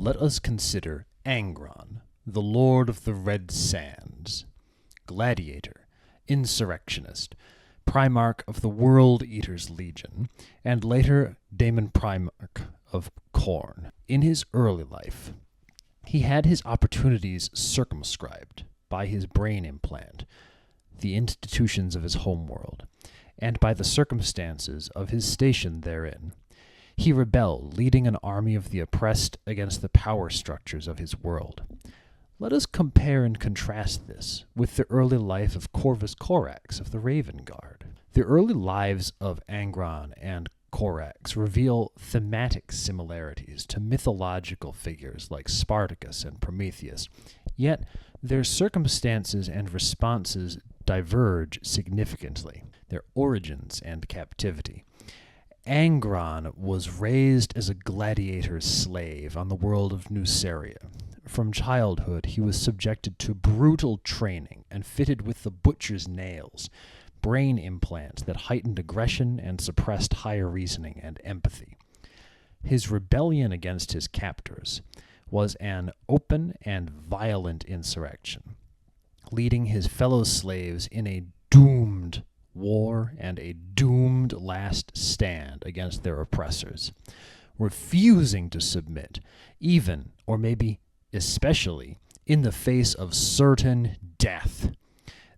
let us consider Angron, the Lord of the Red Sands, gladiator, insurrectionist, Primarch of the World Eaters Legion, and later Daemon Primarch of Khorne. In his early life, he had his opportunities circumscribed by his brain implant, the institutions of his homeworld, and by the circumstances of his station therein. He rebelled, leading an army of the oppressed against the power structures of his world. Let us compare and contrast this with the early life of Corvus Corax of the Raven Guard. The early lives of Angron and Corax reveal thematic similarities to mythological figures like Spartacus and Prometheus, yet their circumstances and responses diverge significantly, their origins and captivity. Angron was raised as a gladiator's slave on the world of Nuceria. From childhood, he was subjected to brutal training and fitted with the butcher's nails, brain implants that heightened aggression and suppressed higher reasoning and empathy. His rebellion against his captors was an open and violent insurrection, leading his fellow slaves in a doomed war and a doomed last stand against their oppressors, refusing to submit, even, or maybe especially, in the face of certain death.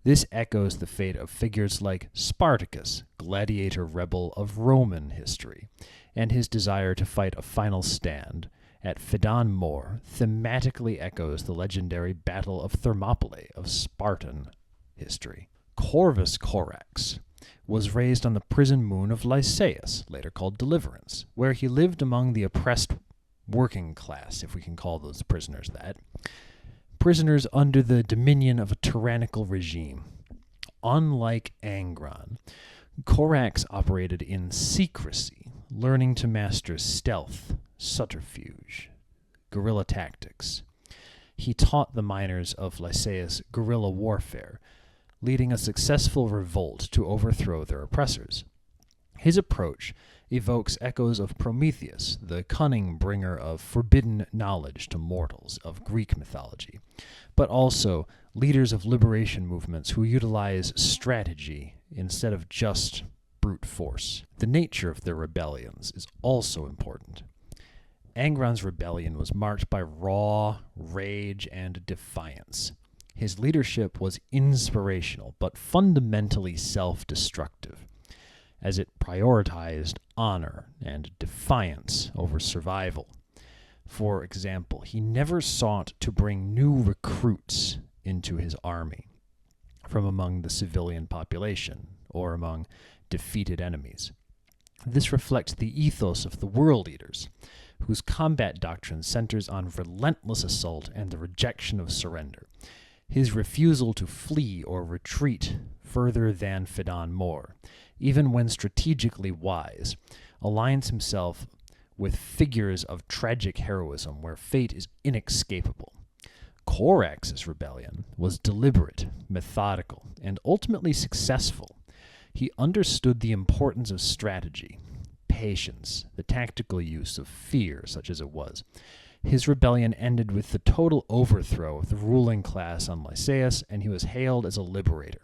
This echoes the fate of figures like Spartacus, gladiator rebel of Roman history, and his desire to fight a final stand at Phedon More thematically echoes the legendary Battle of Thermopylae of Spartan history. Corvus Corax was raised on the prison moon of Lycaeus, later called Deliverance, where he lived among the oppressed working class, if we can call those prisoners that, prisoners under the dominion of a tyrannical regime. Unlike Angron, Corax operated in secrecy, learning to master stealth, subterfuge, guerrilla tactics. He taught the miners of Lycaeus guerrilla warfare, leading a successful revolt to overthrow their oppressors. His approach evokes echoes of Prometheus, the cunning bringer of forbidden knowledge to mortals of Greek mythology, but also leaders of liberation movements who utilize strategy instead of just brute force. The nature of their rebellions is also important. Angron's rebellion was marked by raw rage and defiance. His leadership was inspirational, but fundamentally self-destructive, as it prioritized honor and defiance over survival. For example, he never sought to bring new recruits into his army from among the civilian population or among defeated enemies. This reflects the ethos of the World Eaters, whose combat doctrine centers on relentless assault and the rejection of surrender. His refusal to flee or retreat further than Phedon More, even when strategically wise, aligns himself with figures of tragic heroism where fate is inescapable. Corax's rebellion was deliberate, methodical, and ultimately successful. He understood the importance of strategy, patience, the tactical use of fear, such as it was. His rebellion ended with the total overthrow of the ruling class on Lycaeus, and he was hailed as a liberator.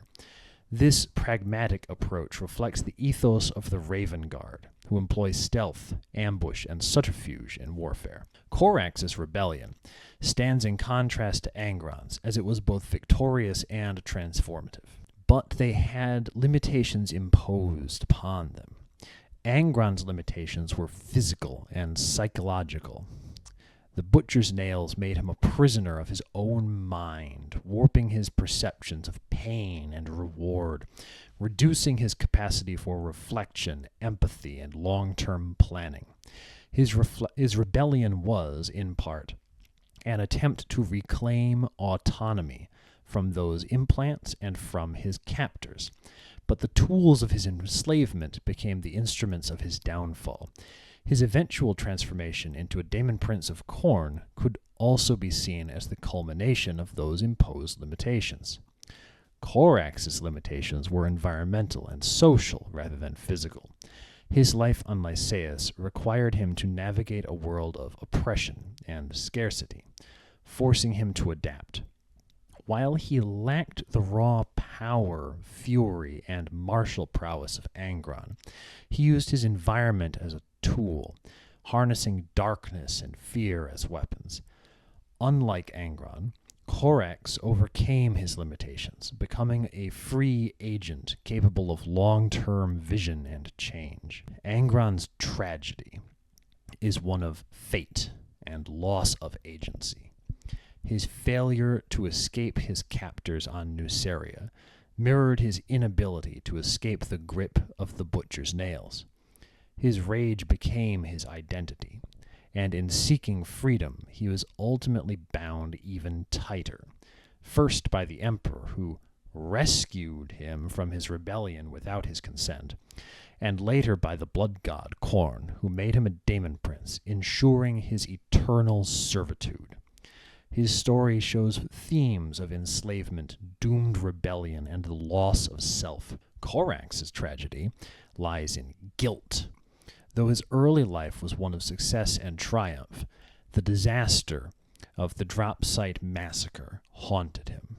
This pragmatic approach reflects the ethos of the Raven Guard, who employ stealth, ambush, and subterfuge in warfare. Corax's rebellion stands in contrast to Angron's, as it was both victorious and transformative. But they had limitations imposed upon them. Angron's limitations were physical and psychological. The butcher's nails made him a prisoner of his own mind, warping his perceptions of pain and reward, reducing his capacity for reflection, empathy, and long-term planning. His rebellion was, in part, an attempt to reclaim autonomy from those implants and from his captors. But the tools of his enslavement became the instruments of his downfall. His eventual transformation into a Daemon Prince of Khorne could also be seen as the culmination of those imposed limitations. Corax's limitations were environmental and social rather than physical. His life on Lycaeus required him to navigate a world of oppression and scarcity, forcing him to adapt. While he lacked the raw power, fury, and martial prowess of Angron, he used his environment as a tool, harnessing darkness and fear as weapons. Unlike Angron, Khorne overcame his limitations, becoming a free agent capable of long-term vision and change. Angron's tragedy is one of fate and loss of agency. His failure to escape his captors on Nuceria mirrored his inability to escape the grip of the Butcher's nails. His rage became his identity, and in seeking freedom, he was ultimately bound even tighter, first by the Emperor, who rescued him from his rebellion without his consent, and later by the blood god Khorne, who made him a Daemon Prince, ensuring his eternal servitude. His story shows themes of enslavement, doomed rebellion, and the loss of self. Khorne's tragedy lies in guilt. Though his early life was one of success and triumph, the disaster of the drop site massacre haunted him.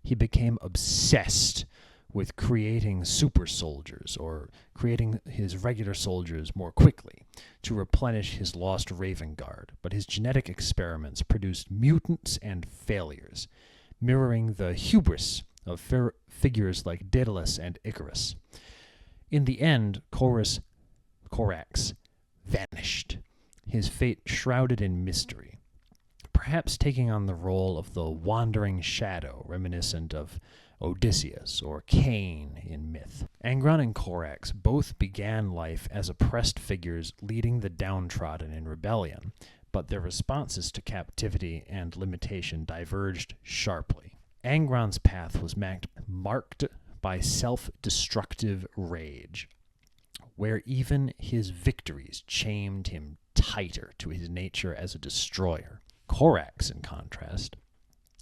He became obsessed with creating super soldiers, or creating his regular soldiers more quickly to replenish his lost Raven Guard, but his genetic experiments produced mutants and failures, mirroring the hubris of figures like Daedalus and Icarus. In the end, Khorne vanished, his fate shrouded in mystery, perhaps taking on the role of the wandering shadow reminiscent of Odysseus or Cain in myth. Angron and Khorne both began life as oppressed figures leading the downtrodden in rebellion, but their responses to captivity and limitation diverged sharply. Angron's path was marked by self-destructive rage, where even his victories chained him tighter to his nature as a destroyer. Khorne, in contrast,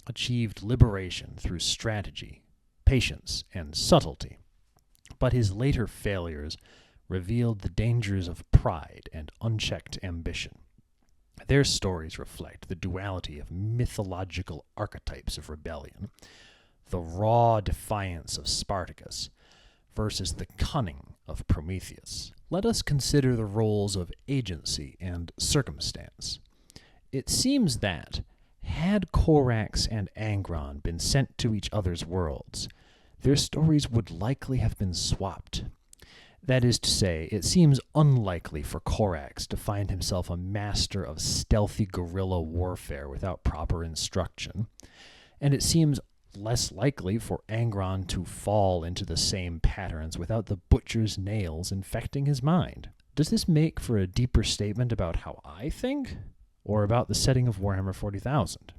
achieved liberation through strategy, patience, and subtlety, but his later failures revealed the dangers of pride and unchecked ambition. Their stories reflect the duality of mythological archetypes of rebellion, the raw defiance of Spartacus versus the cunning of Prometheus. Let us consider the roles of agency and circumstance. It seems that, had Khorne and Angron been sent to each other's worlds, their stories would likely have been swapped. That is to say, it seems unlikely for Khorne to find himself a master of stealthy guerrilla warfare without proper instruction, and it seems less likely for Angron to fall into the same patterns without the Butcher's nails infecting his mind. Does this make for a deeper statement about how I think, or about the setting of Warhammer 40,000?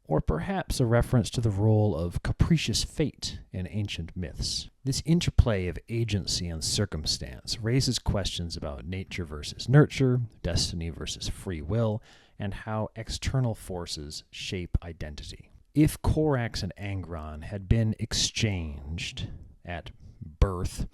Or perhaps a reference to the role of capricious fate in ancient myths? This interplay of agency and circumstance raises questions about nature versus nurture, destiny versus free will, and how external forces shape identity. If Khorne and Angron had been exchanged at birth,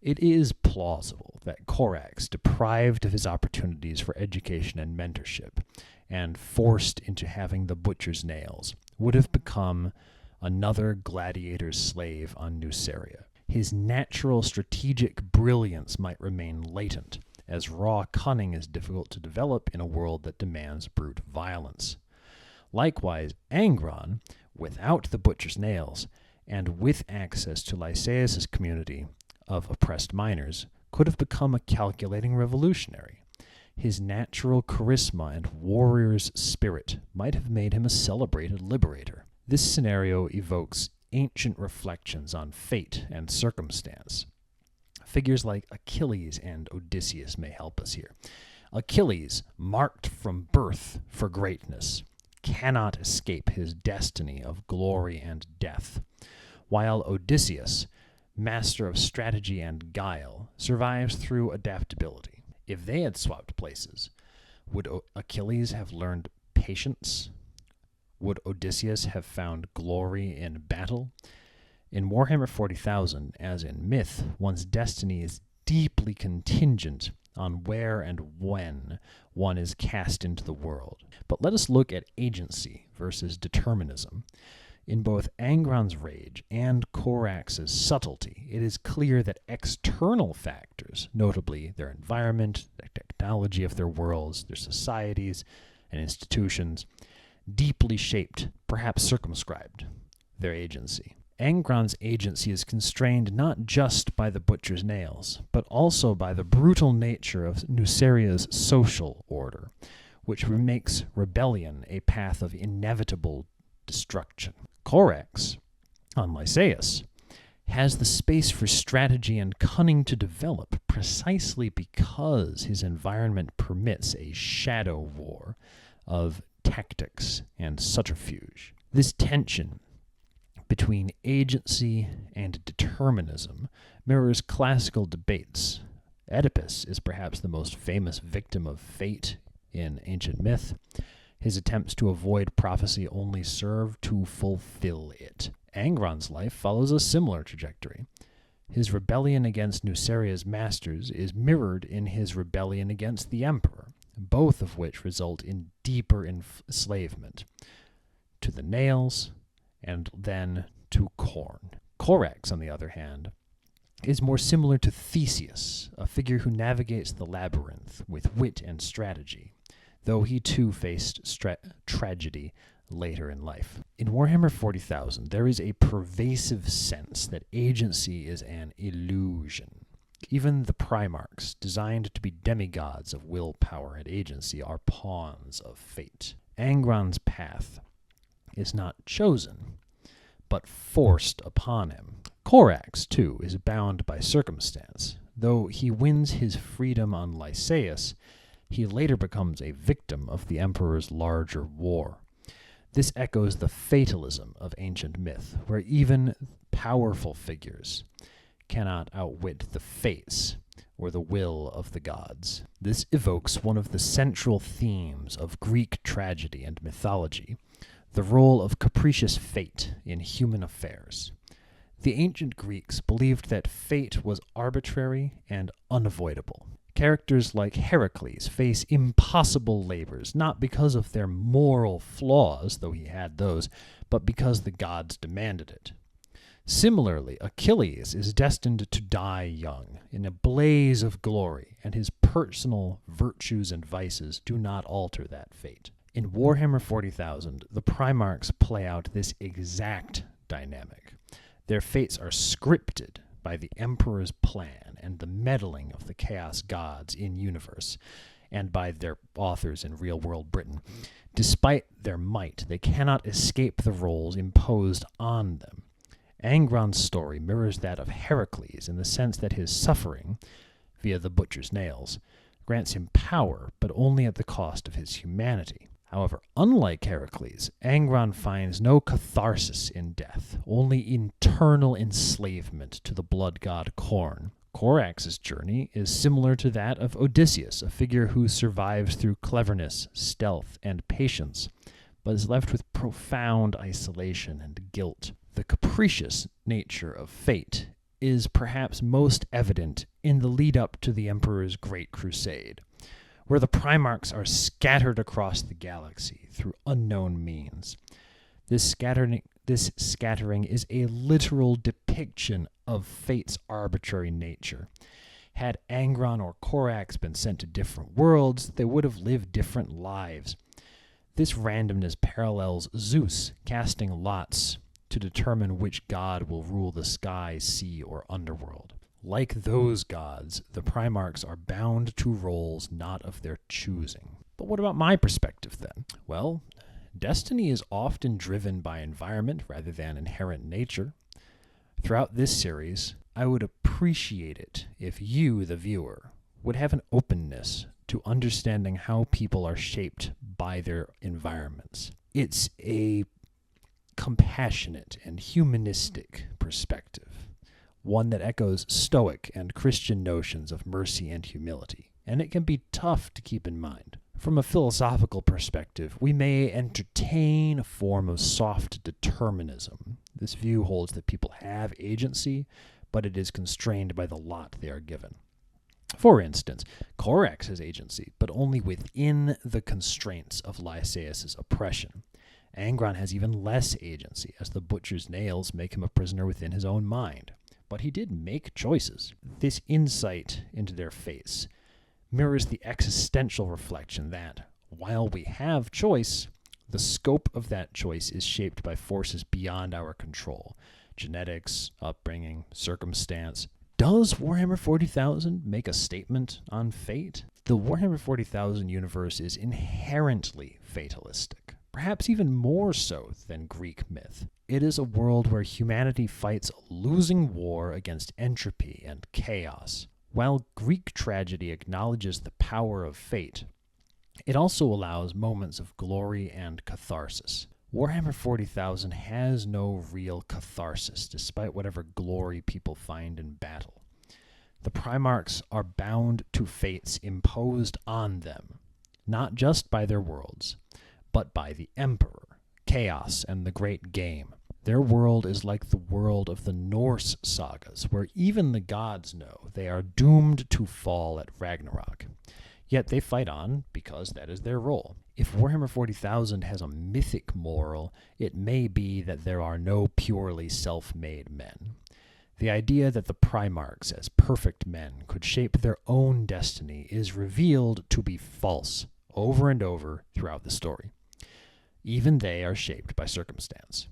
it is plausible that Khorne, deprived of his opportunities for education and mentorship, and forced into having the Butcher's nails, would have become another gladiator's slave on Nuceria. His natural strategic brilliance might remain latent, as raw cunning is difficult to develop in a world that demands brute violence. Likewise, Angron, without the Butcher's nails, and with access to Lycaeus' community of oppressed miners, could have become a calculating revolutionary. His natural charisma and warrior's spirit might have made him a celebrated liberator. This scenario evokes ancient reflections on fate and circumstance. Figures like Achilles and Odysseus may help us here. Achilles, marked from birth for greatness, cannot escape his destiny of glory and death, while Odysseus, master of strategy and guile, survives through adaptability. If they had swapped places, would Achilles have learned patience? Would Odysseus have found glory in battle? In Warhammer 40,000, as in myth, one's destiny is deeply contingent on where and when one is cast into the world. But let us look at agency versus determinism. In both Angron's rage and Corax's subtlety, it is clear that external factors, notably their environment, the technology of their worlds, their societies and institutions, deeply shaped, perhaps circumscribed, their agency. Angron's agency is constrained not just by the butcher's nails, but also by the brutal nature of Nuceria's social order, which makes rebellion a path of inevitable destruction. Corax, on Lysaeus, has the space for strategy and cunning to develop precisely because his environment permits a shadow war of tactics and subterfuge. This tension between agency and determinism mirrors classical debates. Oedipus is perhaps the most famous victim of fate in ancient myth. His attempts to avoid prophecy only serve to fulfill it. Angron's life follows a similar trajectory. His rebellion against Nuceria's masters is mirrored in his rebellion against the emperor, both of which result in deeper enslavement to the nails and then to Khorne. Corax, on the other hand, is more similar to Theseus, a figure who navigates the labyrinth with wit and strategy, though he too faced tragedy later in life. In Warhammer 40,000, there is a pervasive sense that agency is an illusion. Even the Primarchs, designed to be demigods of willpower and agency, are pawns of fate. Angron's path is not chosen, but forced upon him. Corax, too, is bound by circumstance. Though he wins his freedom on Lysaeus, he later becomes a victim of the Emperor's larger war. This echoes the fatalism of ancient myth, where even powerful figures cannot outwit the fates or the will of the gods. This evokes one of the central themes of Greek tragedy and mythology, the role of capricious fate in human affairs. The ancient Greeks believed that fate was arbitrary and unavoidable. Characters like Heracles face impossible labors, not because of their moral flaws, though he had those, but because the gods demanded it. Similarly, Achilles is destined to die young, in a blaze of glory, and his personal virtues and vices do not alter that fate. In Warhammer 40,000, the Primarchs play out this exact dynamic. Their fates are scripted by the Emperor's plan and the meddling of the Chaos Gods in universe, and by their authors in real-world Britain. Despite their might, they cannot escape the roles imposed on them. Angron's story mirrors that of Heracles in the sense that his suffering, via the butcher's nails, grants him power, but only at the cost of his humanity. However, unlike Heracles, Angron finds no catharsis in death, only internal enslavement to the blood god Khorne. Corax's journey is similar to that of Odysseus, a figure who survives through cleverness, stealth, and patience, but is left with profound isolation and guilt. The capricious nature of fate is perhaps most evident in the lead-up to the Emperor's Great Crusade, where the Primarchs are scattered across the galaxy through unknown means. This scattering is a literal depiction of fate's arbitrary nature. Had Angron or Corax been sent to different worlds, they would have lived different lives. This randomness parallels Zeus casting lots to determine which god will rule the sky, sea, or underworld. Like those gods, the Primarchs are bound to roles not of their choosing. But what about my perspective then? Well, destiny is often driven by environment rather than inherent nature. Throughout this series, I would appreciate it if you, the viewer, would have an openness to understanding how people are shaped by their environments. It's a compassionate and humanistic perspective, one that echoes Stoic and Christian notions of mercy and humility, and it can be tough to keep in mind. From a philosophical perspective, we may entertain a form of soft determinism. This view holds that people have agency, but it is constrained by the lot they are given. For instance, Corax has agency, but only within the constraints of Lysaeus' oppression. Angron has even less agency, as the butcher's nails make him a prisoner within his own mind. But he did make choices. This insight into their fates mirrors the existential reflection that, while we have choice, the scope of that choice is shaped by forces beyond our control. Genetics, upbringing, circumstance. Does Warhammer 40,000 make a statement on fate? The Warhammer 40,000 universe is inherently fatalistic, perhaps even more so than Greek myth. It is a world where humanity fights a losing war against entropy and chaos. While Greek tragedy acknowledges the power of fate, it also allows moments of glory and catharsis. Warhammer 40,000 has no real catharsis, despite whatever glory people find in battle. The Primarchs are bound to fates imposed on them, not just by their worlds, but by the Emperor, Chaos, and the Great Game. Their world is like the world of the Norse sagas, where even the gods know they are doomed to fall at Ragnarok. Yet they fight on because that is their role. If Warhammer 40,000 has a mythic moral, it may be that there are no purely self-made men. The idea that the Primarchs, as perfect men, could shape their own destiny is revealed to be false over and over throughout the story. Even they are shaped by circumstance.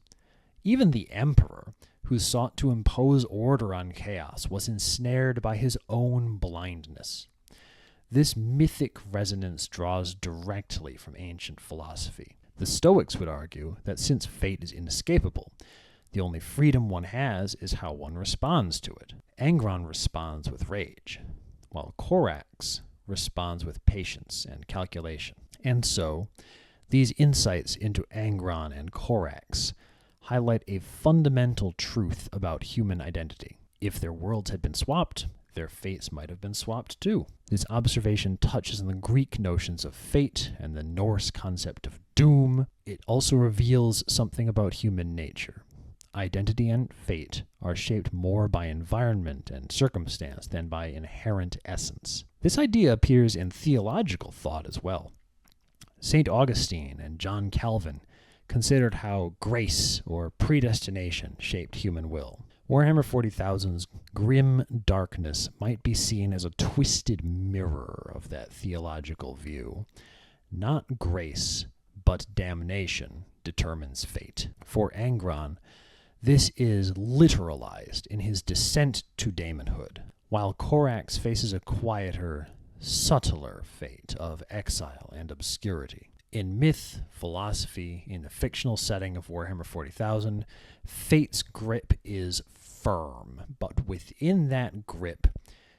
Even the Emperor, who sought to impose order on chaos, was ensnared by his own blindness. This mythic resonance draws directly from ancient philosophy. The Stoics would argue that since fate is inescapable, the only freedom one has is how one responds to it. Angron responds with rage, while Corax responds with patience and calculation. And so, these insights into Angron and Corax highlight a fundamental truth about human identity. If their worlds had been swapped, their fates might have been swapped too. This observation touches on the Greek notions of fate and the Norse concept of doom. It also reveals something about human nature. Identity and fate are shaped more by environment and circumstance than by inherent essence. This idea appears in theological thought as well. St. Augustine and John Calvin considered how grace or predestination shaped human will. Warhammer 40,000's grim darkness might be seen as a twisted mirror of that theological view. Not grace, but damnation determines fate. For Angron, this is literalized in his descent to daemonhood, while Corax faces a quieter, subtler fate of exile and obscurity. In myth, philosophy, in the fictional setting of Warhammer 40,000, fate's grip is firm, but within that grip,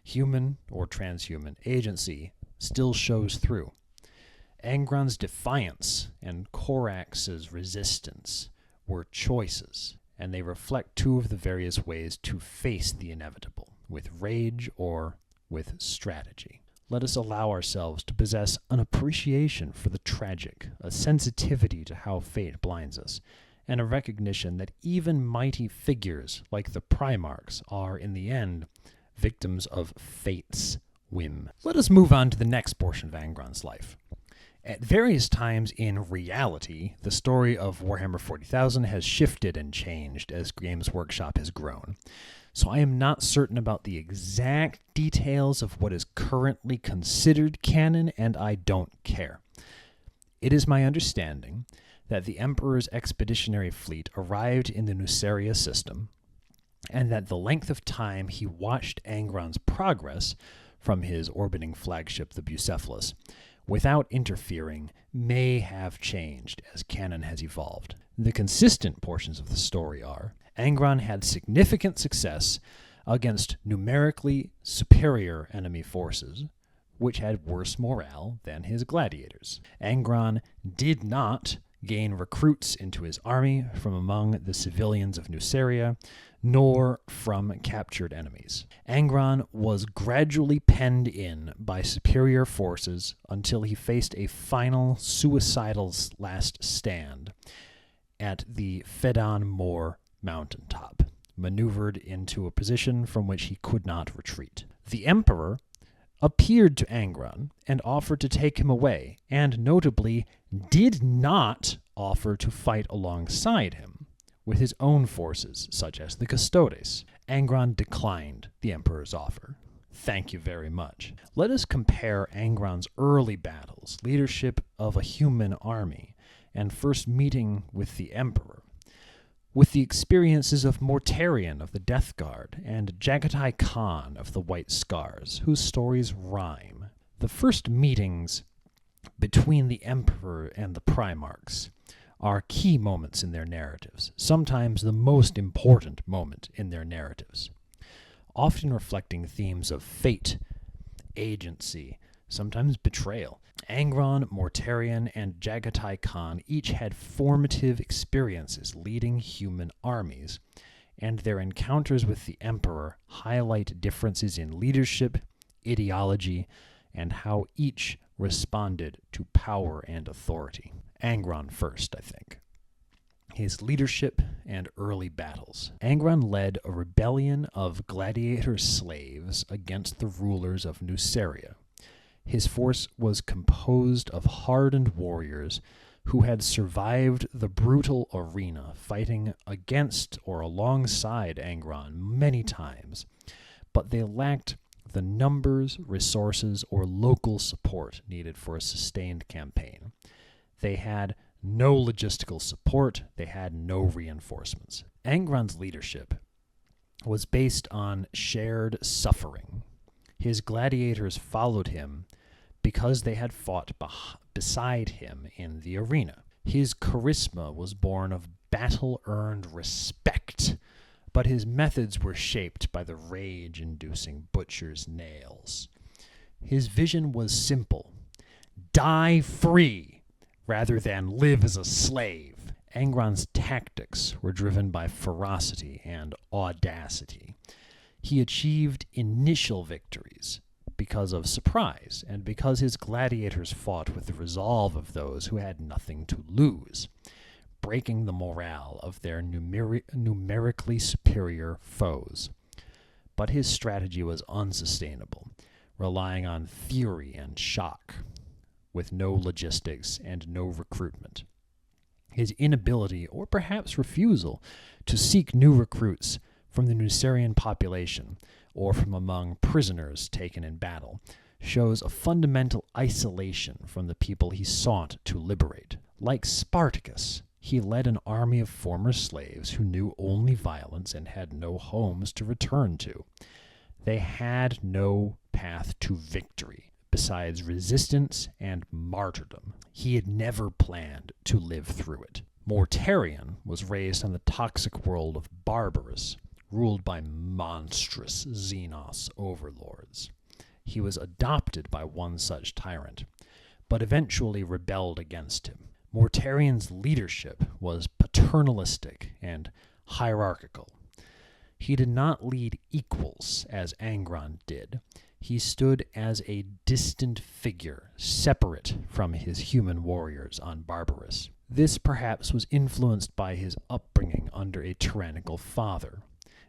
human or transhuman agency still shows through. Angron's defiance and Corax's resistance were choices, and they reflect two of the various ways to face the inevitable, with rage or with strategy. Let us allow ourselves to possess an appreciation for the tragic, a sensitivity to how fate blinds us, and a recognition that even mighty figures like the Primarchs are, in the end, victims of fate's whim. Let us move on to the next portion of Angron's life. At various times in reality, the story of Warhammer 40,000 has shifted and changed as Games Workshop has grown. So I am not certain about the exact details of what is currently considered canon, and I don't care. It is my understanding that the Emperor's expeditionary fleet arrived in the Nuceria system, and that the length of time he watched Angron's progress from his orbiting flagship, the Bucephalus, without interfering, may have changed as canon has evolved. The consistent portions of the story are: Angron had significant success against numerically superior enemy forces, which had worse morale than his gladiators. Angron did not gain recruits into his army from among the civilians of Nuceria, nor from captured enemies. Angron was gradually penned in by superior forces until he faced a final suicidal last stand at the Fedon Moor mountaintop, maneuvered into a position from which he could not retreat. The Emperor appeared to Angron and offered to take him away, and notably did not offer to fight alongside him with his own forces, such as the Custodes. Angron declined the emperor's offer. Thank you very much. Let us compare Angron's early battles, leadership of a human army, and first meeting with the emperor, with the experiences of Mortarion of the Death Guard and Jagatai Khan of the White Scars, whose stories rhyme. The first meetings between the emperor and the Primarchs are key moments in their narratives, sometimes the most important moment in their narratives, often reflecting themes of fate, agency, sometimes betrayal. Angron, Mortarion, and Jagatai Khan each had formative experiences leading human armies, and their encounters with the Emperor highlight differences in leadership, ideology, and how each responded to power and authority. Angron first, I think. His leadership and early battles. Angron led a rebellion of gladiator slaves against the rulers of Nuceria. His force was composed of hardened warriors who had survived the brutal arena, fighting against or alongside Angron many times, but they lacked the numbers, resources, or local support needed for a sustained campaign. They had no logistical support, they had no reinforcements. Angron's leadership was based on shared suffering. His gladiators followed him because they had fought beside him in the arena. His charisma was born of battle-earned respect, but his methods were shaped by the rage-inducing butcher's nails. His vision was simple: die free rather than live as a slave. Angron's tactics were driven by ferocity and audacity. He achieved initial victories because of surprise, and because his gladiators fought with the resolve of those who had nothing to lose, breaking the morale of their numerically superior foes. But his strategy was unsustainable, relying on theory and shock, with no logistics and no recruitment. His inability, or perhaps refusal, to seek new recruits from the Nucerian population or from among prisoners taken in battle shows a fundamental isolation from the people he sought to liberate. Like Spartacus, he led an army of former slaves who knew only violence and had no homes to return to. They had no path to victory besides resistance and martyrdom. He had never planned to live through it. Mortarion was raised on the toxic world of Barbarus, ruled by monstrous Xenos overlords. He was adopted by one such tyrant, but eventually rebelled against him. Mortarion's leadership was paternalistic and hierarchical. He did not lead equals as Angron did. He stood as a distant figure, separate from his human warriors on Barbarus. This perhaps was influenced by his upbringing under a tyrannical father,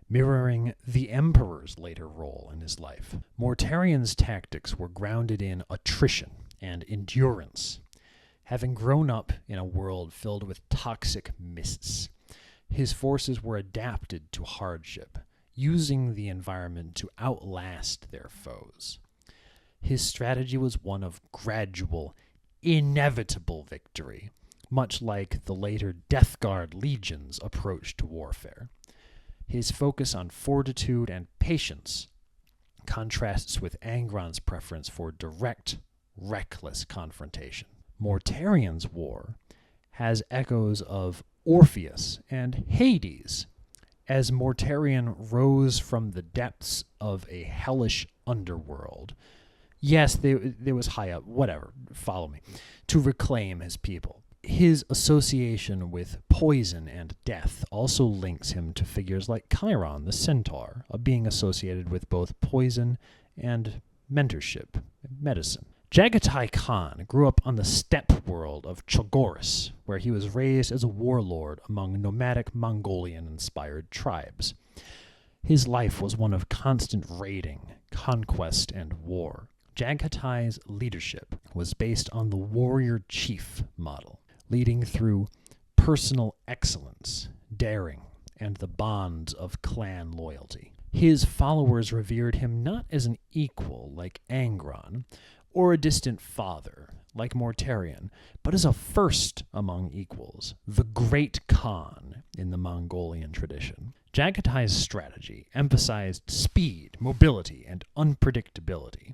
mirroring the Emperor's later role in his life. Mortarion's tactics were grounded in attrition and endurance. Having grown up in a world filled with toxic mists, his forces were adapted to hardship, using the environment to outlast their foes. His strategy was one of gradual, inevitable victory, much like the later Death Guard legions' approach to warfare. His focus on fortitude and patience contrasts with Angron's preference for direct, reckless confrontation. Mortarion's war has echoes of Orpheus and Hades, as Mortarion rose from the depths of a hellish underworld. Yes, there was high up, whatever, follow me, to reclaim his people. His association with poison and death also links him to figures like Chiron the Centaur, a being associated with both poison and mentorship, medicine. Jagatai Khan grew up on the steppe world of Chogoris, where he was raised as a warlord among nomadic Mongolian-inspired tribes. His life was one of constant raiding, conquest, and war. Jagatai's leadership was based on the warrior chief model, leading through personal excellence, daring, and the bonds of clan loyalty. His followers revered him not as an equal like Angron, or a distant father like Mortarion, but as a first among equals, the Great Khan in the Mongolian tradition. Jagatai's strategy emphasized speed, mobility, and unpredictability.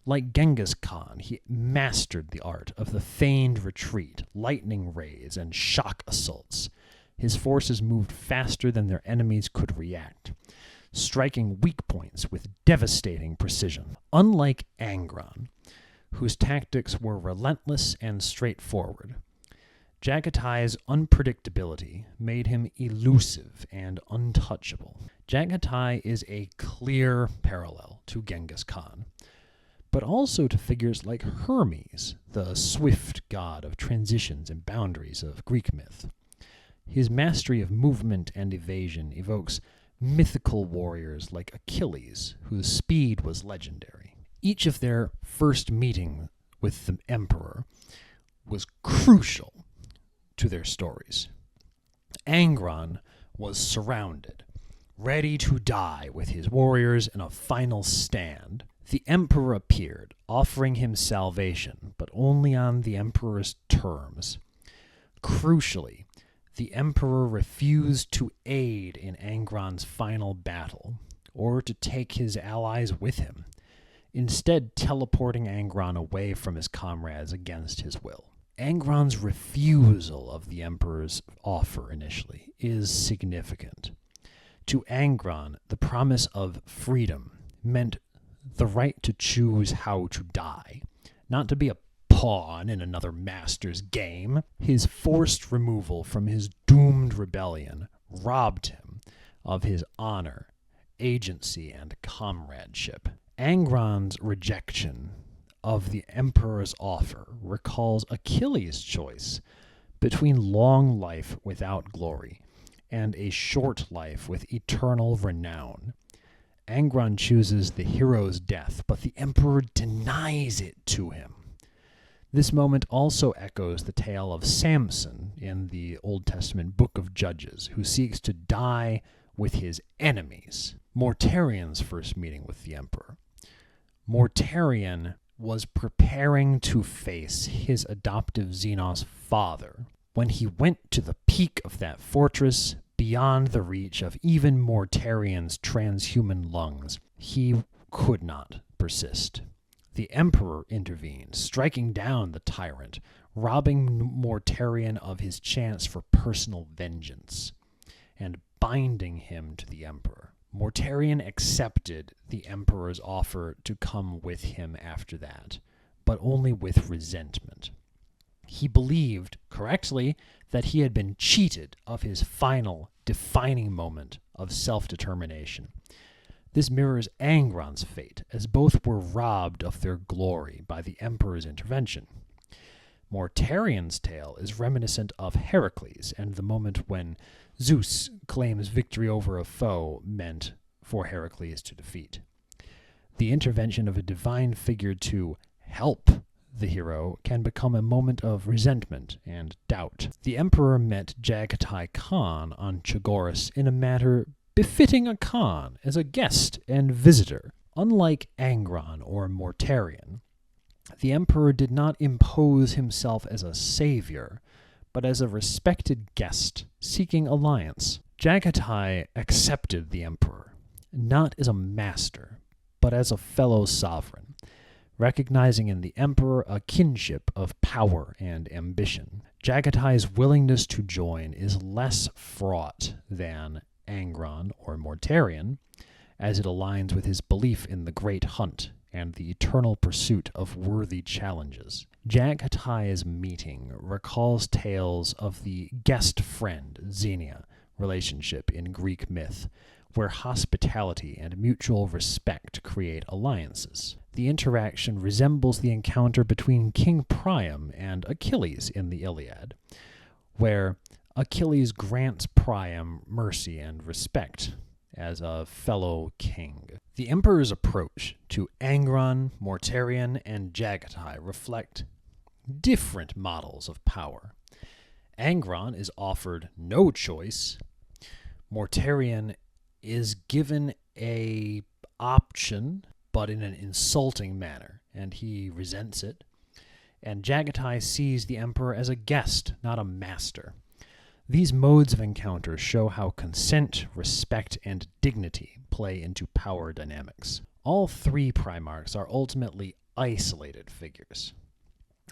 Like Genghis Khan, he mastered the art of the feigned retreat, lightning rays, and shock assaults. His forces moved faster than their enemies could react, striking weak points with devastating precision. Unlike Angron, whose tactics were relentless and straightforward, Jagatai's unpredictability made him elusive and untouchable. Jagatai is a clear parallel to Genghis Khan, but also to figures like Hermes, the swift god of transitions and boundaries of Greek myth. His mastery of movement and evasion evokes mythical warriors like Achilles, whose speed was legendary. Each of their first meeting with the emperor was crucial to their stories. Angron was surrounded, ready to die with his warriors in a final stand. The emperor appeared, offering him salvation, but only on the emperor's terms. Crucially, the emperor refused to aid in Angron's final battle, or to take his allies with him, instead teleporting Angron away from his comrades against his will. Angron's refusal of the emperor's offer initially is significant. To Angron, the promise of freedom meant the right to choose how to die, not to be a pawn in another master's game. His forced removal from his doomed rebellion robbed him of his honor, agency, and comradeship. Angron's rejection of the emperor's offer recalls Achilles' choice between long life without glory and a short life with eternal renown. Angron chooses the hero's death, but the emperor denies it to him. This moment also echoes the tale of Samson in the Old Testament Book of Judges, who seeks to die with his enemies. Mortarion's first meeting with the emperor. Mortarion was preparing to face his adoptive Xenos father when he went to the peak of that fortress, beyond the reach of even Mortarion's transhuman lungs. He could not persist. The emperor intervened, striking down the tyrant, robbing Mortarion of his chance for personal vengeance, and binding him to the emperor. Mortarion accepted the emperor's offer to come with him after that, but only with resentment. He believed, correctly, that he had been cheated of his final, defining moment of self-determination. This mirrors Angron's fate, as both were robbed of their glory by the emperor's intervention. Mortarion's tale is reminiscent of Heracles and the moment when Zeus claims victory over a foe meant for Heracles to defeat. The intervention of a divine figure to help the hero can become a moment of resentment and doubt. The emperor met Jagatai Khan on Chagoris in a manner befitting a Khan, as a guest and visitor. Unlike Angron or Mortarion, the emperor did not impose himself as a savior, but as a respected guest seeking alliance. Jagatai accepted the emperor, not as a master, but as a fellow sovereign, recognizing in the emperor a kinship of power and ambition. Jagatai's willingness to join is less fraught than Angron or Mortarion, as it aligns with his belief in the great hunt and the eternal pursuit of worthy challenges. Jagatai's meeting recalls tales of the guest-friend Xenia relationship in Greek myth, where hospitality and mutual respect create alliances. The interaction resembles the encounter between King Priam and Achilles in the Iliad, where Achilles grants Priam mercy and respect, as a fellow king. The Emperor's approach to Angron, Mortarion, and Jagatai reflect different models of power. Angron is offered no choice. Mortarion is given a option, but in an insulting manner, and he resents it. And Jagatai sees the Emperor as a guest, not a master. These modes of encounter show how consent, respect, and dignity play into power dynamics. All three Primarchs are ultimately isolated figures.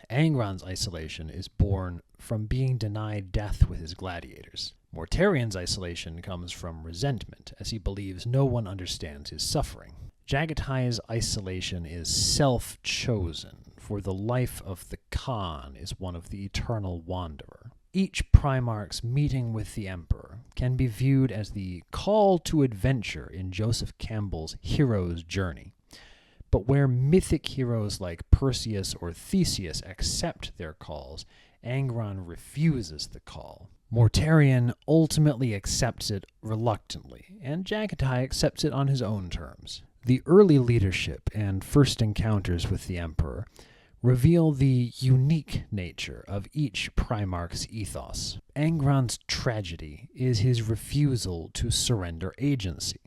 Angron's isolation is born from being denied death with his gladiators. Mortarion's isolation comes from resentment, as he believes no one understands his suffering. Jagatai's isolation is self-chosen, for the life of the Khan is one of the eternal wanderer. Each Primarch's meeting with the Emperor can be viewed as the call to adventure in Joseph Campbell's hero's journey. But where mythic heroes like Perseus or Theseus accept their calls, Angron refuses the call. Mortarion ultimately accepts it reluctantly, and Jagatai accepts it on his own terms. The early leadership and first encounters with the Emperor reveal the unique nature of each Primarch's ethos. Angron's tragedy is his refusal to surrender agency.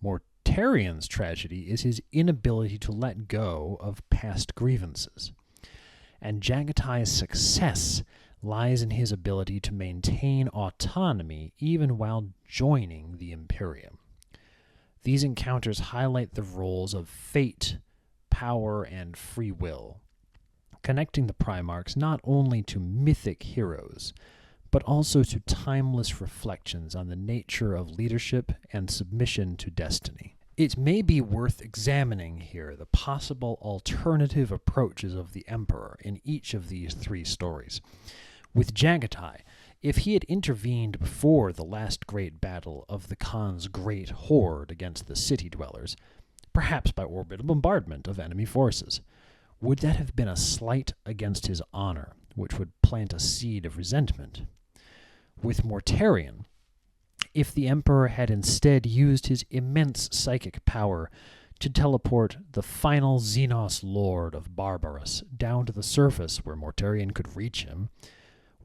Mortarion's tragedy is his inability to let go of past grievances. And Jagatai's success lies in his ability to maintain autonomy even while joining the Imperium. These encounters highlight the roles of fate, power, and free will, connecting the Primarchs not only to mythic heroes, but also to timeless reflections on the nature of leadership and submission to destiny. It may be worth examining here the possible alternative approaches of the Emperor in each of these three stories. With Jagatai, if he had intervened before the last great battle of the Khan's great horde against the city dwellers, perhaps by orbital bombardment of enemy forces, would that have been a slight against his honor, which would plant a seed of resentment? With Mortarion, if the Emperor had instead used his immense psychic power to teleport the final Xenos Lord of Barbarous down to the surface where Mortarion could reach him,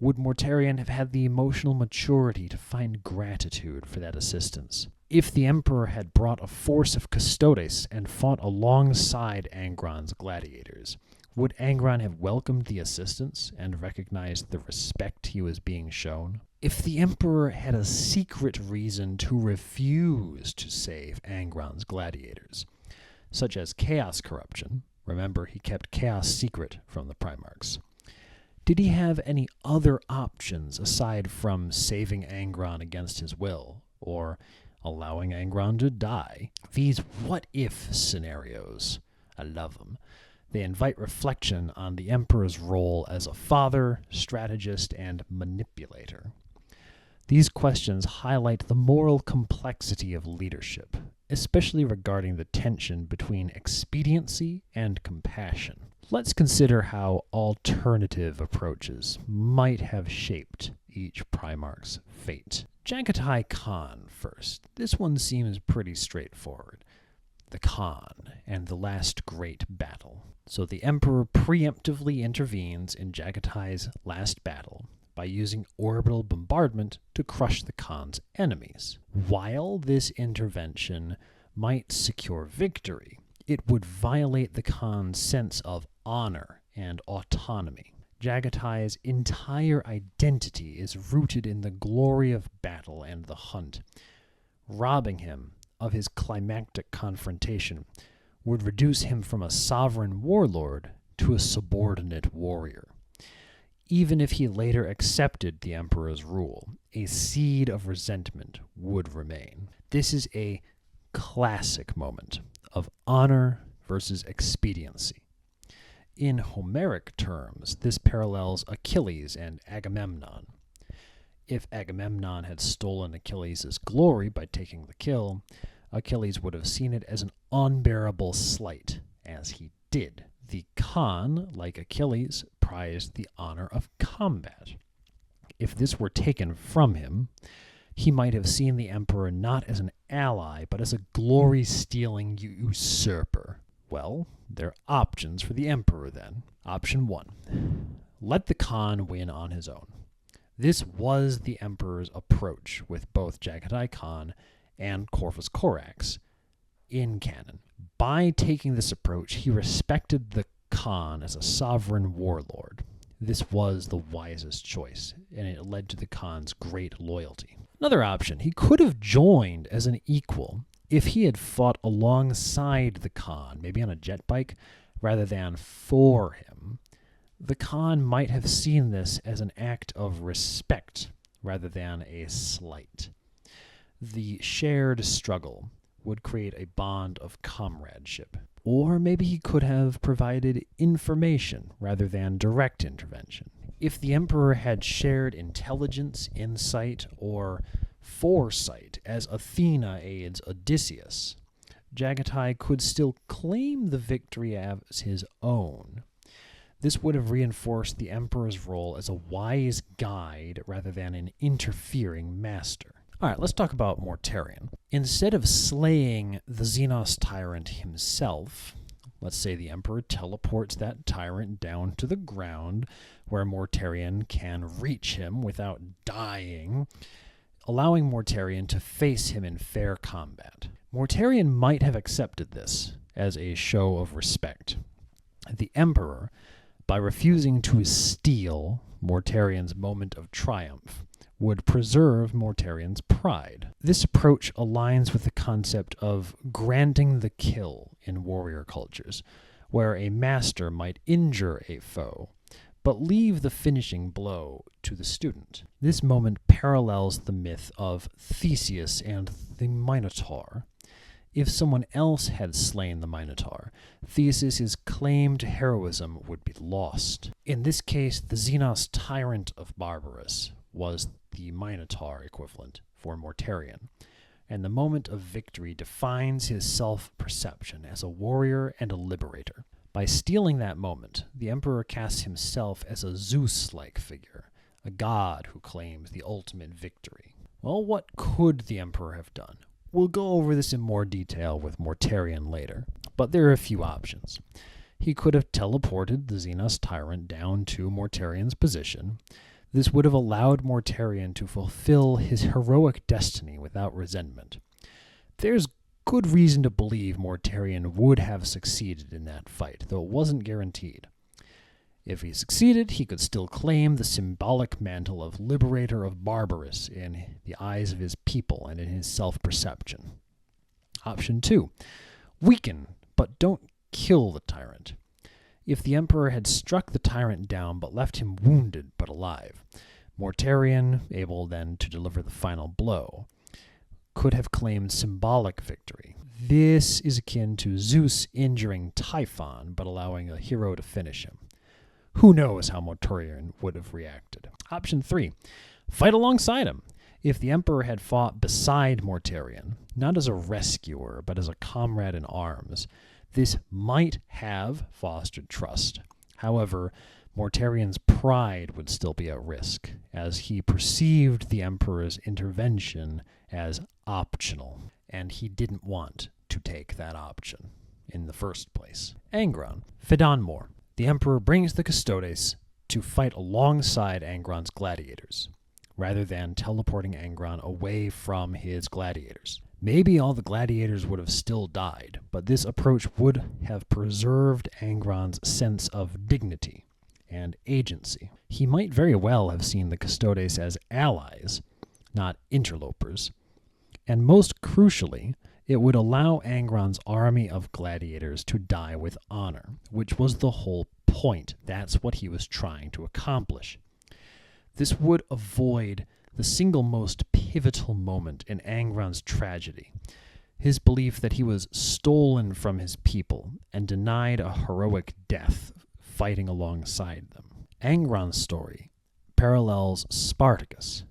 would Mortarion have had the emotional maturity to find gratitude for that assistance? If the Emperor had brought a force of custodes and fought alongside Angron's gladiators, would Angron have welcomed the assistance and recognized the respect he was being shown? If the Emperor had a secret reason to refuse to save Angron's gladiators, such as chaos corruption, remember he kept chaos secret from the Primarchs, did he have any other options aside from saving Angron against his will, or allowing Angron to die? These what-if scenarios, I love them. They invite reflection on the Emperor's role as a father, strategist, and manipulator. These questions highlight the moral complexity of leadership, especially regarding the tension between expediency and compassion. Let's consider how alternative approaches might have shaped each Primarch's fate. Jagatai Khan first. This one seems pretty straightforward. The Khan and the last great battle. So the Emperor preemptively intervenes in Jagatai's last battle by using orbital bombardment to crush the Khan's enemies. While this intervention might secure victory, it would violate the Khan's sense of honor and autonomy. Jagatai's entire identity is rooted in the glory of battle and the hunt. Robbing him of his climactic confrontation would reduce him from a sovereign warlord to a subordinate warrior. Even if he later accepted the Emperor's rule, a seed of resentment would remain. This is a classic moment of honor versus expediency. In Homeric terms, this parallels Achilles and Agamemnon. If Agamemnon had stolen Achilles' glory by taking the kill, Achilles would have seen it as an unbearable slight, as he did. The Khan, like Achilles, prized the honor of combat. If this were taken from him, he might have seen the Emperor not as an ally, but as a glory-stealing usurper. Well, there are options for the Emperor then. Option 1. Let the Khan win on his own. This was the Emperor's approach with both Jagatai Khan and Corvus Corax in canon. By taking this approach, he respected the Khan as a sovereign warlord. This was the wisest choice, and it led to the Khan's great loyalty. Another option, he could have joined as an equal if he had fought alongside the Khan, maybe on a jet bike, rather than for him. The Khan might have seen this as an act of respect rather than a slight. The shared struggle would create a bond of comradeship. Or maybe he could have provided information rather than direct intervention. If the Emperor had shared intelligence, insight, or foresight as Athena aids Odysseus, Jagatai could still claim the victory as his own. This would have reinforced the Emperor's role as a wise guide rather than an interfering master. All right, let's talk about Mortarion. Instead of slaying the Xenos tyrant himself, let's say the Emperor teleports that tyrant down to the ground where Mortarion can reach him without dying, allowing Mortarion to face him in fair combat. Mortarion might have accepted this as a show of respect. The Emperor, by refusing to steal Mortarion's moment of triumph, would preserve Mortarion's pride. This approach aligns with the concept of granting the kill in warrior cultures, where a master might injure a foe, but leave the finishing blow to the student. This moment parallels the myth of Theseus and the Minotaur. If someone else had slain the Minotaur, Theseus's claimed heroism would be lost. In this case, the Xenos tyrant of Barbarus was the Minotaur equivalent for Mortarion, and the moment of victory defines his self-perception as a warrior and a liberator. By stealing that moment, the Emperor casts himself as a Zeus-like figure, a god who claims the ultimate victory. Well, what could the Emperor have done? We'll go over this in more detail with Mortarion later, but there are a few options. He could have teleported the Xenos tyrant down to Mortarion's position. This would have allowed Mortarion to fulfill his heroic destiny without resentment. There's good reason to believe Mortarion would have succeeded in that fight, though it wasn't guaranteed. If he succeeded, he could still claim the symbolic mantle of liberator of Barbarus in the eyes of his people and in his self-perception. Option 2. Weaken, but don't kill the tyrant. If the Emperor had struck the tyrant down but left him wounded but alive, Mortarion, able then to deliver the final blow, could have claimed symbolic victory. This is akin to Zeus injuring Typhon but allowing a hero to finish him. Who knows how Mortarion would have reacted? Option 3. Fight alongside him. If the Emperor had fought beside Mortarion, not as a rescuer but as a comrade in arms, this might have fostered trust. However, Mortarion's pride would still be at risk, as he perceived the Emperor's intervention as optional, and he didn't want to take that option in the first place. Angron. Fidanmor. The Emperor brings the Custodes to fight alongside Angron's gladiators, rather than teleporting Angron away from his gladiators. Maybe all the gladiators would have still died, but this approach would have preserved Angron's sense of dignity and agency. He might very well have seen the Custodes as allies, not interlopers. And most crucially, it would allow Angron's army of gladiators to die with honor, which was the whole point. That's what he was trying to accomplish. This would avoid the single most pivotal moment in Angron's tragedy, his belief that he was stolen from his people and denied a heroic death fighting alongside them. Angron's story parallels Spartacus.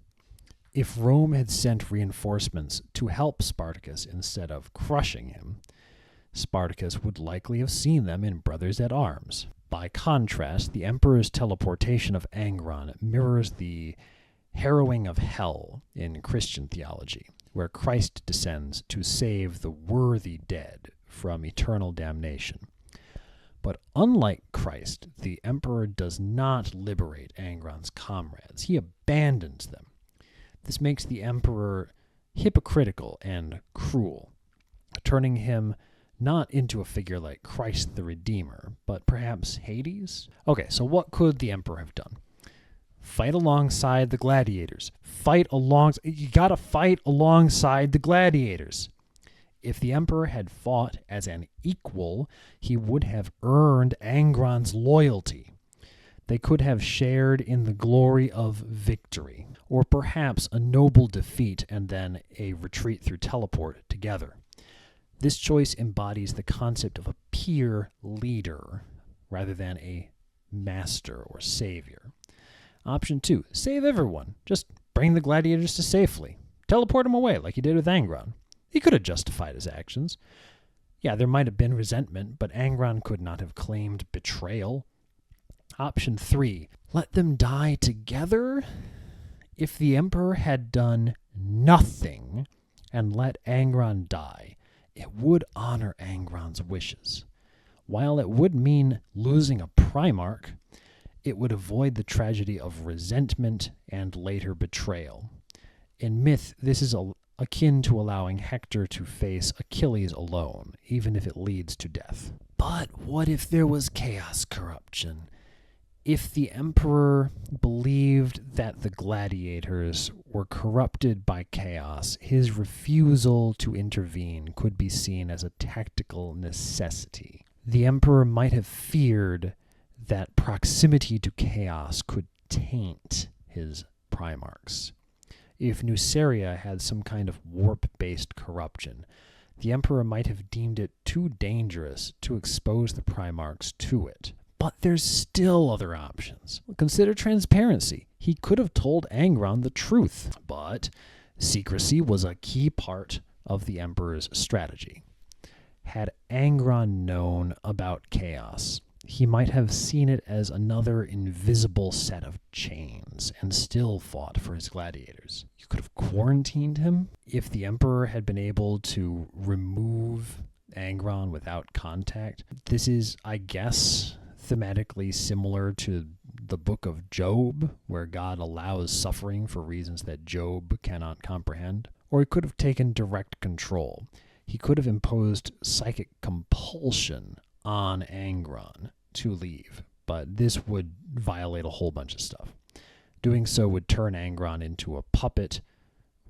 If Rome had sent reinforcements to help Spartacus instead of crushing him, Spartacus would likely have seen them in brothers at arms. By contrast, the Emperor's teleportation of Angron mirrors the harrowing of hell in Christian theology, where Christ descends to save the worthy dead from eternal damnation. But unlike Christ, the Emperor does not liberate Angron's comrades. He abandons them. This makes the Emperor hypocritical and cruel, turning him not into a figure like Christ the Redeemer, but perhaps Hades? Okay, so what could the Emperor have done? Fight alongside the gladiators. You gotta fight alongside the gladiators. If the Emperor had fought as an equal, he would have earned Angron's loyalty. They could have shared in the glory of victory, or perhaps a noble defeat and then a retreat through teleport together. This choice embodies the concept of a peer leader rather than a master or savior. Option 2, save everyone. Just bring the gladiators to safely. Teleport them away like he did with Angron. He could have justified his actions. Yeah, there might have been resentment, but Angron could not have claimed betrayal. Option 3, let them die together? If the Emperor had done nothing and let Angron die, it would honor Angron's wishes. While it would mean losing a Primarch, it would avoid the tragedy of resentment and later betrayal. In myth, this is akin to allowing Hector to face Achilles alone, even if it leads to death. But what if there was chaos corruption? If the Emperor believed that the gladiators were corrupted by chaos, his refusal to intervene could be seen as a tactical necessity. The Emperor might have feared that proximity to chaos could taint his Primarchs. If Nuceria had some kind of warp-based corruption, the Emperor might have deemed it too dangerous to expose the Primarchs to it. But there's still other options. Consider transparency. He could have told Angron the truth, but secrecy was a key part of the Emperor's strategy. Had Angron known about chaos, he might have seen it as another invisible set of chains and still fought for his gladiators. You could have quarantined him. If the Emperor had been able to remove Angron without contact, this is, I guess, thematically similar to the book of Job, where God allows suffering for reasons that Job cannot comprehend. Or he could have taken direct control. He could have imposed psychic compulsion on Angron to leave, but this would violate a whole bunch of stuff. Doing so would turn Angron into a puppet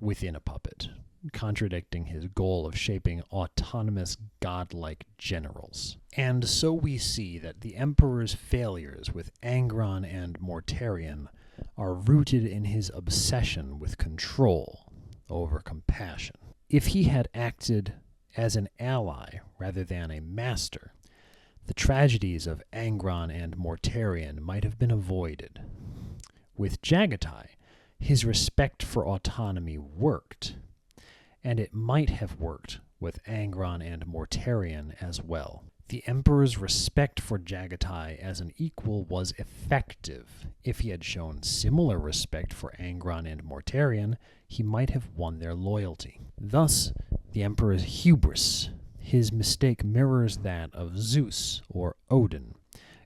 within a puppet, contradicting his goal of shaping autonomous godlike generals. And so we see that the Emperor's failures with Angron and Mortarion are rooted in his obsession with control over compassion. If he had acted as an ally rather than a master, the tragedies of Angron and Mortarion might have been avoided. With Jagatai, his respect for autonomy worked, and it might have worked with Angron and Mortarion as well. The Emperor's respect for Jagatai as an equal was effective. If he had shown similar respect for Angron and Mortarion, he might have won their loyalty. Thus, the Emperor's hubris, his mistake, mirrors that of Zeus or Odin,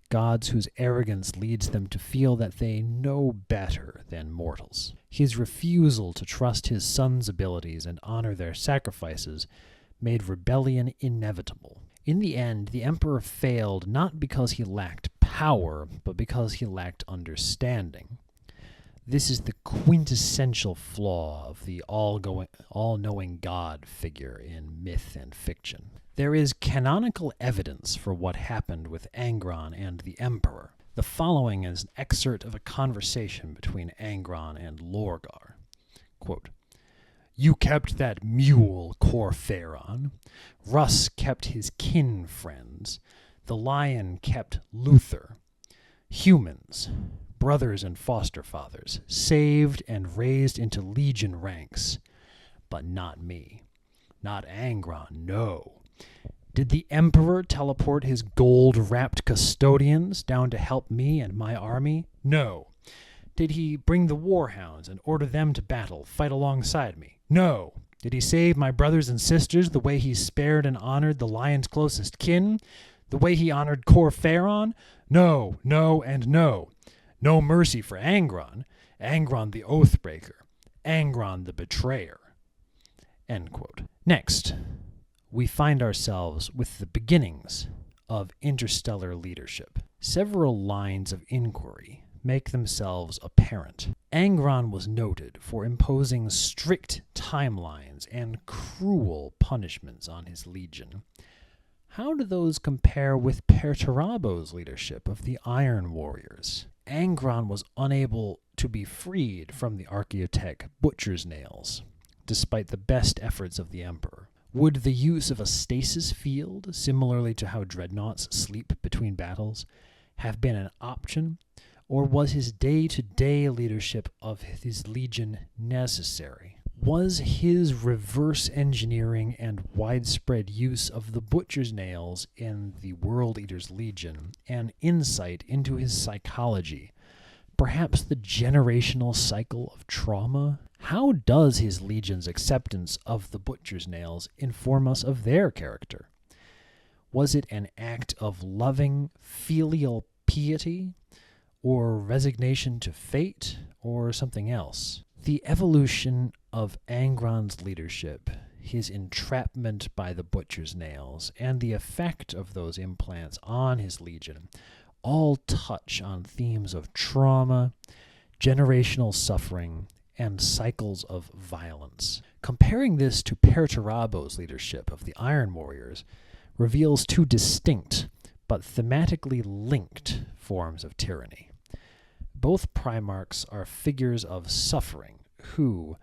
gods whose arrogance leads them to feel that they know better than mortals. His refusal to trust his son's abilities and honor their sacrifices made rebellion inevitable. In the end, the Emperor failed not because he lacked power, but because he lacked understanding. This is the quintessential flaw of the all-knowing God figure in myth and fiction. There is canonical evidence for what happened with Angron and the Emperor. The following is an excerpt of a conversation between Angron and Lorgar. Quote, "You kept that mule, Corphaeron. Russ kept his kin friends. The lion kept Luther. Humans, brothers and foster fathers, saved and raised into legion ranks. But not me. Not Angron, no. Did the Emperor teleport his gold-wrapped custodians down to help me and my army? No. Did he bring the warhounds and order them to battle, fight alongside me? No. Did he save my brothers and sisters the way he spared and honored the lion's closest kin? The way he honored Khorne? No, no, and no. No mercy for Angron. Angron the Oathbreaker. Angron the Betrayer. End quote. Next, we find ourselves with the beginnings of interstellar leadership. Several lines of inquiry make themselves apparent. Angron was noted for imposing strict timelines and cruel punishments on his legion. How do those compare with Perturabo's leadership of the Iron Warriors? Angron was unable to be freed from the Archaeotech butcher's nails, despite the best efforts of the Emperor. Would the use of a stasis field, similarly to how dreadnoughts sleep between battles, have been an option, or was his day-to-day leadership of his legion necessary? Was his reverse engineering and widespread use of the butcher's nails in the World Eater's Legion an insight into his psychology, perhaps the generational cycle of trauma? How does his legion's acceptance of the butcher's nails inform us of their character? Was it an act of loving filial piety, or resignation to fate, or something else? The evolution of Angron's leadership, his entrapment by the butcher's nails, and the effect of those implants on his legion all touch on themes of trauma, generational suffering, and cycles of violence. Comparing this to Perturabo's leadership of the Iron Warriors reveals two distinct but thematically linked forms of tyranny. Both Primarchs are figures of suffering who,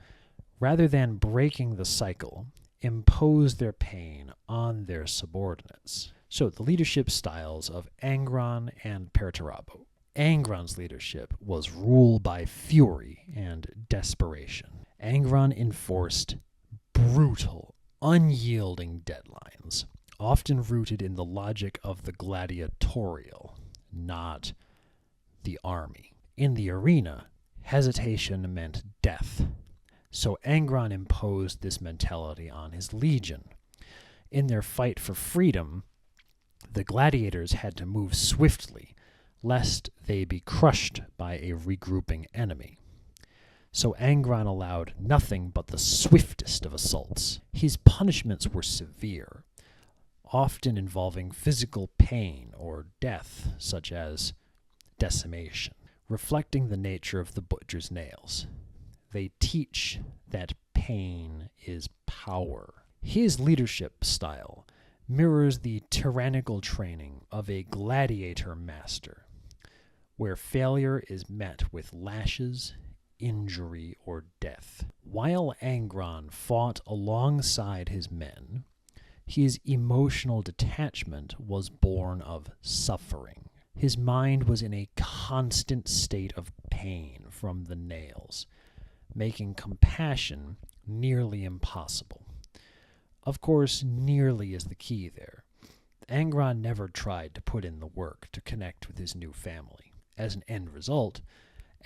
rather than breaking the cycle, impose their pain on their subordinates. So the leadership styles of Angron and Perturabo. Angron's leadership was rule by fury and desperation. Angron enforced brutal, unyielding deadlines, often rooted in the logic of the gladiatorial, not the army. In the arena, hesitation meant death, so Angron imposed this mentality on his legion. In their fight for freedom, the gladiators had to move swiftly, lest they be crushed by a regrouping enemy. So Angron allowed nothing but the swiftest of assaults. His punishments were severe, often involving physical pain or death, such as decimation, reflecting the nature of the butcher's nails. They teach that pain is power. His leadership style mirrors the tyrannical training of a gladiator master, where failure is met with lashes, injury, or death. While Angron fought alongside his men, his emotional detachment was born of suffering. His mind was in a constant state of pain from the nails, making compassion nearly impossible. Of course, nearly is the key there. Angron never tried to put in the work to connect with his new family. As an end result,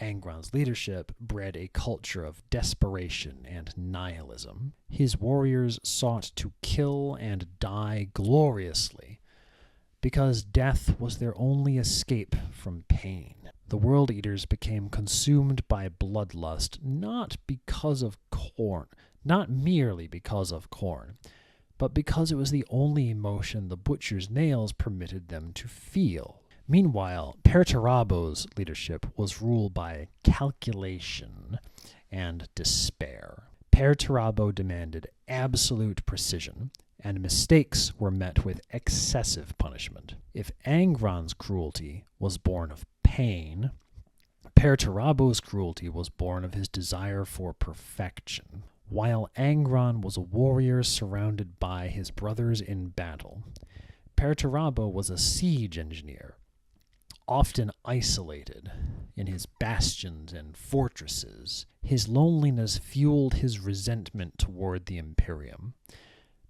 Angron's leadership bred a culture of desperation and nihilism. His warriors sought to kill and die gloriously, because death was their only escape from pain. The World Eaters became consumed by bloodlust not merely because of Khorne, but because it was the only emotion the butcher's nails permitted them to feel. Meanwhile, Perturabo's leadership was ruled by calculation and despair. Perturabo demanded absolute precision, and mistakes were met with excessive punishment. If Angron's cruelty was born of pain, Perturabo's cruelty was born of his desire for perfection. While Angron was a warrior surrounded by his brothers in battle, Perturabo was a siege engineer, often isolated in his bastions and fortresses. His loneliness fueled his resentment toward the Imperium,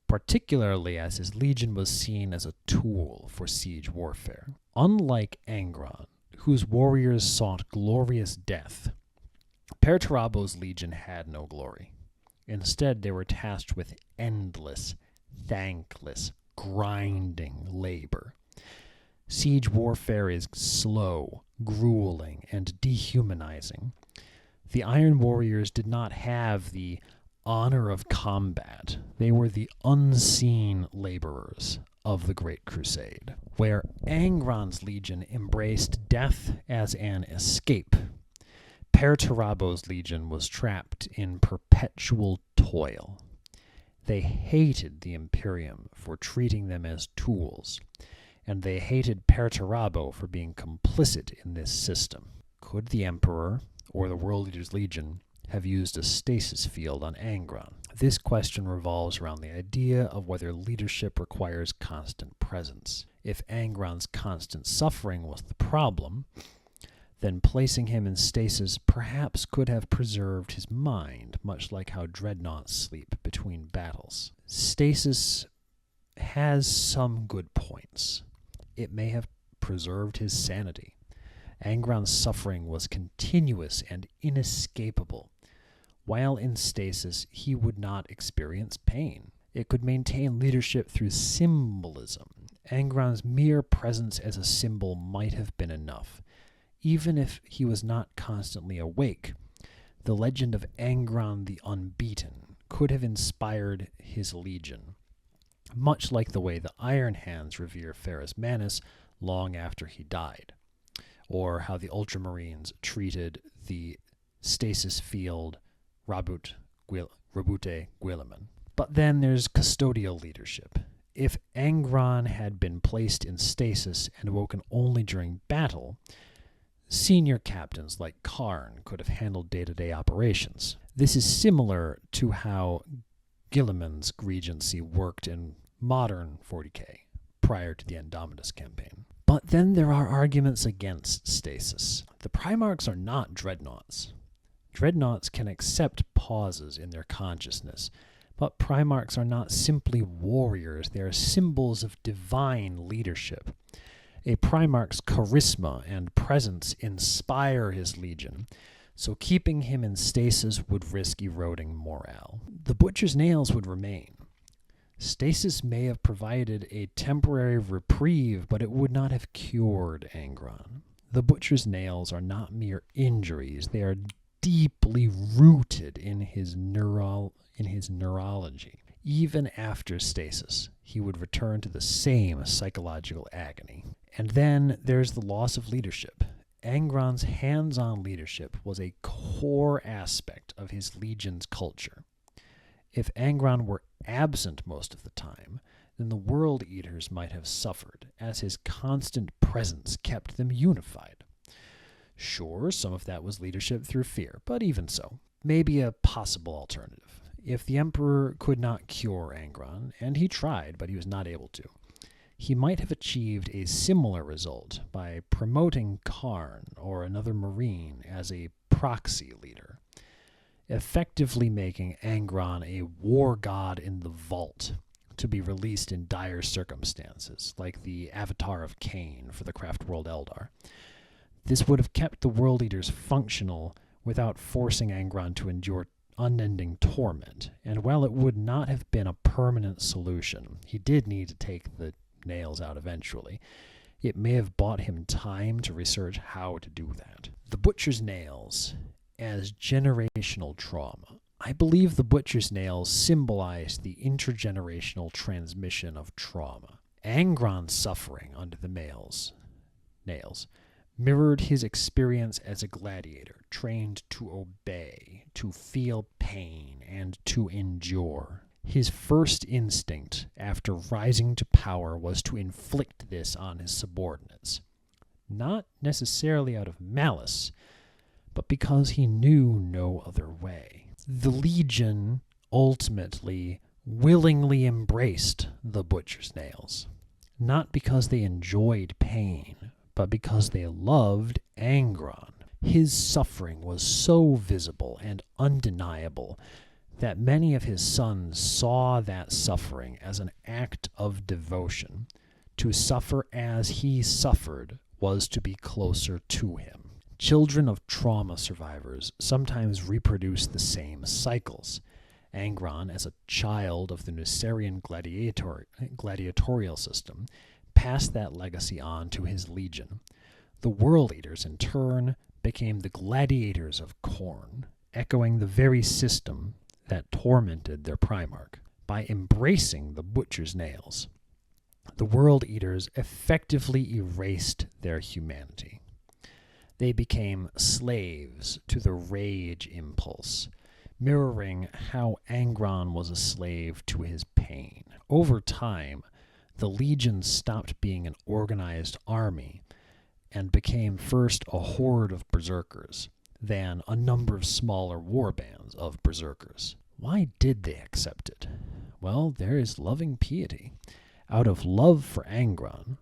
particularly as his legion was seen as a tool for siege warfare. Unlike Angron, whose warriors sought glorious death, Perturabo's legion had no glory. Instead, they were tasked with endless, thankless, grinding labor. Siege warfare is slow, grueling, and dehumanizing. The Iron Warriors did not have the honor of combat. They were the unseen laborers of the Great Crusade, where Angron's legion embraced death as an escape. Perturabo's legion was trapped in perpetual toil. They hated the Imperium for treating them as tools, and they hated Perturabo for being complicit in this system. Could the Emperor, or the World Eater's Legion, have used a stasis field on Angron? This question revolves around the idea of whether leadership requires constant presence. If Angron's constant suffering was the problem, then placing him in stasis perhaps could have preserved his mind, much like how dreadnoughts sleep between battles. Stasis has some good points. It may have preserved his sanity. Angron's suffering was continuous and inescapable. While in stasis, he would not experience pain. It could maintain leadership through symbolism. Angron's mere presence as a symbol might have been enough. Even if he was not constantly awake, the legend of Angron the Unbeaten could have inspired his legion, much like the way the Iron Hands revere Ferrus Manus long after he died, or how the Ultramarines treated the stasis field Rabute Guilliman. But then there's custodial leadership. If Angron had been placed in stasis and woken only during battle, senior captains like Khorne could have handled day-to-day operations. This is similar to how Guilliman's regency worked in modern 40k, prior to the Indomitus campaign. But then there are arguments against stasis. The Primarchs are not dreadnoughts. Dreadnoughts can accept pauses in their consciousness, but Primarchs are not simply warriors. They are symbols of divine leadership. A Primarch's charisma and presence inspire his legion, so keeping him in stasis would risk eroding morale. The Butcher's Nails would remain. Stasis may have provided a temporary reprieve, but it would not have cured Angron. The Butcher's Nails are not mere injuries. They are deeply rooted in his neurology. Even after stasis, he would return to the same psychological agony. And then there's the loss of leadership. Angron's hands-on leadership was a core aspect of his legion's culture. If Angron were absent most of the time, then the World Eaters might have suffered, as his constant presence kept them unified. Sure, some of that was leadership through fear, but even so, maybe a possible alternative. If the Emperor could not cure Angron, and he tried, but he was not able to, he might have achieved a similar result by promoting Khorne or another Marine as a proxy leader, effectively making Angron a war god in the vault to be released in dire circumstances, like the Avatar of Cain for the Craftworld Eldar. This would have kept the World Eaters functional without forcing Angron to endure unending torment, and while it would not have been a permanent solution, he did need to take the nails out eventually. It may have bought him time to research how to do that. The Butcher's Nails as generational trauma. I believe the Butcher's Nails symbolize the intergenerational transmission of trauma. Angron's suffering under the nails mirrored his experience as a gladiator, trained to obey, to feel pain, and to endure. His first instinct after rising to power was to inflict this on his subordinates, not necessarily out of malice, but because he knew no other way. The Legion ultimately willingly embraced the Butcher's Nails, not because they enjoyed pain, but because they loved Angron. His suffering was so visible and undeniable that many of his sons saw that suffering as an act of devotion. To suffer as he suffered was to be closer to him. Children of trauma survivors sometimes reproduce the same cycles. Angron, as a child of the Nucerian gladiatorial system, passed that legacy on to his legion. The World Eaters, in turn, became the gladiators of Khorne, echoing the very system that tormented their Primarch. By embracing the butcher's nails, the World Eaters effectively erased their humanity. They became slaves to the rage impulse, mirroring how Angron was a slave to his pain. Over time, the legions stopped being an organized army and became first a horde of berserkers, then a number of smaller warbands of berserkers. Why did they accept it? Well, there is loving piety. Out of love for Angron,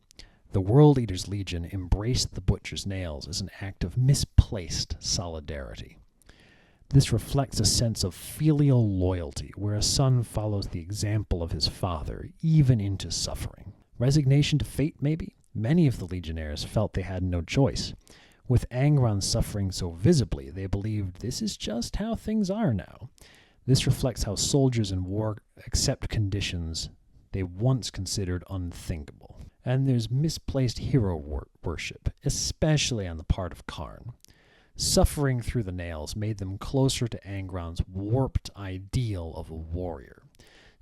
the World Eater's Legion embraced the butcher's nails as an act of misplaced solidarity. This reflects a sense of filial loyalty, where a son follows the example of his father, even into suffering. Resignation to fate, maybe? Many of the legionnaires felt they had no choice. With Angron suffering so visibly, they believed this is just how things are now. This reflects how soldiers in war accept conditions they once considered unthinkable. And there's misplaced hero worship, especially on the part of Khorne. Suffering through the nails made them closer to Angron's warped ideal of a warrior,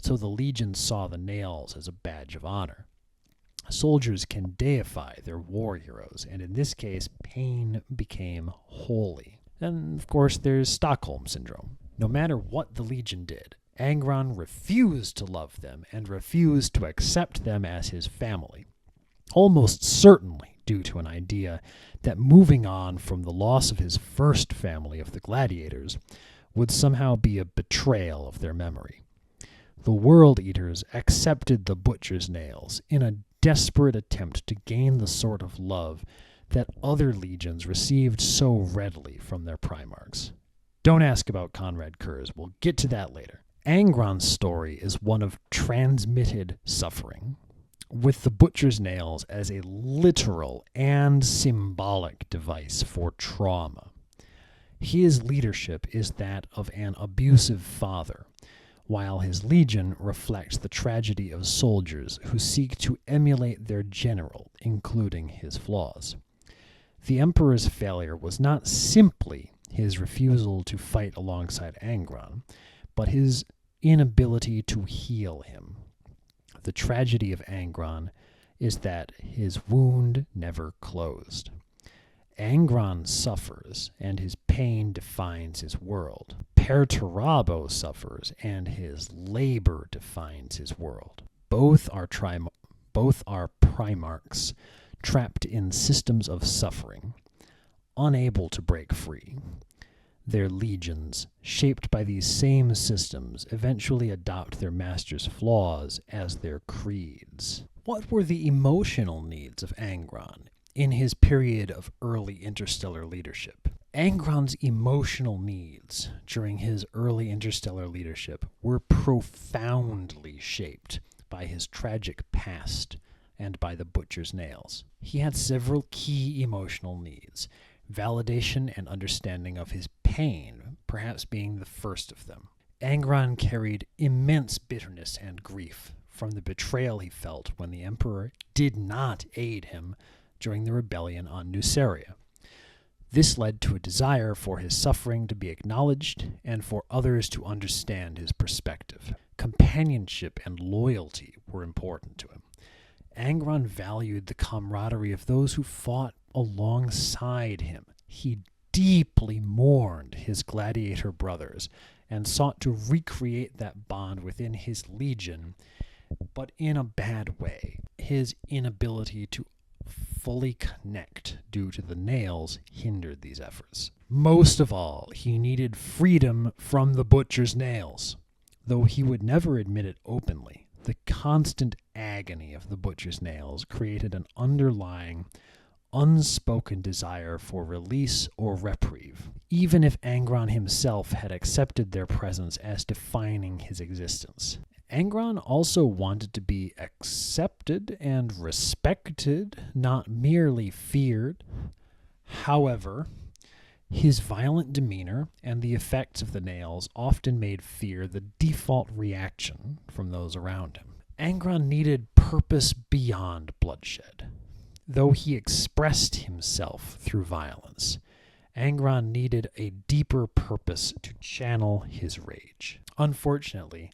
so the legion saw the nails as a badge of honor. Soldiers can deify their war heroes, and in this case, pain became holy. Then, of course, there's Stockholm Syndrome. No matter what the legion did, Angron refused to love them and refused to accept them as his family, almost certainly due to an idea that moving on from the loss of his first family of the gladiators would somehow be a betrayal of their memory. The World Eaters accepted the butcher's nails in a desperate attempt to gain the sort of love that other legions received so readily from their Primarchs. Don't ask about Conrad Kurz. We'll get to that later. Angron's story is one of transmitted suffering, with the butcher's nails as a literal and symbolic device for trauma. His leadership is that of an abusive father, while his legion reflects the tragedy of soldiers who seek to emulate their general, including his flaws. The Emperor's failure was not simply his refusal to fight alongside Angron, but his inability to heal him. The tragedy of Angron is that his wound never closed. Angron suffers, and his pain defines his world. Perturabo suffers, and his labor defines his world. Both are Primarchs, trapped in systems of suffering, unable to break free. Their legions, shaped by these same systems, eventually adopt their master's flaws as their creeds. What were the emotional needs of Angron in his period of early interstellar leadership? Angron's emotional needs during his early interstellar leadership were profoundly shaped by his tragic past and by the butcher's nails. He had several key emotional needs, validation and understanding of his pain perhaps being the first of them. Angron carried immense bitterness and grief from the betrayal he felt when the Emperor did not aid him during the rebellion on Nuceria. This led to a desire for his suffering to be acknowledged and for others to understand his perspective. Companionship and loyalty were important to him. Angron valued the camaraderie of those who fought alongside him. He deeply mourned his gladiator brothers and sought to recreate that bond within his legion, but in a bad way. His inability to fully connect due to the nails hindered these efforts. Most of all, he needed freedom from the butcher's nails. Though he would never admit it openly, the constant agony of the butcher's nails created an underlying, unspoken desire for release or reprieve, even if Angron himself had accepted their presence as defining his existence. Angron also wanted to be accepted and respected, not merely feared. However, His violent demeanor and the effects of the nails often made fear the default reaction from those around him. Angron needed purpose beyond bloodshed. Though he expressed himself through violence, Angron needed a deeper purpose to channel his rage. Unfortunately,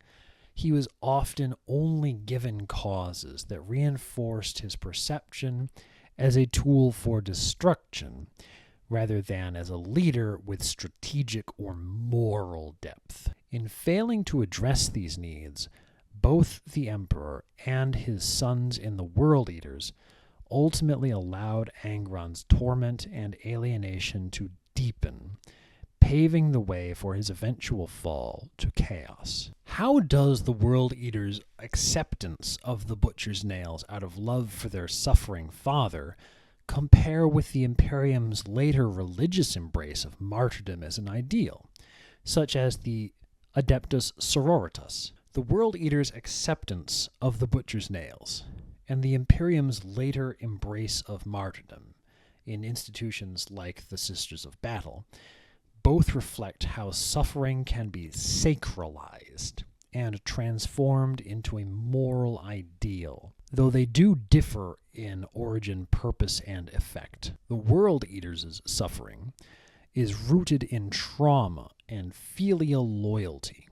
he was often only given causes that reinforced his perception as a tool for destruction, rather than as a leader with strategic or moral depth. In failing to address these needs, both the Emperor and his sons in the World Eaters ultimately allowed Angron's torment and alienation to deepen, paving the way for his eventual fall to chaos. How does the World Eaters' acceptance of the Butcher's Nails out of love for their suffering father compare with the Imperium's later religious embrace of martyrdom as an ideal, such as the Adeptus Sororitas? The World Eaters' acceptance of the Butcher's Nails and the Imperium's later embrace of martyrdom in institutions like the Sisters of Battle both reflect how suffering can be sacralized and transformed into a moral ideal, though they do differ in origin, purpose, and effect. The World Eaters' suffering is rooted in trauma and filial loyalty,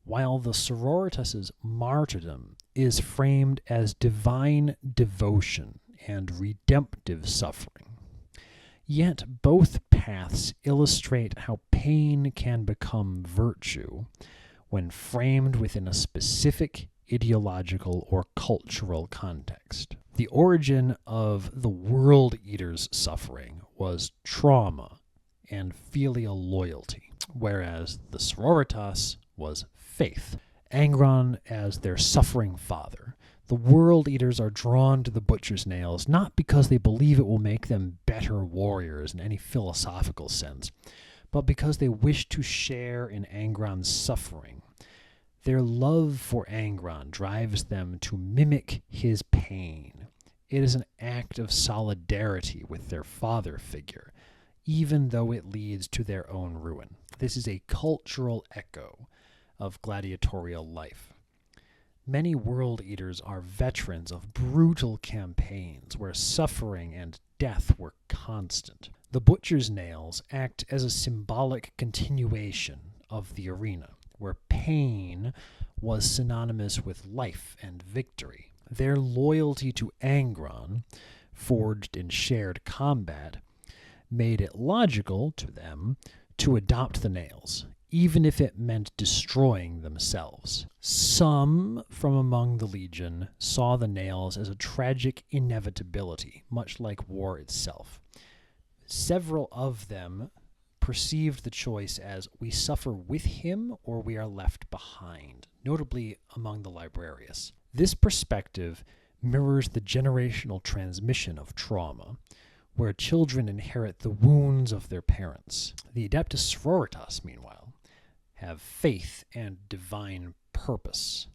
while the Sororitas' martyrdom is framed as divine devotion and redemptive suffering. Yet both paths illustrate how pain can become virtue when framed within a specific ideological or cultural context. The origin of the World Eaters' suffering was trauma and filial loyalty, whereas the Sororitas was faith. Angron as their suffering father, the World Eaters are drawn to the Butcher's Nails not because they believe it will make them better warriors in any philosophical sense, but because they wish to share in Angron's suffering. Their love for Angron drives them to mimic his pain. It is an act of solidarity with their father figure, even though it leads to their own ruin. This is a cultural echo of gladiatorial life. Many World Eaters are veterans of brutal campaigns where suffering and death were constant. The Butcher's Nails act as a symbolic continuation of the arena, where pain was synonymous with life and victory. Their loyalty to Angron, forged in shared combat, made it logical to them to adopt the nails, even if it meant destroying themselves. Some from among the Legion saw the nails as a tragic inevitability, much like war itself. Several of them perceived the choice as we suffer with him or we are left behind, notably among the Librarius. This perspective mirrors the generational transmission of trauma, where children inherit the wounds of their parents. The Adeptus Sororitas, meanwhile, have faith and divine purpose,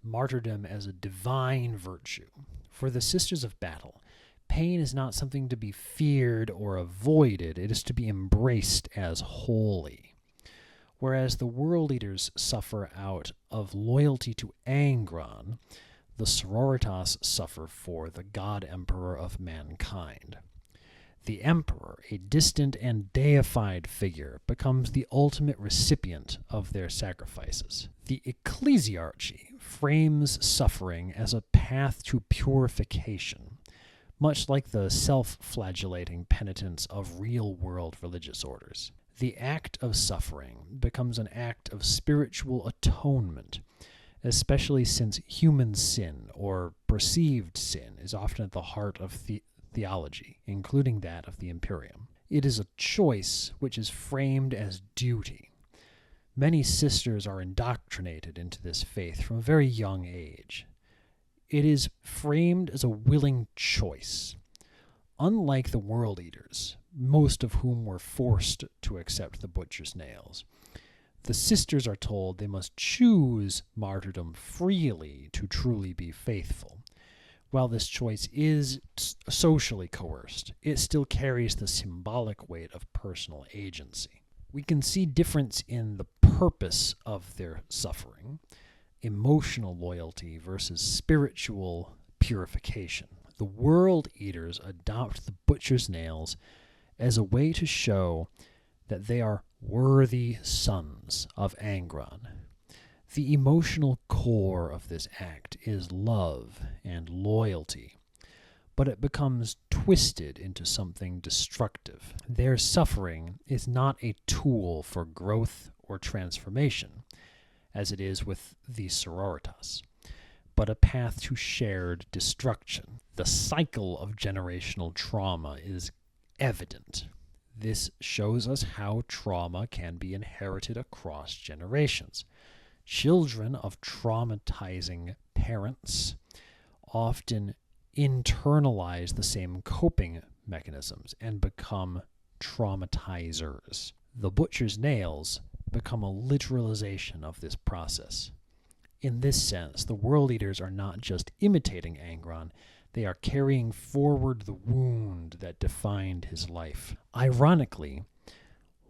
martyrdom as a divine virtue. For the Sisters of Battle, pain is not something to be feared or avoided, it is to be embraced as holy. Whereas the World Eaters suffer out of loyalty to Angron, the Sororitas suffer for the God Emperor of mankind. The Emperor, a distant and deified figure, becomes the ultimate recipient of their sacrifices. The Ecclesiarchy frames suffering as a path to purification, much like the self-flagellating penitence of real-world religious orders. The act of suffering becomes an act of spiritual atonement, especially since human sin, or perceived sin, is often at the heart of theology, including that of the Imperium. It is a choice which is framed as duty. Many sisters are indoctrinated into this faith from a very young age. It is framed as a willing choice. Unlike the World Eaters, most of whom were forced to accept the Butcher's Nails, the sisters are told they must choose martyrdom freely to truly be faithful, While this choice is socially coerced, it still carries the symbolic weight of personal agency. We can see difference in the purpose of their suffering, emotional loyalty versus spiritual purification. The World Eaters adopt the butcher's nails as a way to show that they are worthy sons of Angron. The emotional core of this act is love and loyalty, but it becomes twisted into something destructive. Their suffering is not a tool for growth or transformation, as it is with the sororitas, but a path to shared destruction. The cycle of generational trauma is evident. This shows us how trauma can be inherited across generations. Children of traumatizing parents often internalize the same coping mechanisms and become traumatizers. The butcher's nails become a literalization of this process. In this sense, the World Eaters are not just imitating Angron, they are carrying forward the wound that defined his life. Ironically,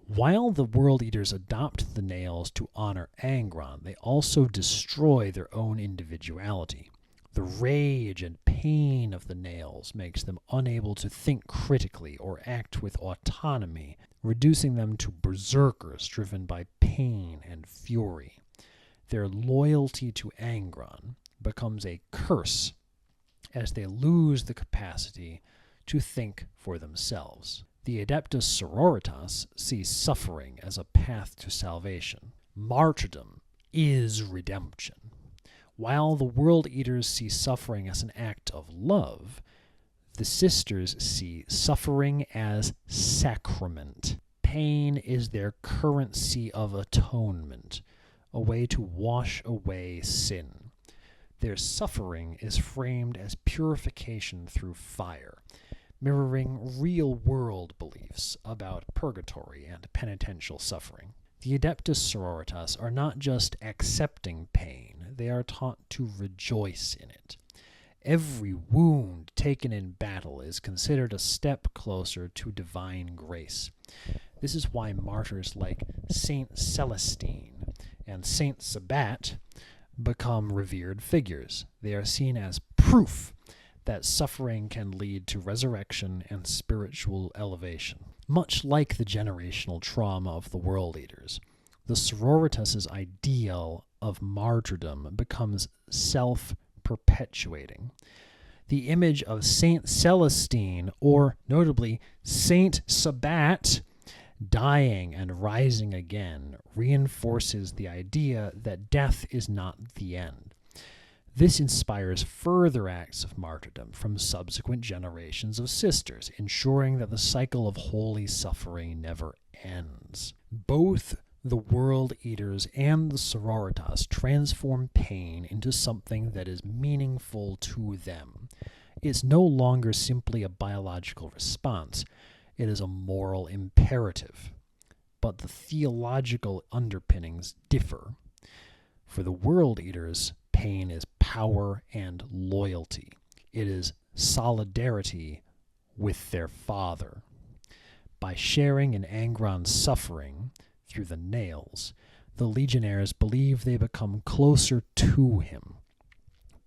while the World Eaters adopt the nails to honor Angron, they also destroy their own individuality. The rage and pain of the nails makes them unable to think critically or act with autonomy, reducing them to berserkers driven by pain and fury. Their loyalty to Angron becomes a curse as they lose the capacity to think for themselves. The Adeptus Sororitas see suffering as a path to salvation. Martyrdom is redemption. While the World Eaters see suffering as an act of love, the sisters see suffering as sacrament. Pain is their currency of atonement, a way to wash away sin. Their suffering is framed as purification through fire, mirroring real-world beliefs about purgatory and penitential suffering. The Adeptus Sororitas are not just accepting pain, they are taught to rejoice in it. Every wound taken in battle is considered a step closer to divine grace. This is why martyrs like Saint Celestine and Saint Sabbat become revered figures. They are seen as proof that suffering can lead to resurrection and spiritual elevation. Much like the generational trauma of the World Eaters, the sororitas' ideal of martyrdom becomes self-perpetuating. The image of Saint Celestine, or notably Saint Sabbat, dying and rising again, reinforces the idea that death is not the end. This inspires further acts of martyrdom from subsequent generations of sisters, ensuring that the cycle of holy suffering never ends. Both the World Eaters and the sororitas transform pain into something that is meaningful to them. It's no longer simply a biological response. It is a moral imperative. But the theological underpinnings differ. For the World Eaters, pain is power and loyalty. It is solidarity with their father. By sharing in Angron's suffering through the nails, the legionnaires believe they become closer to him.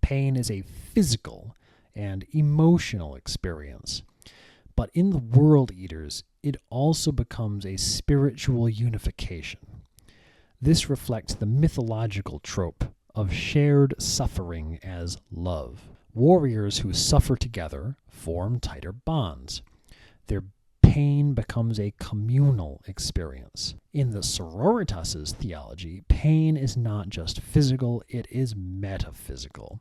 Pain is a physical and emotional experience. But in the World Eaters, it also becomes a spiritual unification. This reflects the mythological trope of shared suffering as love. Warriors who suffer together form tighter bonds. Their pain becomes a communal experience. In the sororitas' theology, pain is not just physical, it is metaphysical.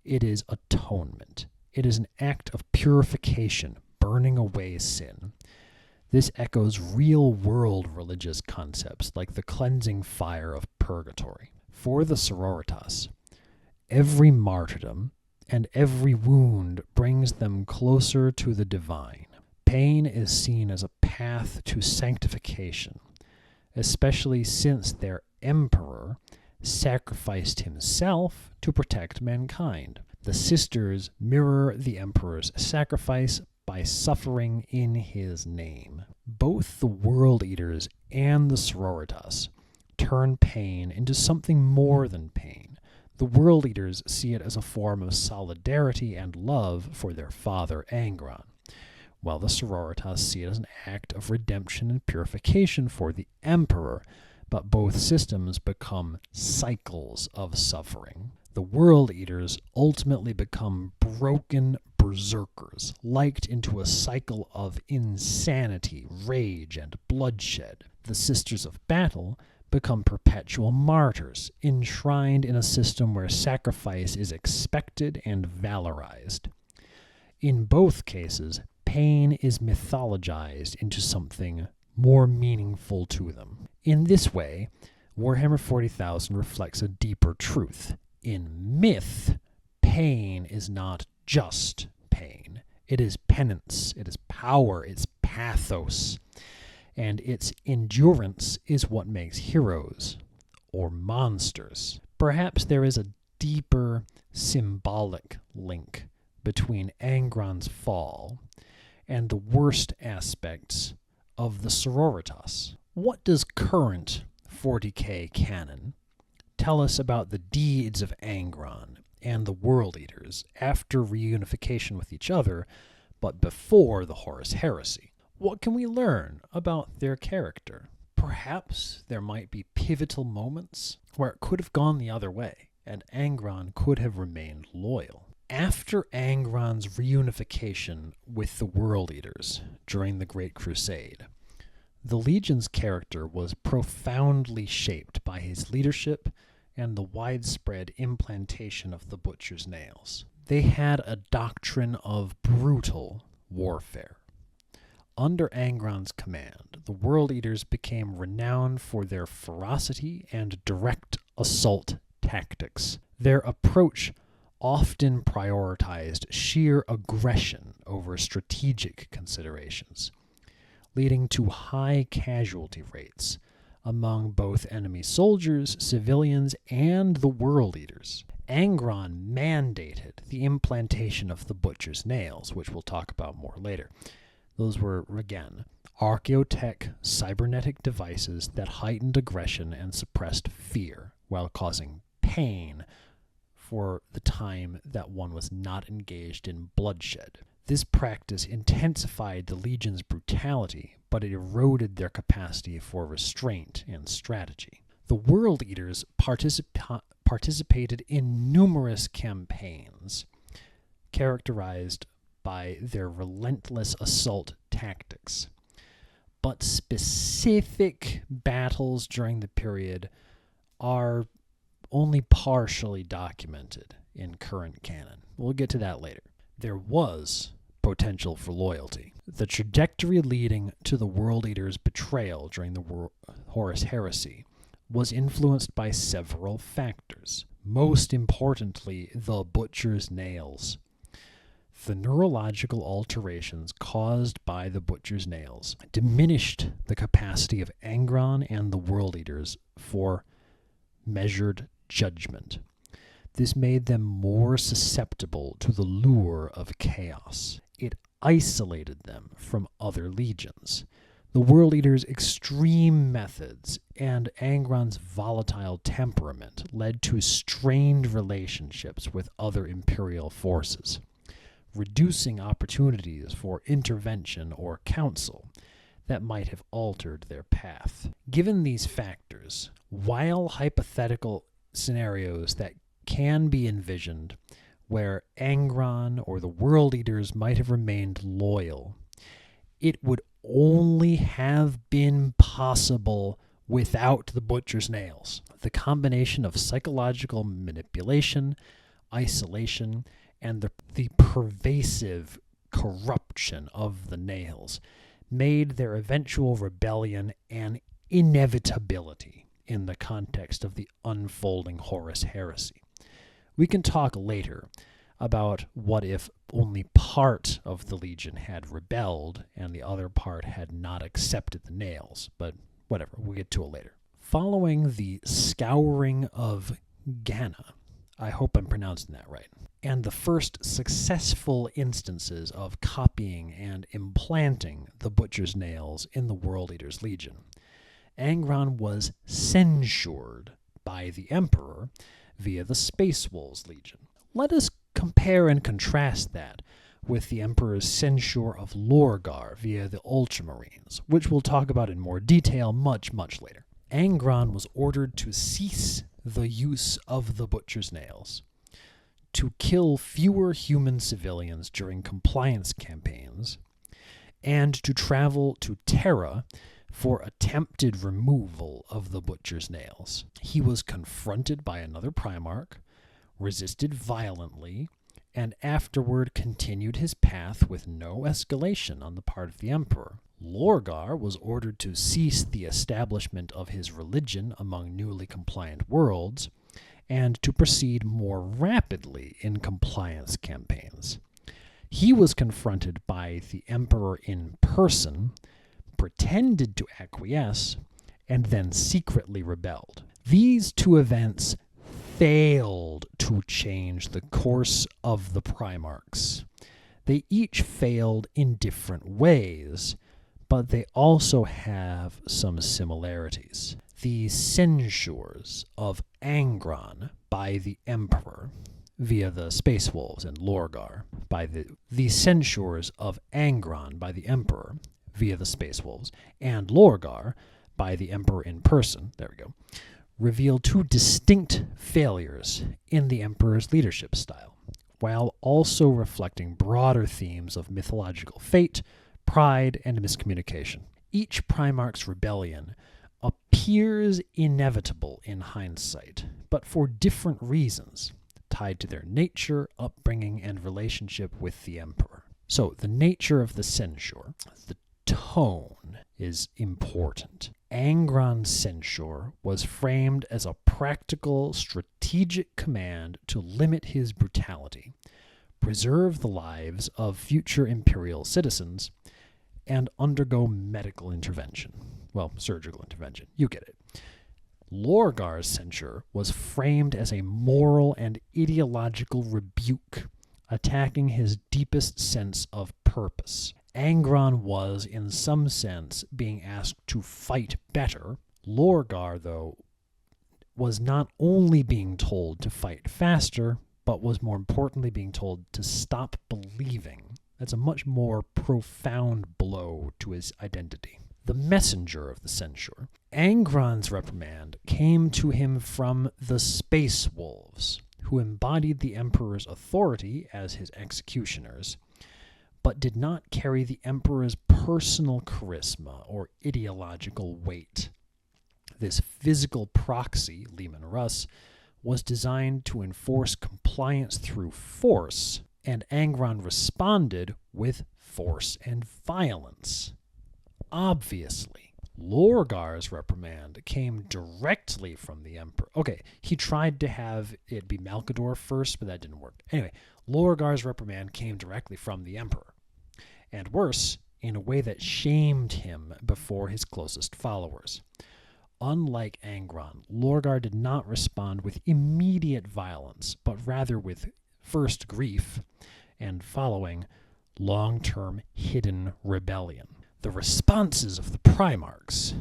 It is atonement. It is an act of purification, burning away sin. This echoes real-world religious concepts like the cleansing fire of purgatory. For the sororitas, every martyrdom and every wound brings them closer to the divine. Pain is seen as a path to sanctification, especially since their emperor sacrificed himself to protect mankind. The sisters mirror the emperor's sacrifice by suffering in his name. Both the World Eaters and the Sororitas turn pain into something more than pain. The World Eaters see it as a form of solidarity and love for their father Angron, while the Sororitas see it as an act of redemption and purification for the emperor, but both systems become cycles of suffering. The World Eaters ultimately become broken berserkers, liked into a cycle of insanity, rage, and bloodshed. The Sisters of Battle become perpetual martyrs, enshrined in a system where sacrifice is expected and valorized. In both cases, pain is mythologized into something more meaningful to them. In this way, Warhammer 40,000 reflects a deeper truth. In myth, pain is not just pain. It is penance, it is power, it's pathos, and its endurance is what makes heroes or monsters. Perhaps there is a deeper symbolic link between Angron's fall and the worst aspects of the Sororitas. What does current 40k canon tell us about the deeds of Angron and the World Eaters after reunification with each other, but before the Horus Heresy? What can we learn about their character? Perhaps there might be pivotal moments where it could have gone the other way, and Angron could have remained loyal. After Angron's reunification with the World Eaters during the Great Crusade, the Legion's character was profoundly shaped by his leadership and the widespread implantation of the Butcher's Nails. They had a doctrine of brutal warfare. Under Angron's command, the World Eaters became renowned for their ferocity and direct assault tactics. Their approach often prioritized sheer aggression over strategic considerations, leading to high casualty rates among both enemy soldiers, civilians, and the World Eaters. Angron mandated the implantation of the Butcher's Nails, which we'll talk about more later. Those were, again, archaeotech cybernetic devices that heightened aggression and suppressed fear while causing pain for the time that one was not engaged in bloodshed. This practice intensified the Legion's brutality, but it eroded their capacity for restraint and strategy. The World Eaters participated in numerous campaigns characterized by their relentless assault tactics, but specific battles during the period are only partially documented in current canon. We'll get to that later. There was potential for loyalty. The trajectory leading to the World Eaters' betrayal during the Horus Heresy was influenced by several factors, most importantly, the Butcher's Nails. The neurological alterations caused by the Butcher's Nails diminished the capacity of Angron and the World Eaters for measured judgment. This made them more susceptible to the lure of chaos. It isolated them from other legions. The World Eaters' extreme methods and Angron's volatile temperament led to strained relationships with other Imperial forces, reducing opportunities for intervention or counsel that might have altered their path. Given these factors, while hypothetical scenarios that can be envisioned where Angron or the World Eaters might have remained loyal, it would only have been possible without the Butcher's Nails. The combination of psychological manipulation, isolation, and the pervasive corruption of the Nails made their eventual rebellion an inevitability in the context of the unfolding Horus Heresy. We can talk later about what if only part of the Legion had rebelled and the other part had not accepted the Nails, but whatever, we'll get to it later. Following the scouring of Ghana, I hope I'm pronouncing that right, and the first successful instances of copying and implanting the Butcher's Nails in the World Eaters Legion. Angron was censured by the Emperor via the Space Wolves Legion. Let us compare and contrast that with the Emperor's censure of Lorgar via the Ultramarines, which we'll talk about in more detail much, much later. Angron was ordered to cease the use of the Butcher's Nails, to kill fewer human civilians during compliance campaigns, and to travel to Terra for attempted removal of the Butcher's Nails. He was confronted by another Primarch, resisted violently, and afterward continued his path with no escalation on the part of the Emperor. Lorgar was ordered to cease the establishment of his religion among newly compliant worlds, and to proceed more rapidly in compliance campaigns. He was confronted by the Emperor in person, pretended to acquiesce, and then secretly rebelled. These two events failed to change the course of the Primarchs. They each failed in different ways, but they also have some similarities. The censures of Angron by the Emperor via the Space Wolves and Lorgar, by the censures of Angron by the Emperor via the Space Wolves, and Lorgar by the Emperor in person, there we go, reveal two distinct failures in the Emperor's leadership style, while also reflecting broader themes of mythological fate, pride, and miscommunication. Each Primarch's rebellion appears inevitable in hindsight, but for different reasons, tied to their nature, upbringing, and relationship with the Emperor. So, the nature of the censure, the tone, is important. Angron's censure was framed as a practical, strategic command to limit his brutality, preserve the lives of future Imperial citizens, and undergo medical intervention. Well, surgical intervention. You get it. Lorgar's censure was framed as a moral and ideological rebuke, attacking his deepest sense of purpose. Angron was, in some sense, being asked to fight better. Lorgar, though, was not only being told to fight faster, but was more importantly being told to stop believing. That's a much more profound blow to his identity. The messenger of the censure. Angron's reprimand came to him from the Space Wolves, who embodied the Emperor's authority as his executioners, but did not carry the Emperor's personal charisma or ideological weight. This physical proxy, Leman Russ, was designed to enforce compliance through force, and Angron responded with force and violence. Obviously, Lorgar's reprimand came directly from the Emperor. Okay, he tried to have it be Malcador first, but that didn't work. Anyway, Lorgar's reprimand came directly from the Emperor. And worse, in a way that shamed him before his closest followers. Unlike Angron, Lorgar did not respond with immediate violence, but rather with first grief, and following long-term hidden rebellion. The responses of the Primarchs,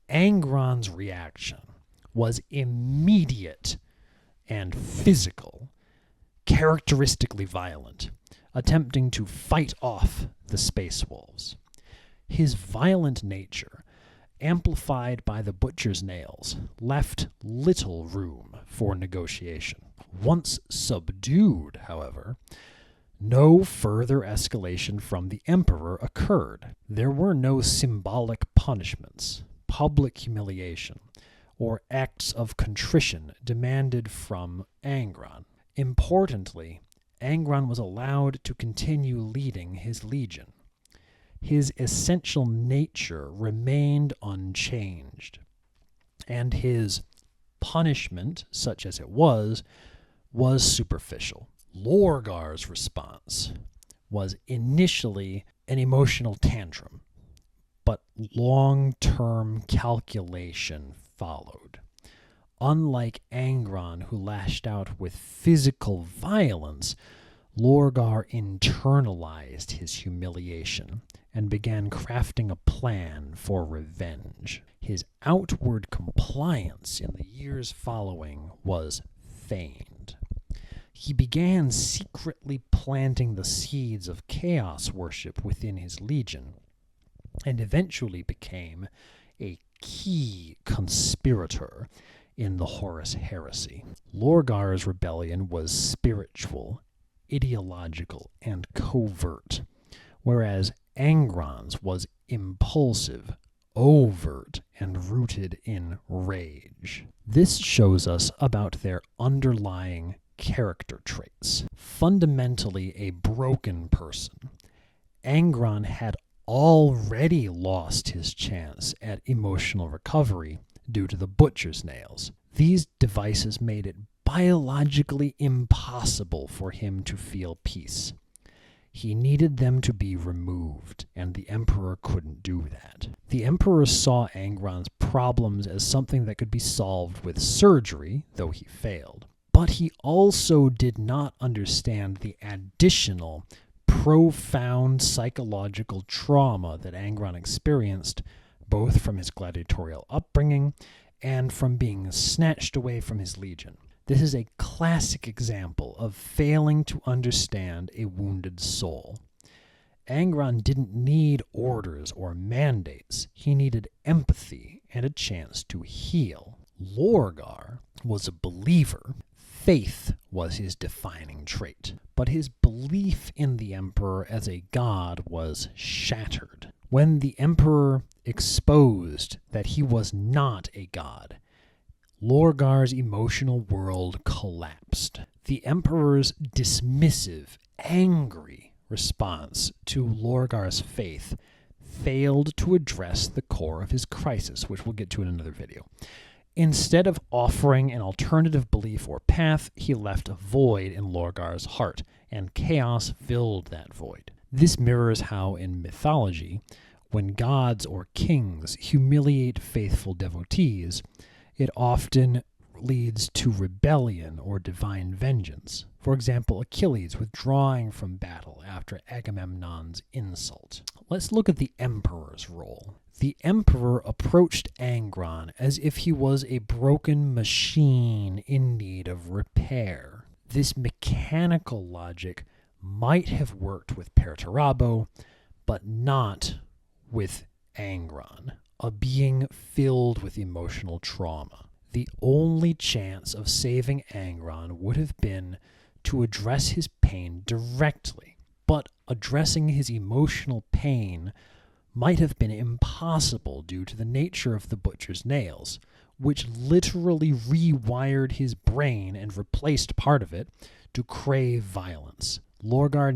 Angron's reaction was immediate and physical, characteristically violent, attempting to fight off the Space Wolves. His violent nature, amplified by the Butcher's Nails, left little room for negotiation. Once subdued, however, no further escalation from the Emperor occurred. There were no symbolic punishments, public humiliation, or acts of contrition demanded from Angron. Importantly, Angron was allowed to continue leading his legion. His essential nature remained unchanged, and his punishment, such as it was superficial. Lorgar's response was initially an emotional tantrum, but long-term calculation followed. Unlike Angron, who lashed out with physical violence, Lorgar internalized his humiliation and began crafting a plan for revenge. His outward compliance in the years following was feigned. He began secretly planting the seeds of chaos worship within his legion, and eventually became a key conspirator in the Horus heresy. Lorgar's rebellion was spiritual, ideological, and covert, whereas Angron's was impulsive, overt, and rooted in rage. This shows us about their underlying character traits. Fundamentally a broken person, Angron had already lost his chance at emotional recovery due to the butcher's nails. These devices made it biologically impossible for him to feel peace. He needed them to be removed, and the Emperor couldn't do that. The Emperor saw Angron's problems as something that could be solved with surgery, though he failed. But he also did not understand the additional, profound psychological trauma that Angron experienced, both from his gladiatorial upbringing and from being snatched away from his legion. This is a classic example of failing to understand a wounded soul. Angron didn't need orders or mandates. He needed empathy and a chance to heal. Lorgar was a believer. Faith was his defining trait. But his belief in the Emperor as a god was shattered. When the Emperor exposed that he was not a god, Lorgar's emotional world collapsed. The Emperor's dismissive, angry response to Lorgar's faith failed to address the core of his crisis, which we'll get to in another video. Instead of offering an alternative belief or path, he left a void in Lorgar's heart, and chaos filled that void. This mirrors how in mythology, when gods or kings humiliate faithful devotees, it often leads to rebellion or divine vengeance. For example, Achilles withdrawing from battle after Agamemnon's insult. Let's look at the Emperor's role. The Emperor approached Angron as if he was a broken machine in need of repair. This mechanical logic might have worked with Perturabo, but not with Angron, a being filled with emotional trauma. The only chance of saving Angron would have been to address his pain directly, but addressing his emotional pain might have been impossible due to the nature of the butcher's nails, which literally rewired his brain and replaced part of it to crave violence. Angron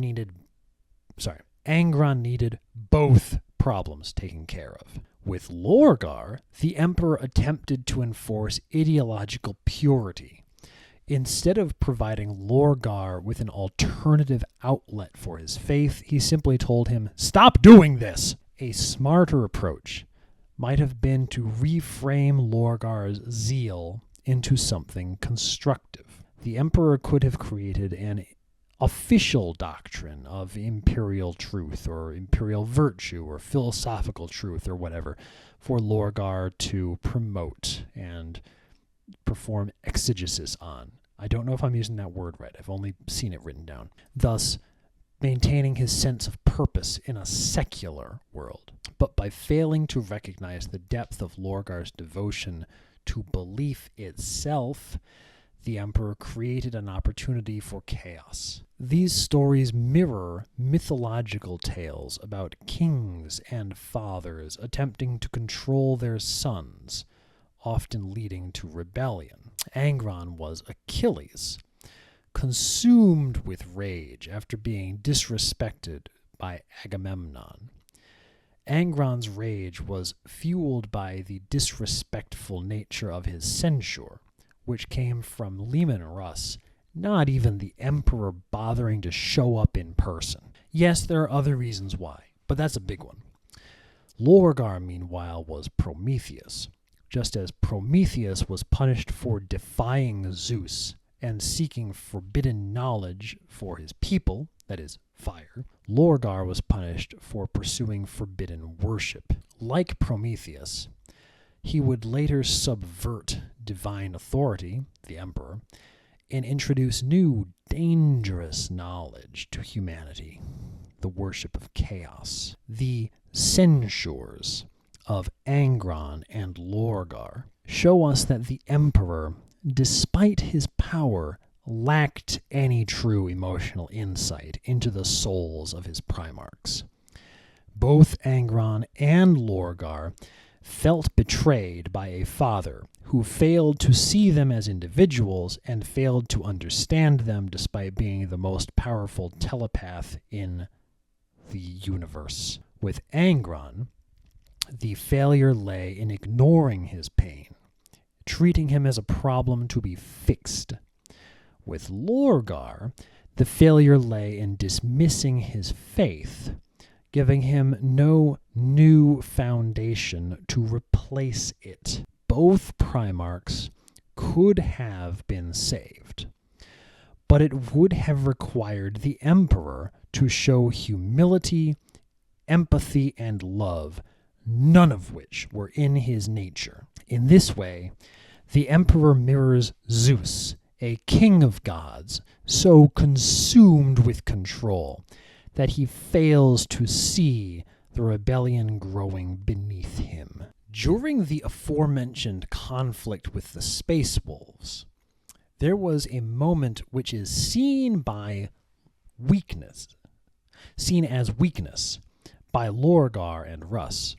needed both problems taken care of. With Lorgar, the Emperor attempted to enforce ideological purity. Instead of providing Lorgar with an alternative outlet for his faith, he simply told him, "Stop doing this!" A smarter approach might have been to reframe Lorgar's zeal into something constructive. The Emperor could have created an official doctrine of imperial truth or imperial virtue or philosophical truth or whatever for Lorgar to promote and perform exegesis on. I don't know if I'm using that word right. I've only seen it written down. Thus, maintaining his sense of purpose in a secular world. But by failing to recognize the depth of Lorgar's devotion to belief itself, the Emperor created an opportunity for chaos. These stories mirror mythological tales about kings and fathers attempting to control their sons, often leading to rebellion. Angron was Achilles, consumed with rage after being disrespected by Agamemnon. Angron's rage was fueled by the disrespectful nature of his censure, which came from Leman Russ, not even the Emperor bothering to show up in person. Yes, there are other reasons why, but that's a big one. Lorgar, meanwhile, was Prometheus, just as Prometheus was punished for defying Zeus and seeking forbidden knowledge for his people, that is, fire, Lorgar was punished for pursuing forbidden worship. Like Prometheus, he would later subvert divine authority, the Emperor, and introduce new, dangerous knowledge to humanity, the worship of chaos. The censures of Angron and Lorgar show us that the Emperor, despite his power, lacked any true emotional insight into the souls of his Primarchs. Both Angron and Lorgar felt betrayed by a father who failed to see them as individuals and failed to understand them despite being the most powerful telepath in the universe. With Angron, the failure lay in ignoring his pain, treating him as a problem to be fixed. With Lorgar, the failure lay in dismissing his faith, giving him no new foundation to replace it. Both Primarchs could have been saved, but it would have required the Emperor to show humility, empathy, and love, none of which were in his nature. In this way, the Emperor mirrors Zeus, a king of gods, so consumed with control that he fails to see the rebellion growing beneath him. During the aforementioned conflict with the Space Wolves, there was a moment which is seen as weakness by Lorgar and Russ,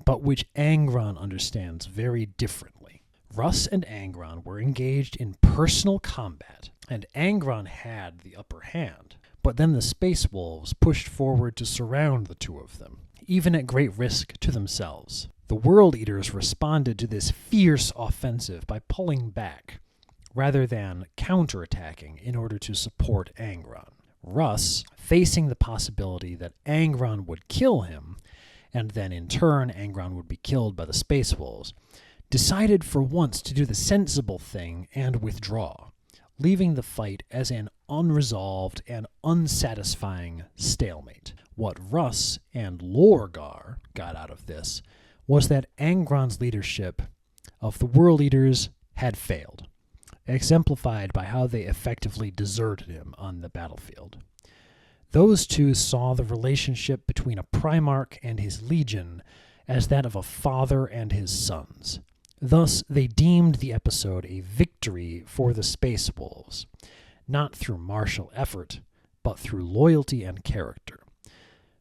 but which Angron understands very differently. Russ and Angron were engaged in personal combat, and Angron had the upper hand. But then the Space Wolves pushed forward to surround the two of them, even at great risk to themselves. The World Eaters responded to this fierce offensive by pulling back, rather than counterattacking in order to support Angron. Russ, facing the possibility that Angron would kill him, and then in turn Angron would be killed by the Space Wolves, decided for once to do the sensible thing and withdraw, leaving the fight as an unresolved and unsatisfying stalemate. What Russ and Lorgar got out of this was that Angron's leadership of the World Eaters had failed, exemplified by how they effectively deserted him on the battlefield. Those two saw the relationship between a Primarch and his legion as that of a father and his sons. Thus, they deemed the episode a victory for the Space Wolves, not through martial effort, but through loyalty and character.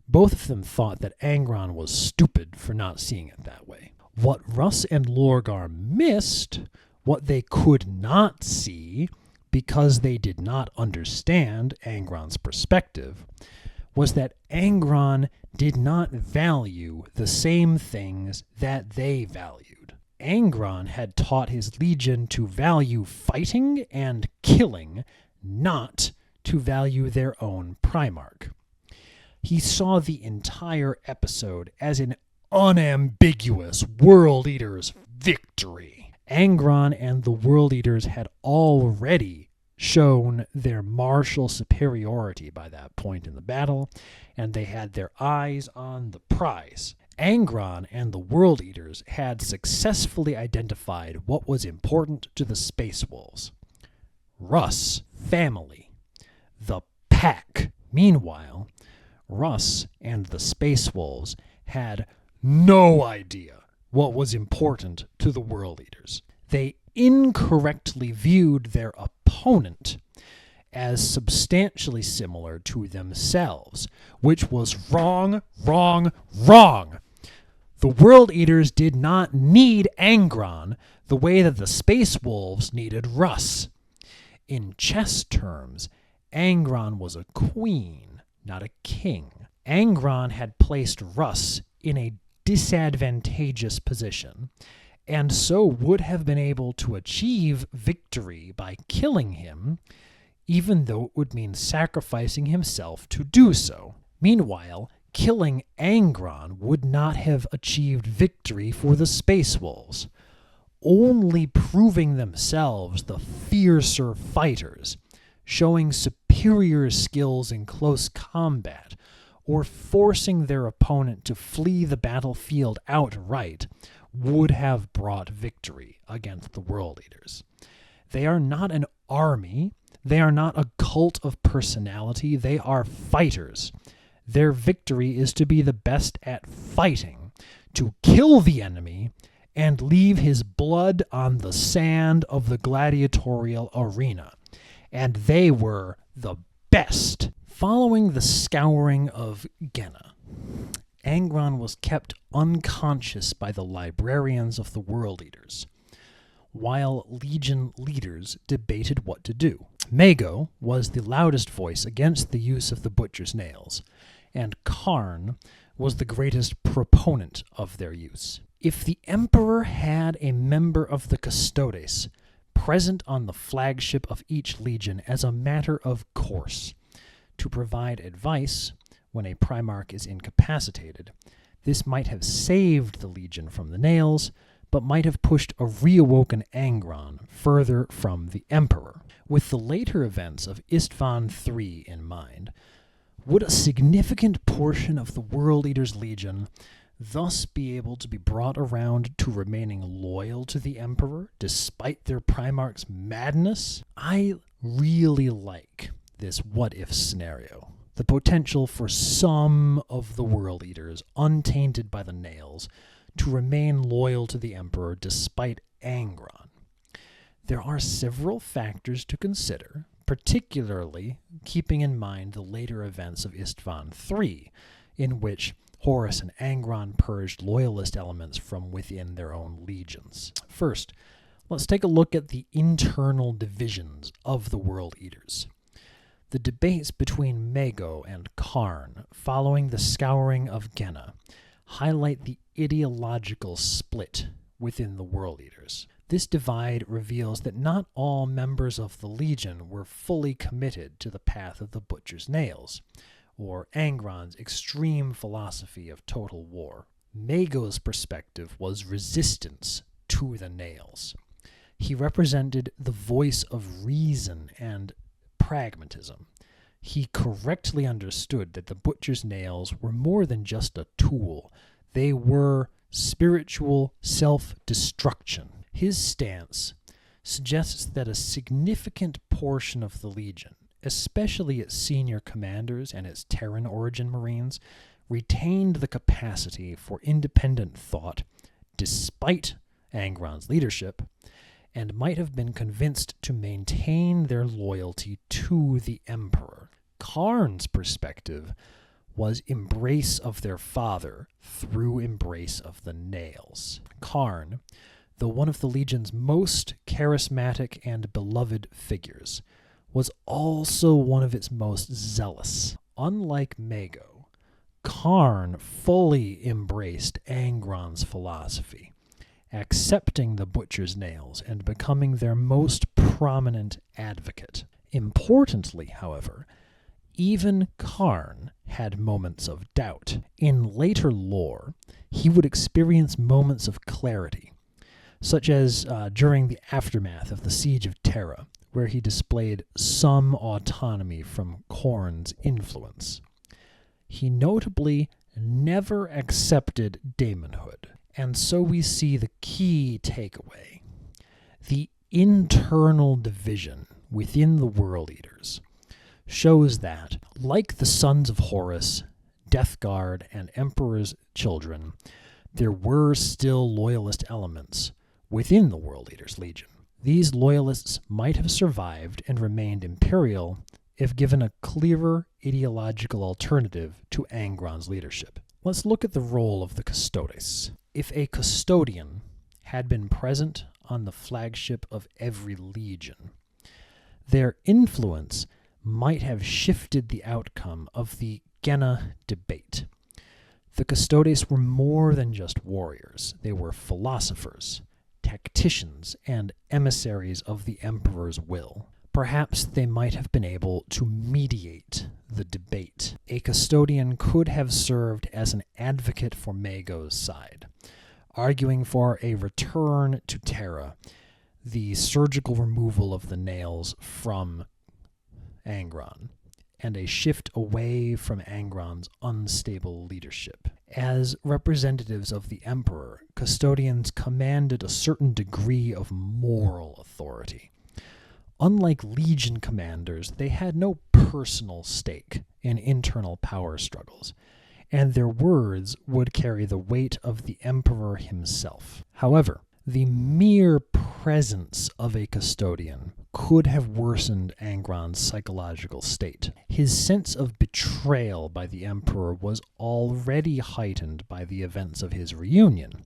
Both of them thought that Angron was stupid for not seeing it that way. What Russ and Lorgar missed, what they could not see, because they did not understand Angron's perspective, was that Angron did not value the same things that they valued. Angron had taught his legion to value fighting and killing, not to value their own Primarch. He saw the entire episode as an unambiguous World Eaters victory. Angron and the World Eaters had already shown their martial superiority by that point in the battle, and they had their eyes on the prize. Angron and the World Eaters had successfully identified what was important to the Space Wolves. Russ, family, the pack. Meanwhile, Russ and the Space Wolves had no idea what was important to the World Eaters. They incorrectly viewed their opponent as substantially similar to themselves, which was wrong, wrong, wrong. The World Eaters did not need Angron the way that the Space Wolves needed Russ. In chess terms, Angron was a queen, not a king. Angron had placed Russ in a disadvantageous position, and so would have been able to achieve victory by killing him, even though it would mean sacrificing himself to do so. Meanwhile, killing Angron would not have achieved victory for the Space Wolves. only proving themselves the fiercer fighters, showing superior skills in close combat, or forcing their opponent to flee the battlefield outright, would have brought victory against the World Eaters. They are not an army. They are not a cult of personality. They are fighters. Their victory is to be the best at fighting, to kill the enemy, and leave his blood on the sand of the gladiatorial arena. And they were the best. Following the scouring of Genna, Angron was kept unconscious by the librarians of the World Eaters, while Legion leaders debated what to do. Mago was the loudest voice against the use of the butcher's nails, and Khorne was the greatest proponent of their use. If the Emperor had a member of the Custodes present on the flagship of each legion as a matter of course, to provide advice when a Primarch is incapacitated, this might have saved the legion from the nails, but might have pushed a reawoken Angron further from the Emperor. With the later events of Istvan III in mind, would a significant portion of the World Eaters' Legion thus be able to be brought around to remaining loyal to the Emperor despite their Primarch's madness? I really like this what-if scenario. The potential for some of the World Eaters, untainted by the nails, to remain loyal to the Emperor despite Angron. There are several factors to consider, particularly keeping in mind the later events of Istvan III, in which Horus and Angron purged loyalist elements from within their own legions. First, let's take a look at the internal divisions of the World Eaters. The debates between Mago and Khorne following the scouring of Genna highlight the ideological split within the World Eaters. This divide reveals that not all members of the Legion were fully committed to the path of the Butcher's Nails, or Angron's extreme philosophy of total war. Mago's perspective was resistance to the nails. He represented the voice of reason and pragmatism. He correctly understood that the Butcher's Nails were more than just a tool. They were spiritual self-destruction. His stance suggests that a significant portion of the Legion, especially its senior commanders and its Terran origin Marines, retained the capacity for independent thought despite Angron's leadership, and might have been convinced to maintain their loyalty to the Emperor. Khorne's perspective was embrace of their father through embrace of the nails. Khorne, though one of the Legion's most charismatic and beloved figures, was also one of its most zealous. Unlike Mago, Khorne fully embraced Angron's philosophy, accepting the Butcher's Nails and becoming their most prominent advocate. Importantly, however, even Khorne had moments of doubt. In later lore, he would experience moments of clarity, such as during the aftermath of the Siege of Terra, where he displayed some autonomy from Khorne's influence. He notably never accepted daemonhood. And so we see the key takeaway. The internal division within the World Eaters shows that, like the Sons of Horus, Death Guard, and Emperor's Children, there were still loyalist elements within the World Eaters' Legion. These loyalists might have survived and remained imperial if given a clearer ideological alternative to Angron's leadership. Let's look at the role of the Custodes. If a custodian had been present on the flagship of every legion, their influence might have shifted the outcome of the Genna debate. The Custodes were more than just warriors. They were philosophers, tacticians, and emissaries of the Emperor's will. Perhaps they might have been able to mediate the debate. A custodian could have served as an advocate for Mago's side, arguing for a return to Terra, the surgical removal of the nails from Angron, and a shift away from Angron's unstable leadership. As representatives of the Emperor, custodians commanded a certain degree of moral authority. Unlike Legion commanders, they had no personal stake in internal power struggles, and their words would carry the weight of the Emperor himself. However, the mere presence of a custodian could have worsened Angron's psychological state. His sense of betrayal by the Emperor was already heightened by the events of his reunion,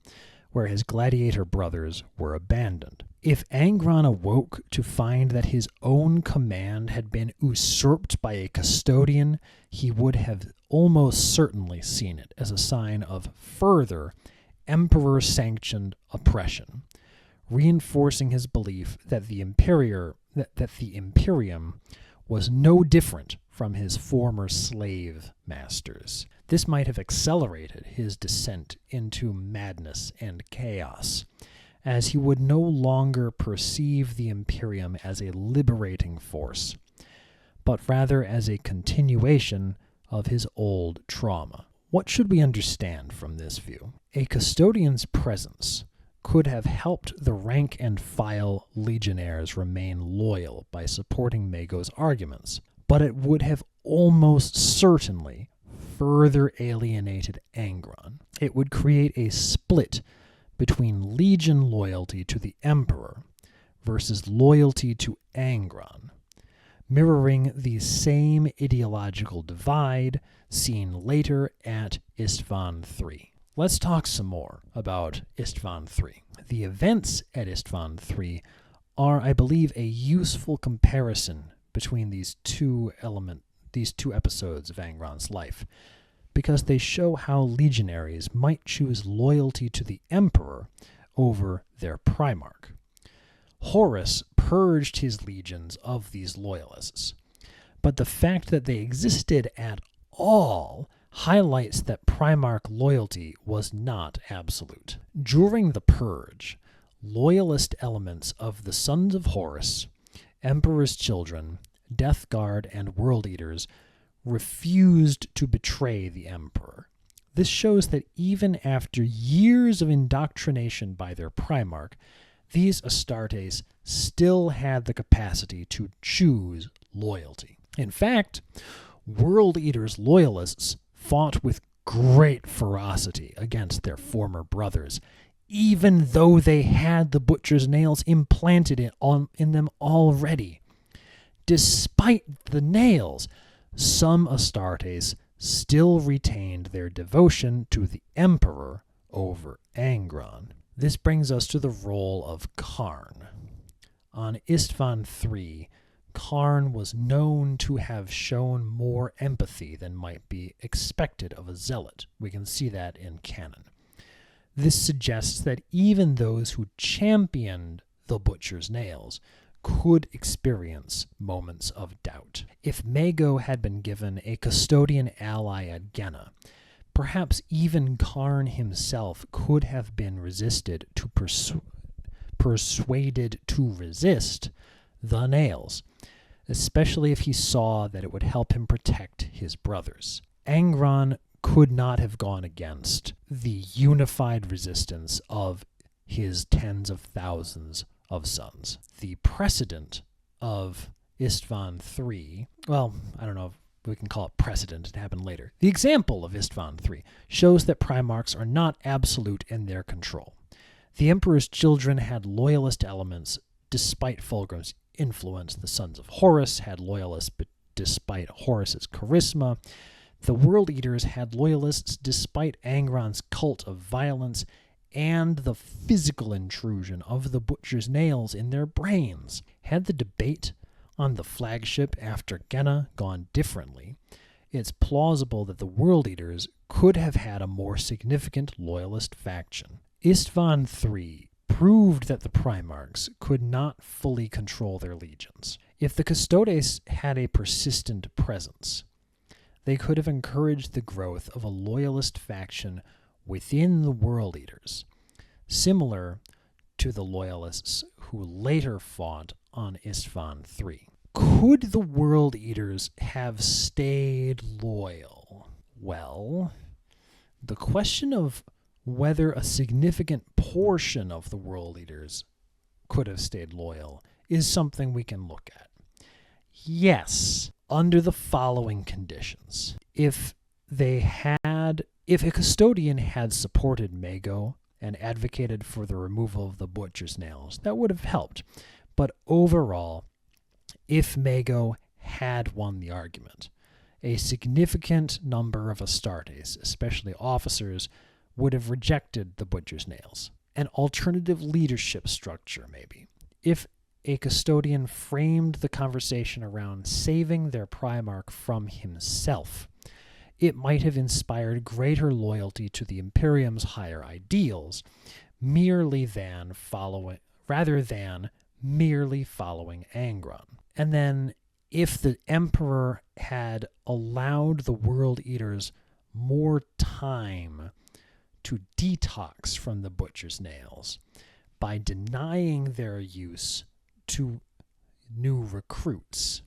where his gladiator brothers were abandoned. If Angron awoke to find that his own command had been usurped by a custodian, he would have almost certainly seen it as a sign of further Emperor-sanctioned oppression, reinforcing his belief that the Imperium was no different from his former slave masters. This might have accelerated his descent into madness and chaos, as he would no longer perceive the Imperium as a liberating force, but rather as a continuation of his old trauma. What should we understand from this view? A custodian's presence could have helped the rank-and-file legionnaires remain loyal by supporting Maego's arguments, but it would have almost certainly further alienated Angron. It would create a split between Legion loyalty to the Emperor versus loyalty to Angron, mirroring the same ideological divide seen later at Istvan III. Let's talk some more about Istvan III. The events at Istvan III are, I believe, a useful comparison between these two episodes of Angron's life, because they show how legionaries might choose loyalty to the Emperor over their Primarch. Horus purged his legions of these loyalists, but the fact that they existed at all highlights that Primarch loyalty was not absolute. During the Purge, loyalist elements of the Sons of Horus, Emperor's Children, Death Guard, and World Eaters refused to betray the Emperor. This shows that even after years of indoctrination by their Primarch, these Astartes still had the capacity to choose loyalty. In fact, World Eaters' loyalists fought with great ferocity against their former brothers, even though they had the butcher's nails implanted in them already. Despite the nails, some Astartes still retained their devotion to the Emperor over Angron. This brings us to the role of Khorne. On Istvan III, Khorne was known to have shown more empathy than might be expected of a zealot. We can see that in canon. This suggests that even those who championed the butcher's nails could experience moments of doubt. If Maego had been given a custodian ally at Genna, perhaps even Khorne himself could have been persuaded to resist the nails, especially if he saw that it would help him protect his brothers. Angron could not have gone against the unified resistance of his tens of thousands of sons. The precedent of Istvan III, well, I don't know if we can call it precedent, it happened later. The example of Istvan III shows that Primarchs are not absolute in their control. The Emperor's Children had loyalist elements despite Fulgrim's influence. The Sons of Horus had loyalists despite Horus's charisma. The World Eaters had loyalists despite Angron's cult of violence and the physical intrusion of the butcher's nails in their brains. Had the debate on the flagship after Genna gone differently, it's plausible that the World Eaters could have had a more significant loyalist faction. Istvan III proved that the Primarchs could not fully control their legions. If the Custodes had a persistent presence, they could have encouraged the growth of a loyalist faction within the World Eaters. similar to the loyalists who later fought on Isstvan III. Could the World Eaters have stayed loyal? Well, the question of whether a significant portion of the World Eaters could have stayed loyal is something we can look at. Yes, under the following conditions. If a custodian had supported Mago and advocated for the removal of the butcher's nails, that would have helped. But overall, if Mago had won the argument, a significant number of Astartes, especially officers, would have rejected the butcher's nails. An alternative leadership structure, maybe. If a custodian framed the conversation around saving their Primarch from himself, it might have inspired greater loyalty to the Imperium's higher ideals, rather than merely following Angron. And then, if the Emperor had allowed the World Eaters more time to detox from the butcher's nails by denying their use to new recruits,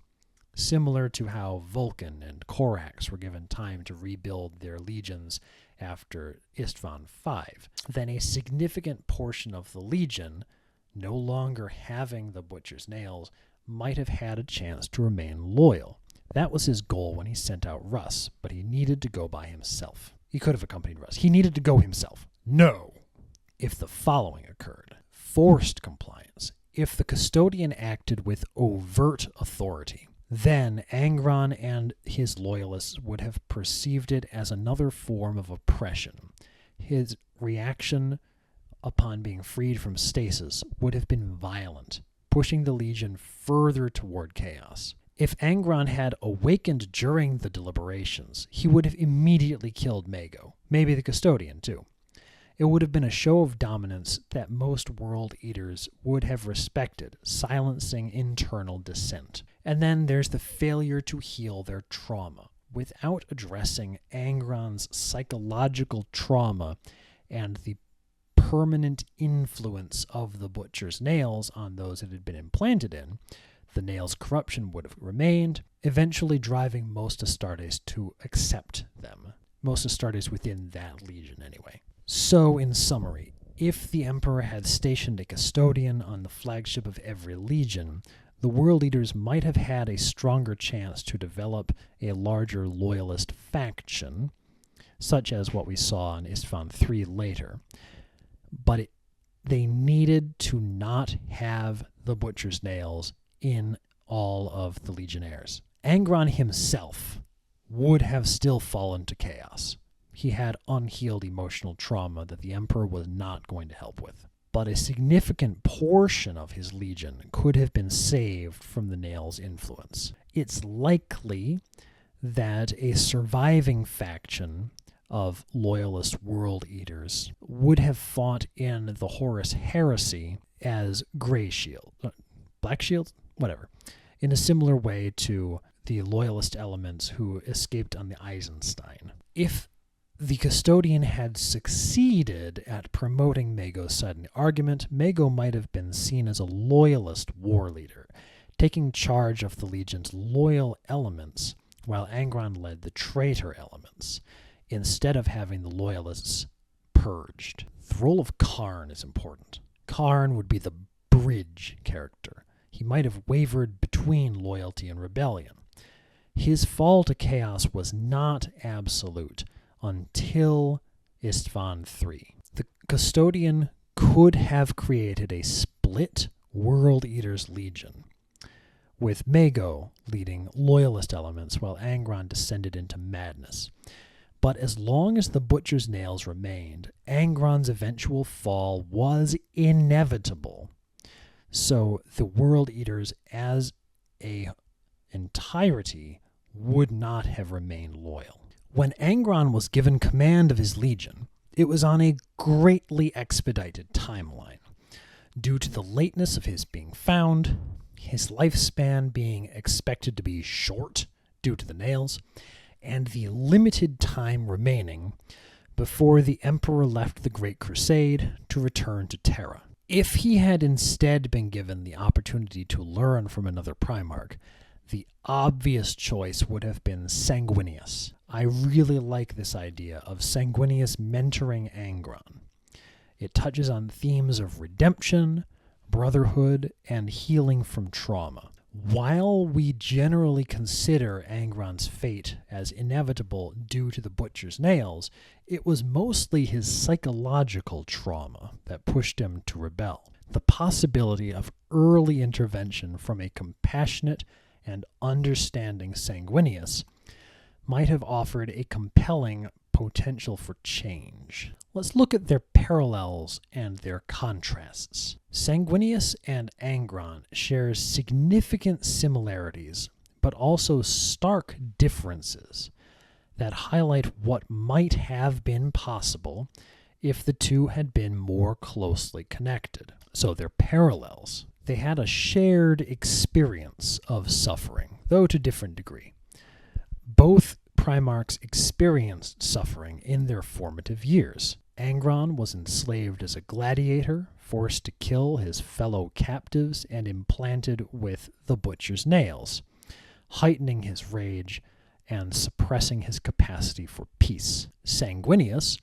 similar to how Vulcan and Corax were given time to rebuild their legions after Isstvan V, then a significant portion of the legion, no longer having the butcher's nails, might have had a chance to remain loyal. That was his goal when he sent out Russ, but he needed to go by himself. He could have accompanied Russ. He needed to go himself. No. If the following occurred: forced compliance. If the custodian acted with overt authority, then Angron and his loyalists would have perceived it as another form of oppression. His reaction upon being freed from stasis would have been violent, pushing the Legion further toward chaos. If Angron had awakened during the deliberations, he would have immediately killed Mago, maybe the custodian too. It would have been a show of dominance that most World Eaters would have respected, silencing internal dissent. And then there's the failure to heal their trauma. Without addressing Angron's psychological trauma and the permanent influence of the butcher's nails on those it had been implanted in, the nails' corruption would have remained, eventually driving most Astartes to accept them. Most Astartes within that legion, anyway. So, in summary, if the Emperor had stationed a custodian on the flagship of every legion, the World Eaters might have had a stronger chance to develop a larger loyalist faction, such as what we saw in Isstvan III later. But they needed to not have the butcher's nails in all of the legionnaires. Angron himself would have still fallen to chaos. He had unhealed emotional trauma that the Emperor was not going to help with. But a significant portion of his legion could have been saved from the nails' influence. It's likely that a surviving faction of loyalist World Eaters would have fought in the Horus Heresy as Grey Shield, Black Shields, whatever, in a similar way to the loyalist elements who escaped on the Eisenstein. If the custodian had succeeded at promoting Mago's side in the argument, Mago might have been seen as a loyalist war leader, taking charge of the Legion's loyal elements, while Angron led the traitor elements, instead of having the loyalists purged. The role of Khorne is important. Khorne would be the bridge character. He might have wavered between loyalty and rebellion. His fall to chaos was not absolute until Isstvan III. The custodian could have created a split World Eaters Legion, with Mago leading loyalist elements while Angron descended into madness. But as long as the Butcher's Nails remained, Angron's eventual fall was inevitable. So the World Eaters as a entirety would not have remained loyal. When Angron was given command of his legion, it was on a greatly expedited timeline, due to the lateness of his being found, his lifespan being expected to be short due to the nails, and the limited time remaining before the Emperor left the Great Crusade to return to Terra. If he had instead been given the opportunity to learn from another Primarch, the obvious choice would have been Sanguinius. I really like this idea of Sanguinius mentoring Angron. It touches on themes of redemption, brotherhood, and healing from trauma. While we generally consider Angron's fate as inevitable due to the Butcher's Nails, it was mostly his psychological trauma that pushed him to rebel. The possibility of early intervention from a compassionate and understanding Sanguinius might have offered a compelling potential for change. Let's look at their parallels and their contrasts. Sanguinius and Angron share significant similarities, but also stark differences that highlight what might have been possible if the two had been more closely connected. So their parallels. They had a shared experience of suffering, though to different degree. Both Primarchs experienced suffering in their formative years. Angron was enslaved as a gladiator, forced to kill his fellow captives, and implanted with the Butcher's Nails, heightening his rage and suppressing his capacity for peace. Sanguinius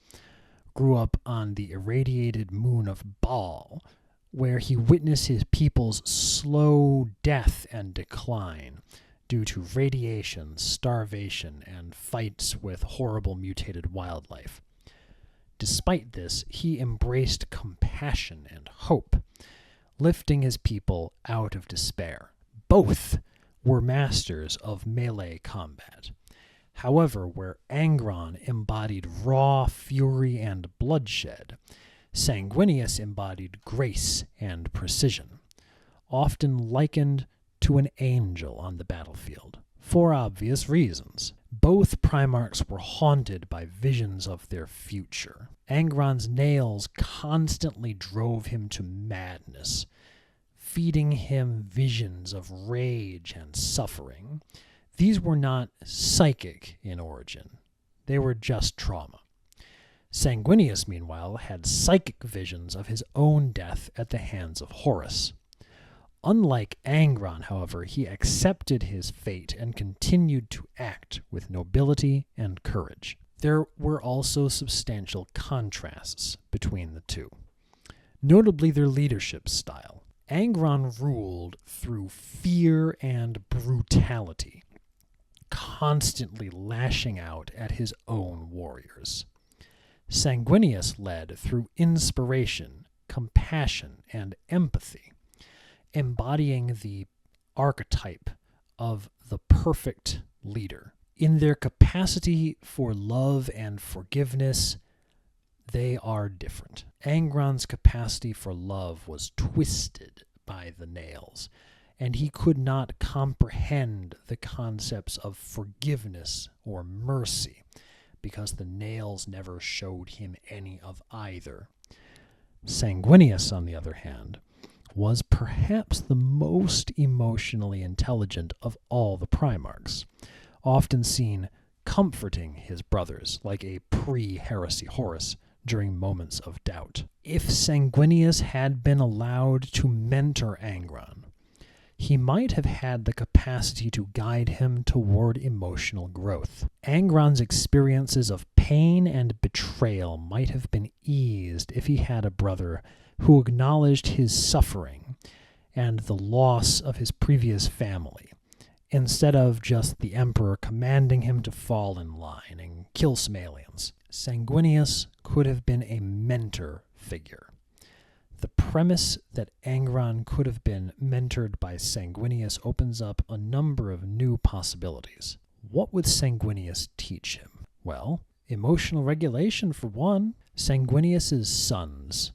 grew up on the irradiated moon of Baal, where he witnessed his people's slow death and decline due to radiation, starvation, and fights with horrible mutated wildlife. Despite this, he embraced compassion and hope, lifting his people out of despair. Both were masters of melee combat. However, where Angron embodied raw fury and bloodshed, Sanguinius embodied grace and precision, often likened to an angel on the battlefield, for obvious reasons. Both Primarchs were haunted by visions of their future. Angron's nails constantly drove him to madness, feeding him visions of rage and suffering. These were not psychic in origin. They were just trauma. Sanguinius, meanwhile, had psychic visions of his own death at the hands of Horus. Unlike Angron, however, he accepted his fate and continued to act with nobility and courage. There were also substantial contrasts between the two, notably their leadership style. Angron ruled through fear and brutality, constantly lashing out at his own warriors. Sanguinius led through inspiration, compassion, and empathy, embodying the archetype of the perfect leader. In their capacity for love and forgiveness, they are different. Angron's capacity for love was twisted by the nails, and he could not comprehend the concepts of forgiveness or mercy because the nails never showed him any of either. Sanguinius, on the other hand, was perhaps the most emotionally intelligent of all the Primarchs, often seen comforting his brothers like a pre-heresy Horus during moments of doubt. If Sanguinius had been allowed to mentor Angron, he might have had the capacity to guide him toward emotional growth. Angron's experiences of pain and betrayal might have been eased if he had a brother who acknowledged his suffering and the loss of his previous family, instead of just the Emperor commanding him to fall in line and kill some aliens. Sanguinius could have been a mentor figure. The premise that Angron could have been mentored by Sanguinius opens up a number of new possibilities. What would Sanguinius teach him? Well, emotional regulation for one. Sanguinius's sons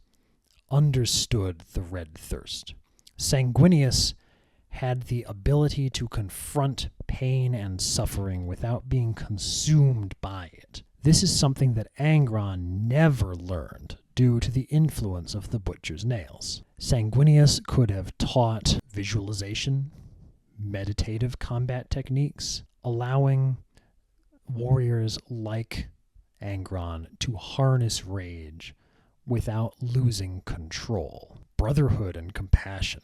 understood the red thirst. Sanguinius had the ability to confront pain and suffering without being consumed by it. This is something that Angron never learned due to the influence of the Butcher's Nails. Sanguinius could have taught visualization, meditative combat techniques, allowing warriors like Angron to harness rage without losing control. Brotherhood and compassion.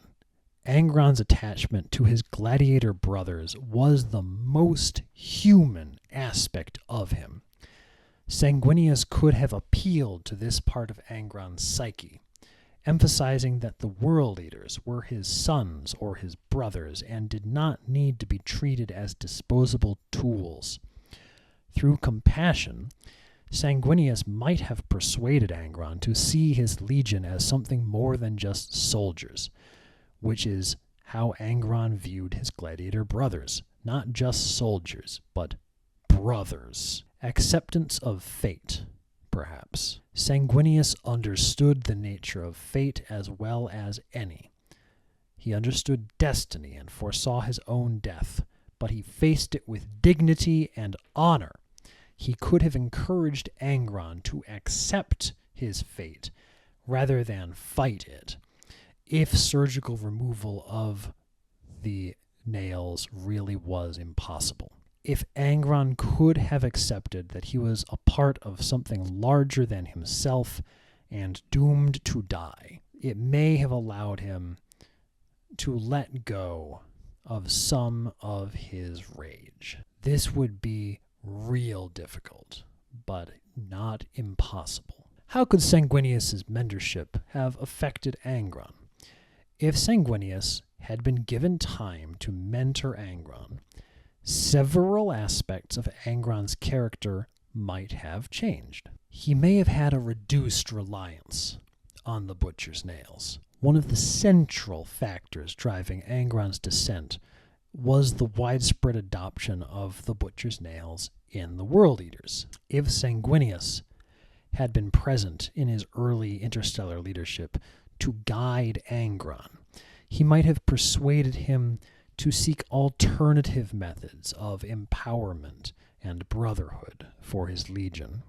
Angron's attachment to his gladiator brothers was the most human aspect of him. Sanguinius could have appealed to this part of Angron's psyche, emphasizing that the world eaters were his sons or his brothers and did not need to be treated as disposable tools. Through compassion, Sanguinius might have persuaded Angron to see his legion as something more than just soldiers, which is how Angron viewed his gladiator brothers, not just soldiers, but brothers. Acceptance of fate, perhaps. Sanguinius understood the nature of fate as well as any. He understood destiny and foresaw his own death, but he faced it with dignity and honor. He could have encouraged Angron to accept his fate rather than fight it, if surgical removal of the nails really was impossible. If Angron could have accepted that he was a part of something larger than himself and doomed to die, it may have allowed him to let go of some of his rage. This would be real difficult, but not impossible. How could Sanguinius' mentorship have affected Angron? If Sanguinius had been given time to mentor Angron, several aspects of Angron's character might have changed. He may have had a reduced reliance on the butcher's nails. One of the central factors driving Angron's descent was the widespread adoption of the butcher's nails in the World Eaters. If Sanguinius had been present in his early interstellar leadership to guide Angron, he might have persuaded him to seek alternative methods of empowerment and brotherhood for his legion.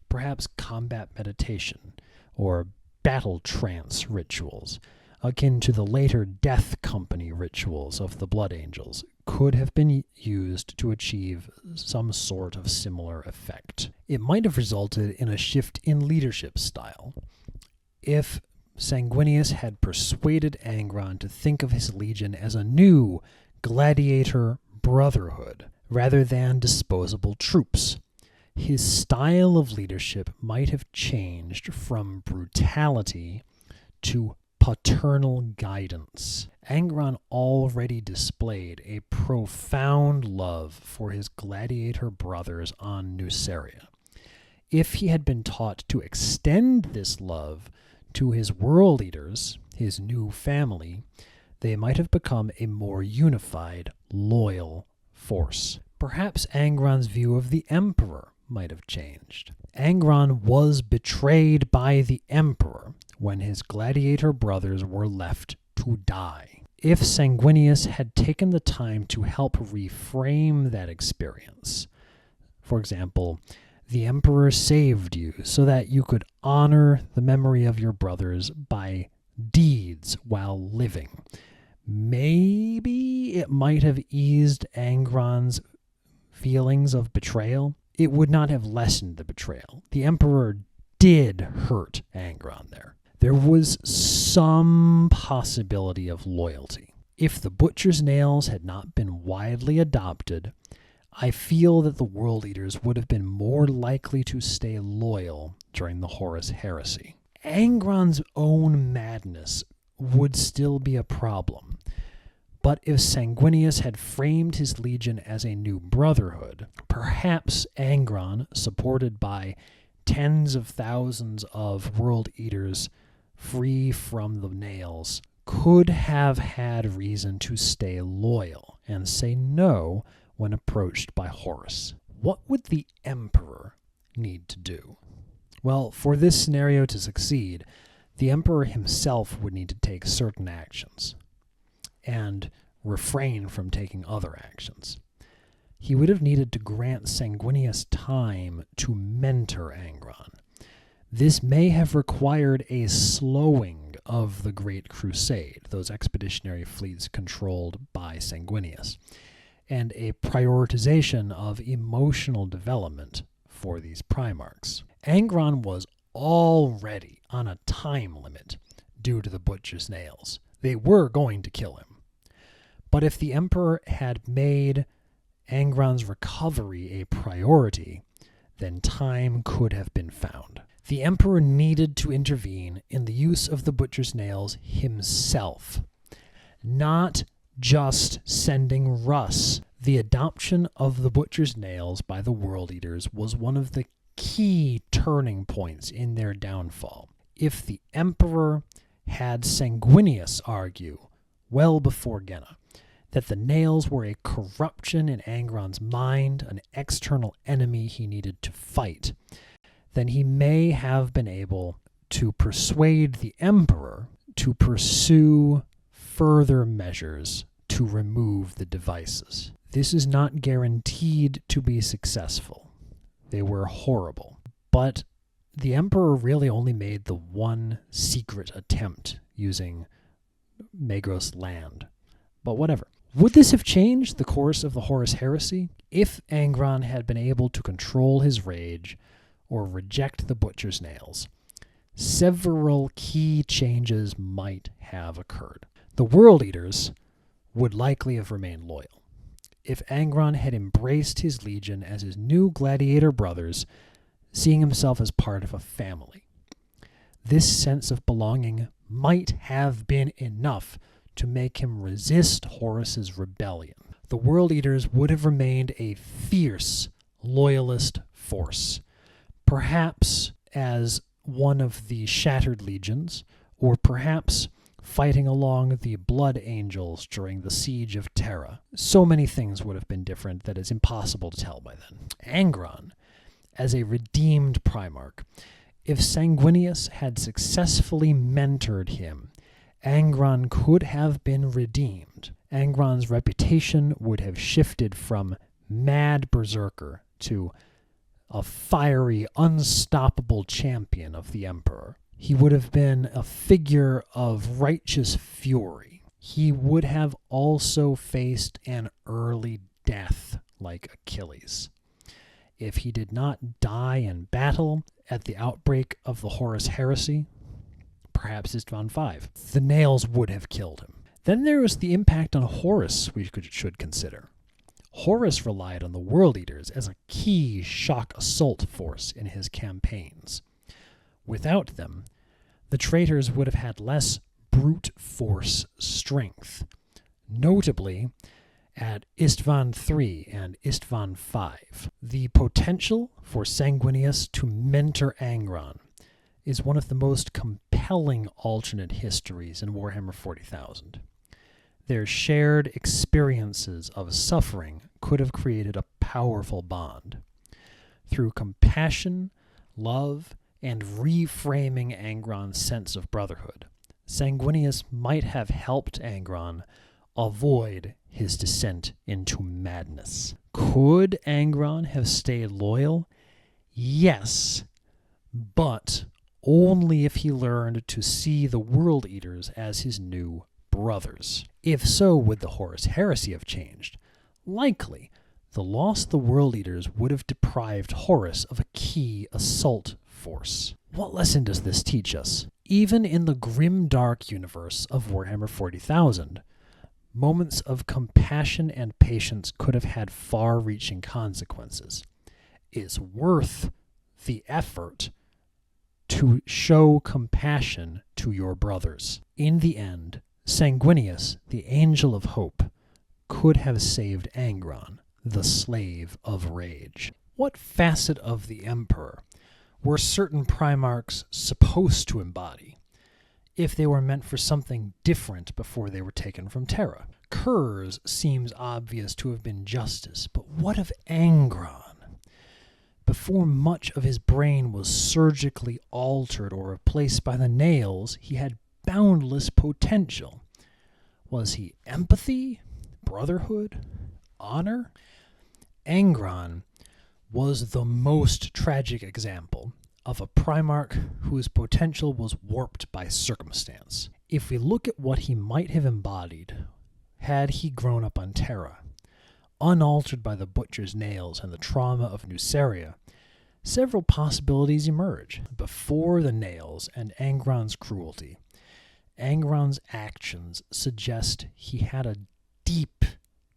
Perhaps combat meditation or battle trance rituals, akin to the later Death Company rituals of the Blood Angels, could have been used to achieve some sort of similar effect. It might have resulted in a shift in leadership style. If Sanguinius had persuaded Angron to think of his legion as a new gladiator brotherhood rather than disposable troops, his style of leadership might have changed from brutality to paternal guidance. Angron already displayed a profound love for his gladiator brothers on Nuceria. If he had been taught to extend this love to his world eaters, his new family, they might have become a more unified, loyal force. Perhaps Angron's view of the Emperor might have changed. Angron was betrayed by the Emperor when his gladiator brothers were left to die. If Sanguinius had taken the time to help reframe that experience, for example, the Emperor saved you so that you could honor the memory of your brothers by deeds while living, maybe it might have eased Angron's feelings of betrayal. It would not have lessened the betrayal. The Emperor did hurt Angron there. There was some possibility of loyalty. If the butcher's nails had not been widely adopted, I feel that the World Eaters would have been more likely to stay loyal during the Horus Heresy. Angron's own madness would still be a problem, but if Sanguinius had framed his legion as a new brotherhood, perhaps Angron, supported by tens of thousands of World Eaters free from the nails, could have had reason to stay loyal and say no when approached by Horus. What would the Emperor need to do? Well, for this scenario to succeed, the Emperor himself would need to take certain actions and refrain from taking other actions. He would have needed to grant Sanguinius time to mentor Angron. This may have required a slowing of the Great Crusade, those expeditionary fleets controlled by Sanguinius, and a prioritization of emotional development for these Primarchs. Angron was already on a time limit due to the butcher's nails. They were going to kill him. But if the Emperor had made Angron's recovery a priority, then time could have been found. The Emperor needed to intervene in the use of the butcher's nails himself, not just sending Russ. The adoption of the butcher's nails by the World Eaters was one of the key turning points in their downfall. If the Emperor had Sanguinius argue, well before Genna, that the nails were a corruption in Angron's mind, an external enemy he needed to fight, then he may have been able to persuade the Emperor to pursue further measures to remove the devices. This is not guaranteed to be successful. They were horrible. But the Emperor really only made the one secret attempt using Magros land. But whatever. Would this have changed the course of the Horus Heresy if Angron had been able to control his rage or reject the butcher's nails? Several key changes might have occurred. The World Eaters would likely have remained loyal. If Angron had embraced his legion as his new gladiator brothers, seeing himself as part of a family. This sense of belonging might have been enough to make him resist Horus's rebellion. The World Eaters would have remained a fierce loyalist force, perhaps as one of the Shattered Legions, or perhaps fighting along the Blood Angels during the Siege of Terra. So many things would have been different that it's impossible to tell by then. Angron, as a redeemed Primarch, if Sanguinius had successfully mentored him, Angron could have been redeemed. Angron's reputation would have shifted from mad berserker to a fiery, unstoppable champion of the Emperor. He would have been a figure of righteous fury. He would have also faced an early death like Achilles. If he did not die in battle at the outbreak of the Horus Heresy, perhaps Istvan V, the nails would have killed him. Then there was the impact on Horus we should consider. Horus relied on the World Eaters as a key shock assault force in his campaigns. Without them, the traitors would have had less brute force strength, notably at Istvan III and Istvan V. The potential for Sanguinius to mentor Angron is one of the most compelling alternate histories in Warhammer 40,000. Their shared experiences of suffering could have created a powerful bond. Through compassion, love, and reframing Angron's sense of brotherhood, Sanguinius might have helped Angron avoid his descent into madness. Could Angron have stayed loyal? Yes, but only if he learned to see the World Eaters as his new brothers. If so, would the Horus Heresy have changed? Likely. The loss of the World Eaters would have deprived Horus of a key assault force. What lesson does this teach us? Even in the grim dark universe of Warhammer 40,000, moments of compassion and patience could have had far-reaching consequences. It's worth the effort to show compassion to your brothers. In the end, Sanguinius, the Angel of Hope, could have saved Angron, the Slave of Rage. What facet of the Emperor were certain Primarchs supposed to embody if they were meant for something different before they were taken from Terra? Kurz seems obvious to have been justice, but what of Angron? Before much of his brain was surgically altered or replaced by the nails, he had boundless potential. Was he empathy? Brotherhood? Honor? Angron was the most tragic example of a Primarch whose potential was warped by circumstance. If we look at what he might have embodied had he grown up on Terra, unaltered by the butcher's nails and the trauma of Nuceria, several possibilities emerge. Before the nails and Angron's cruelty, Angron's actions suggest he had a deep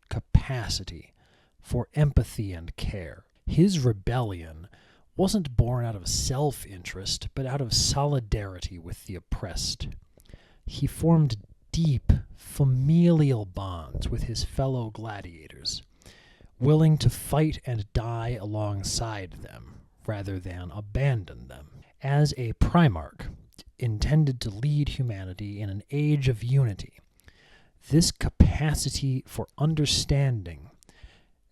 capacity for empathy and care. His rebellion wasn't born out of self-interest, but out of solidarity with the oppressed. He formed deep familial bonds with his fellow gladiators, willing to fight and die alongside them rather than abandon them. As a Primarch intended to lead humanity in an age of unity, this capacity for understanding,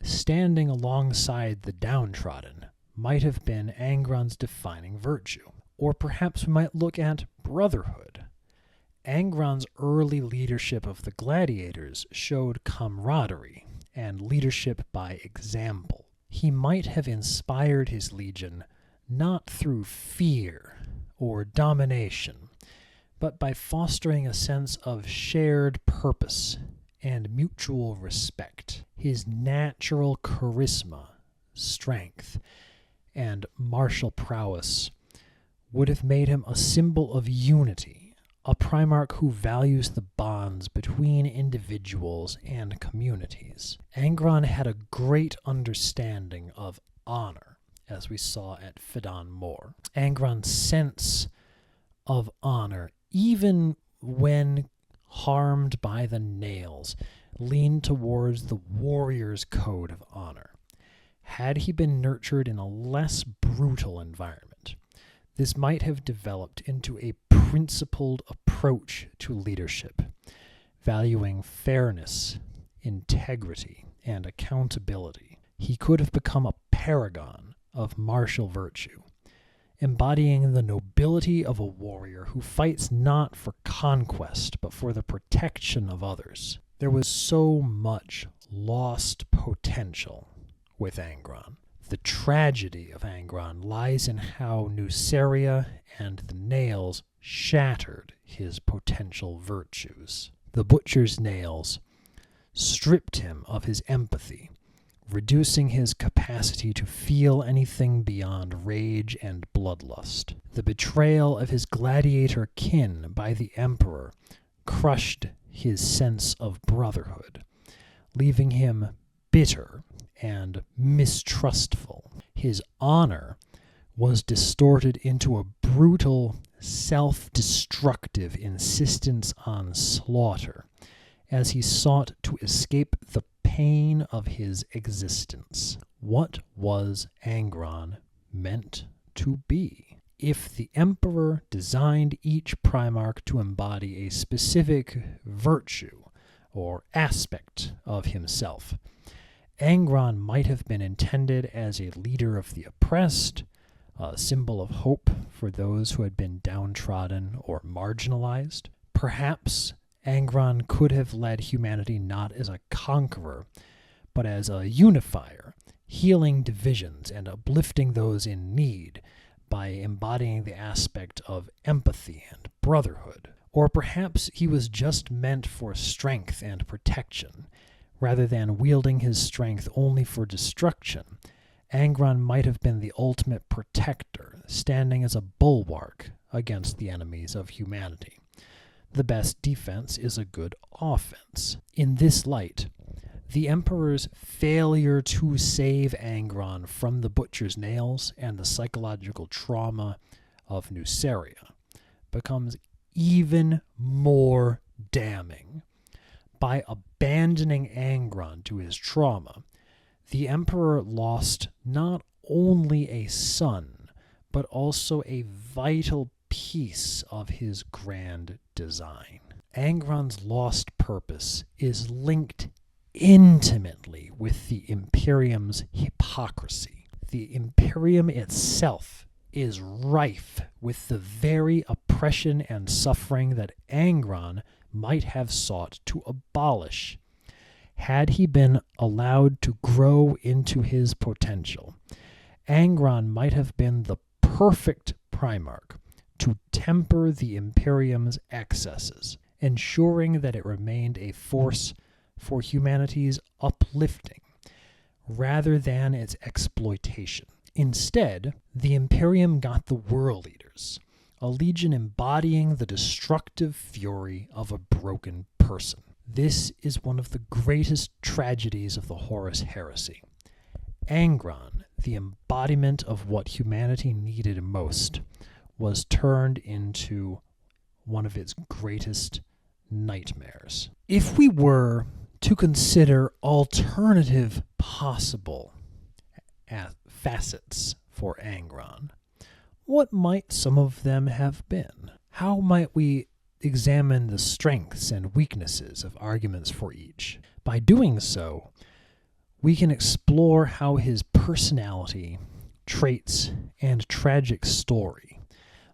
standing alongside the downtrodden, might have been Angron's defining virtue. Or perhaps we might look at brotherhood. Angron's early leadership of the gladiators showed camaraderie and leadership by example. He might have inspired his legion not through fear or domination, but by fostering a sense of shared purpose and mutual respect. His natural charisma, strength, and martial prowess would have made him a symbol of unity, a Primarch who values the bonds between individuals and communities. Angron had a great understanding of honor, as we saw at Fedon Moor. Angron's sense of honor, even when harmed by the nails, leaned towards the warrior's code of honor. Had he been nurtured in a less brutal environment, this might have developed into a principled approach to leadership, valuing fairness, integrity, and accountability. He could have become a paragon of martial virtue, embodying the nobility of a warrior who fights not for conquest, but for the protection of others. There was so much lost potential with Angron. The tragedy of Angron lies in how Nuceria and the nails shattered his potential virtues. The butcher's nails stripped him of his empathy, reducing his capacity to feel anything beyond rage and bloodlust. The betrayal of his gladiator kin by the Emperor crushed his sense of brotherhood, leaving him bitter and mistrustful. His honor was distorted into a brutal, self-destructive insistence on slaughter as he sought to escape the pain of his existence. What was Angron meant to be? If the Emperor designed each Primarch to embody a specific virtue or aspect of himself, Angron might have been intended as a leader of the oppressed, a symbol of hope for those who had been downtrodden or marginalized. Perhaps Angron could have led humanity not as a conqueror, but as a unifier, healing divisions and uplifting those in need by embodying the aspect of empathy and brotherhood. Or perhaps he was just meant for strength and protection, rather than wielding his strength only for destruction. Angron might have been the ultimate protector, standing as a bulwark against the enemies of humanity. The best defense is a good offense. In this light, the Emperor's failure to save Angron from the butcher's nails and the psychological trauma of Nuceria becomes even more damning. By abandoning Angron to his trauma, the Emperor lost not only a son, but also a vital piece of his grand design. Angron's lost purpose is linked intimately with the Imperium's hypocrisy. The Imperium itself is rife with the very oppression and suffering that Angron might have sought to abolish. Had he been allowed to grow into his potential, Angron might have been the perfect Primarch to temper the Imperium's excesses, ensuring that it remained a force for humanity's uplifting rather than its exploitation. Instead, the Imperium got the World Eaters, a legion embodying the destructive fury of a broken person. This is one of the greatest tragedies of the Horus heresy. Angron, the embodiment of what humanity needed most, was turned into one of its greatest nightmares. If we were to consider alternative possible facets for Angron, what might some of them have been? How might we examine the strengths and weaknesses of arguments for each? By doing so, we can explore how his personality, traits, and tragic story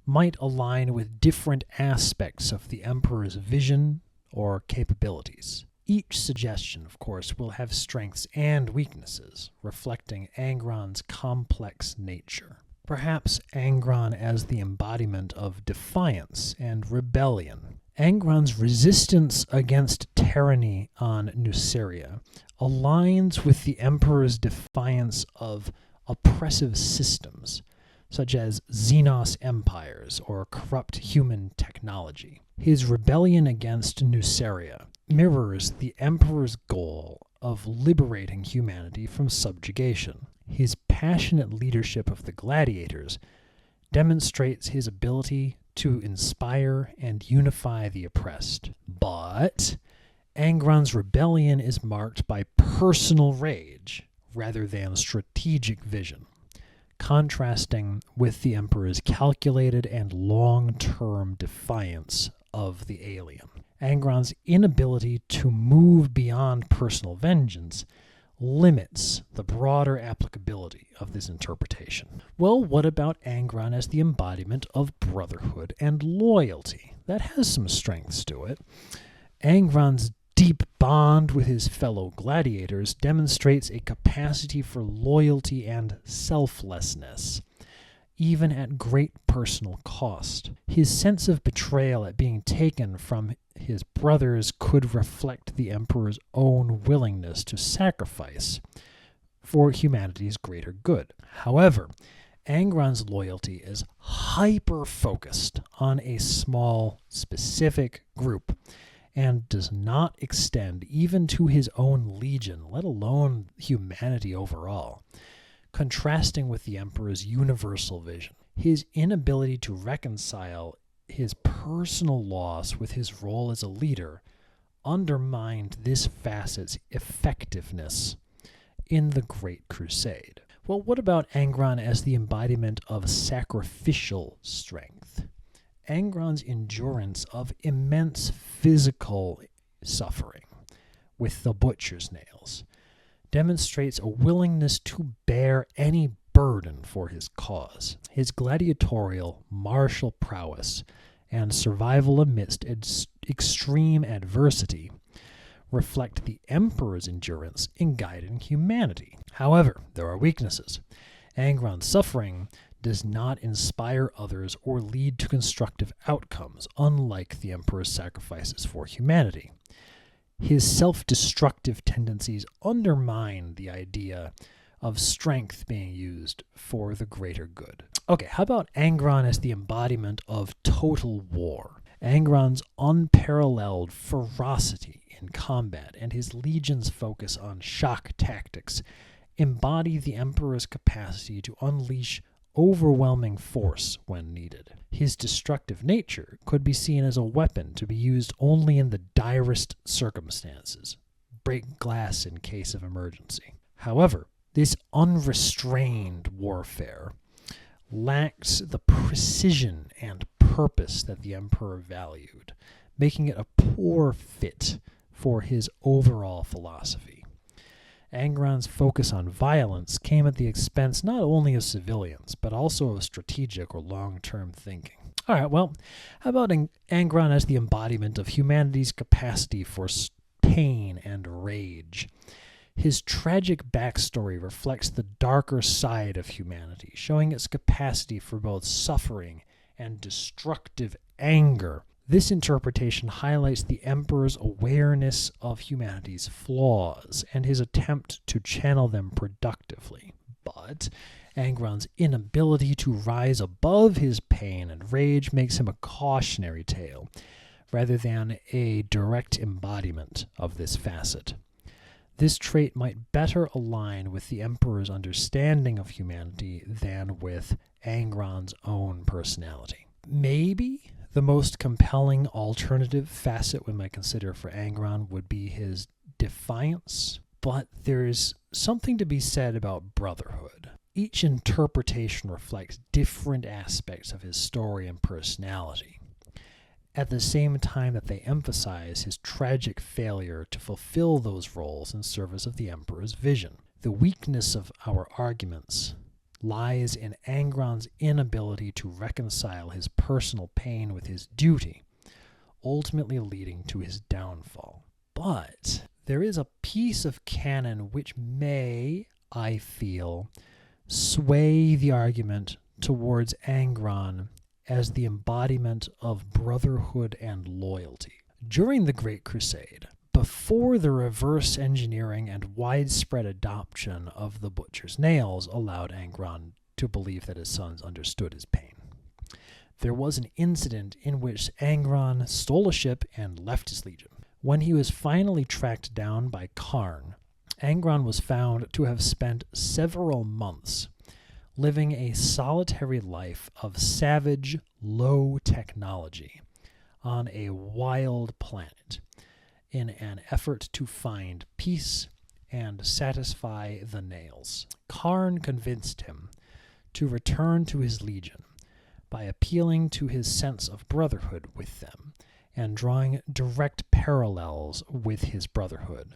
might align with different aspects of the Emperor's vision or capabilities. Each suggestion, of course, will have strengths and weaknesses, reflecting Angron's complex nature. Perhaps Angron as the embodiment of defiance and rebellion. Angron's resistance against tyranny on Nuceria aligns with the Emperor's defiance of oppressive systems, such as Xenos empires or corrupt human technology. His rebellion against Nuceria mirrors the Emperor's goal of liberating humanity from subjugation. His passionate leadership of the gladiators demonstrates his ability to inspire and unify the oppressed. But Angron's rebellion is marked by personal rage rather than strategic vision, contrasting with the Emperor's calculated and long-term defiance of the alien. Angron's inability to move beyond personal vengeance limits the broader applicability of this interpretation. Well, what about Angron as the embodiment of brotherhood and loyalty? That has some strengths to it. Angron's deep bond with his fellow gladiators demonstrates a capacity for loyalty and selflessness, even at great personal cost. His sense of betrayal at being taken from his brothers could reflect the Emperor's own willingness to sacrifice for humanity's greater good. However, Angron's loyalty is hyper-focused on a small, specific group and does not extend even to his own legion, let alone humanity overall, contrasting with the Emperor's universal vision. His inability to reconcile his personal loss with his role as a leader undermined this facet's effectiveness in the Great Crusade. Well, what about Angron as the embodiment of sacrificial strength? Angron's endurance of immense physical suffering with the butcher's nails demonstrates a willingness to bear any burden for his cause. His gladiatorial, martial prowess and survival amidst extreme adversity reflect the Emperor's endurance in guiding humanity. However, there are weaknesses. Angron's suffering does not inspire others or lead to constructive outcomes, unlike the Emperor's sacrifices for humanity. His self-destructive tendencies undermine the idea of strength being used for the greater good. Okay, how about Angron as the embodiment of total war? Angron's unparalleled ferocity in combat and his legion's focus on shock tactics embody the Emperor's capacity to unleash overwhelming force when needed. His destructive nature could be seen as a weapon to be used only in the direst circumstances, break glass in case of emergency. However, this unrestrained warfare lacks the precision and purpose that the Emperor valued, making it a poor fit for his overall philosophy. Angron's focus on violence came at the expense not only of civilians, but also of strategic or long-term thinking. All right, well, how about Angron as the embodiment of humanity's capacity for pain and rage? His tragic backstory reflects the darker side of humanity, showing its capacity for both suffering and destructive anger. This interpretation highlights the Emperor's awareness of humanity's flaws and his attempt to channel them productively. But Angron's inability to rise above his pain and rage makes him a cautionary tale, rather than a direct embodiment of this facet. This trait might better align with the Emperor's understanding of humanity than with Angron's own personality. Maybe the most compelling alternative facet we might consider for Angron would be his defiance, but there's something to be said about brotherhood. Each interpretation reflects different aspects of his story and personality, at the same time that they emphasize his tragic failure to fulfill those roles in service of the Emperor's vision. The weakness of our arguments lies in Angron's inability to reconcile his personal pain with his duty, ultimately leading to his downfall. But there is a piece of canon which may, I feel, sway the argument towards Angron as the embodiment of brotherhood and loyalty. During the Great Crusade, before the reverse engineering and widespread adoption of the butcher's nails allowed Angron to believe that his sons understood his pain, there was an incident in which Angron stole a ship and left his legion. When he was finally tracked down by Khorne, Angron was found to have spent several months living a solitary life of savage, low technology on a wild planet in an effort to find peace and satisfy the nails. Khorne convinced him to return to his legion by appealing to his sense of brotherhood with them and drawing direct parallels with his brotherhood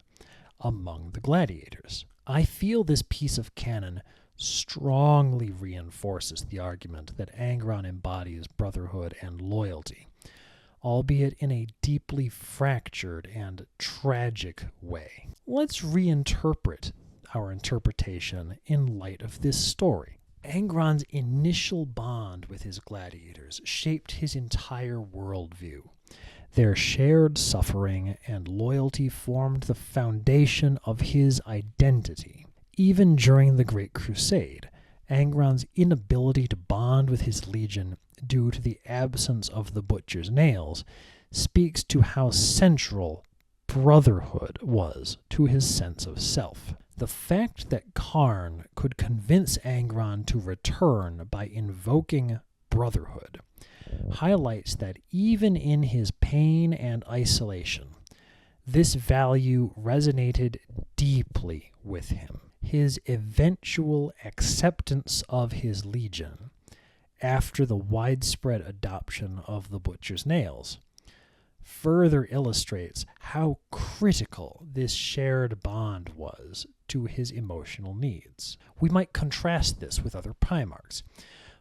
among the gladiators. I feel this piece of canon strongly reinforces the argument that Angron embodies brotherhood and loyalty, albeit in a deeply fractured and tragic way. Let's reinterpret our interpretation in light of this story. Angron's initial bond with his gladiators shaped his entire worldview. Their shared suffering and loyalty formed the foundation of his identity. Even during the Great Crusade, Angron's inability to bond with his legion due to the absence of the butcher's nails speaks to how central brotherhood was to his sense of self. The fact that Khorne could convince Angron to return by invoking brotherhood highlights that even in his pain and isolation, this value resonated deeply with him. His eventual acceptance of his legion after the widespread adoption of the butcher's nails further illustrates how critical this shared bond was to his emotional needs. We might contrast this with other Primarchs.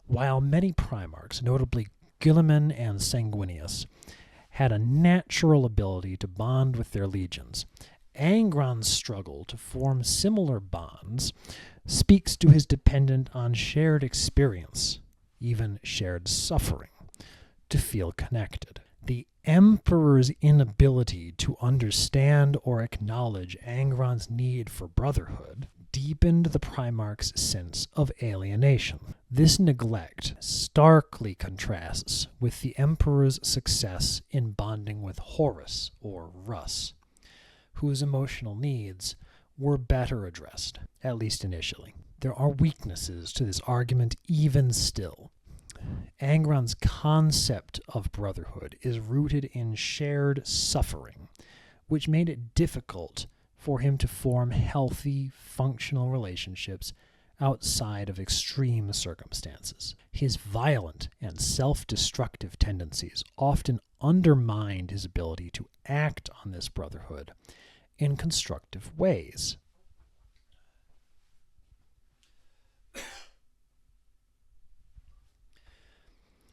While many Primarchs, notably Guilliman and Sanguinius, had a natural ability to bond with their legions, Angron's struggle to form similar bonds speaks to his dependence on shared experience, even shared suffering, to feel connected. The Emperor's inability to understand or acknowledge Angron's need for brotherhood deepened the Primarch's sense of alienation. This neglect starkly contrasts with the Emperor's success in bonding with Horus, or Russ, whose emotional needs were better addressed, at least initially. There are weaknesses to this argument even still. Angron's concept of brotherhood is rooted in shared suffering, which made it difficult for him to form healthy, functional relationships outside of extreme circumstances. His violent and self-destructive tendencies often undermined his ability to act on this brotherhood in constructive ways.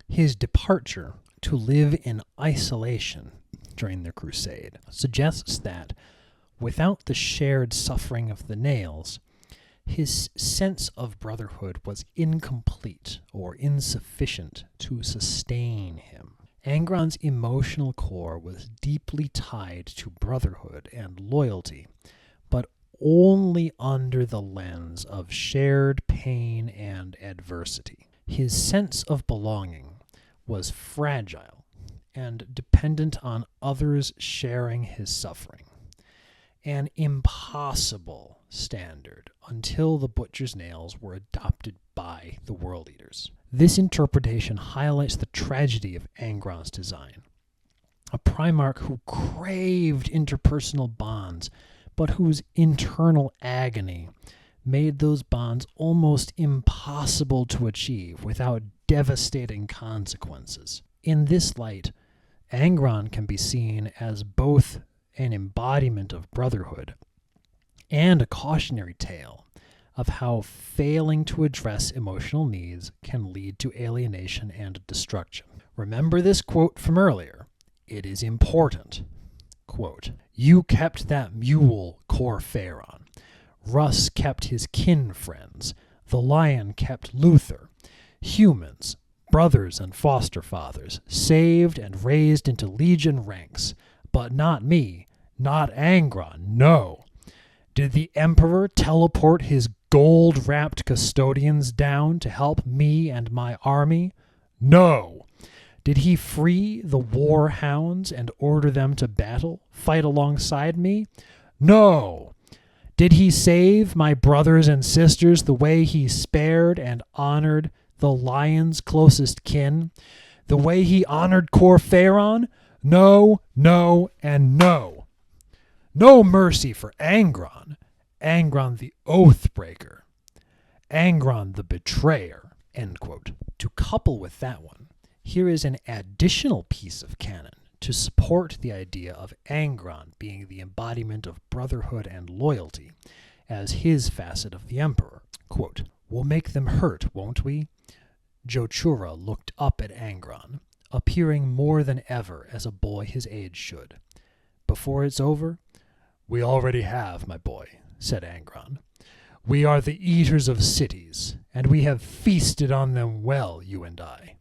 His departure to live in isolation during the crusade suggests that, without the shared suffering of the nails, his sense of brotherhood was incomplete or insufficient to sustain him. Angron's emotional core was deeply tied to brotherhood and loyalty, but only under the lens of shared pain and adversity. His sense of belonging was fragile and dependent on others sharing his suffering. An impossible standard until the butcher's nails were adopted by the World Eaters. This interpretation highlights the tragedy of Angron's design. A Primarch who craved interpersonal bonds, but whose internal agony made those bonds almost impossible to achieve without devastating consequences. In this light, Angron can be seen as both an embodiment of brotherhood and a cautionary tale of how failing to address emotional needs can lead to alienation and destruction. Remember this quote from earlier. It is important. Quote, "You kept that mule, Khorne. Russ kept his kin friends. The lion kept Luther. Humans, brothers and foster fathers, saved and raised into legion ranks. But not me, not Angron, no. Did the Emperor teleport his gold-wrapped custodians down to help me and my army? No. Did he free the war hounds and order them to battle, fight alongside me? No. Did he save my brothers and sisters the way he spared and honored the lion's closest kin? The way he honored Khorne? No, no, and no. No mercy for Angron. Angron the Oathbreaker. Angron the Betrayer." End quote. To couple with that one, here is an additional piece of canon to support the idea of Angron being the embodiment of brotherhood and loyalty as his facet of the Emperor. Quote, "We'll make them hurt, won't we?" Jochura looked up at Angron, appearing more than ever as a boy his age should. "Before it's over?" "We already have, my boy," said Angron. "We are the eaters of cities, and we have feasted on them well, you and I.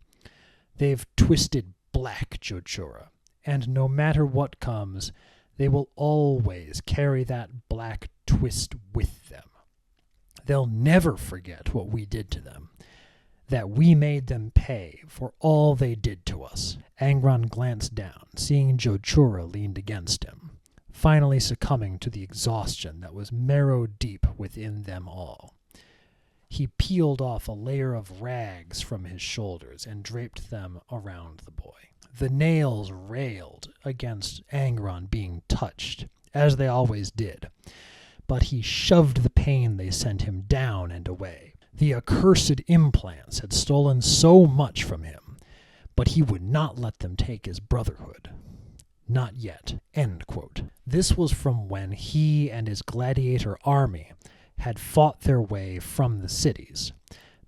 They've twisted black, Jochura, and no matter what comes, they will always carry that black twist with them. They'll never forget what we did to them, that we made them pay for all they did to us." Angron glanced down, seeing Jochura leaned against him, finally succumbing to the exhaustion that was marrow-deep within them all. He peeled off a layer of rags from his shoulders and draped them around the boy. The nails railed against Angron being touched, as they always did, but he shoved the pain they sent him down and away. The accursed implants had stolen so much from him, but he would not let them take his brotherhood. Not yet. End quote. This was from when he and his gladiator army had fought their way from the cities,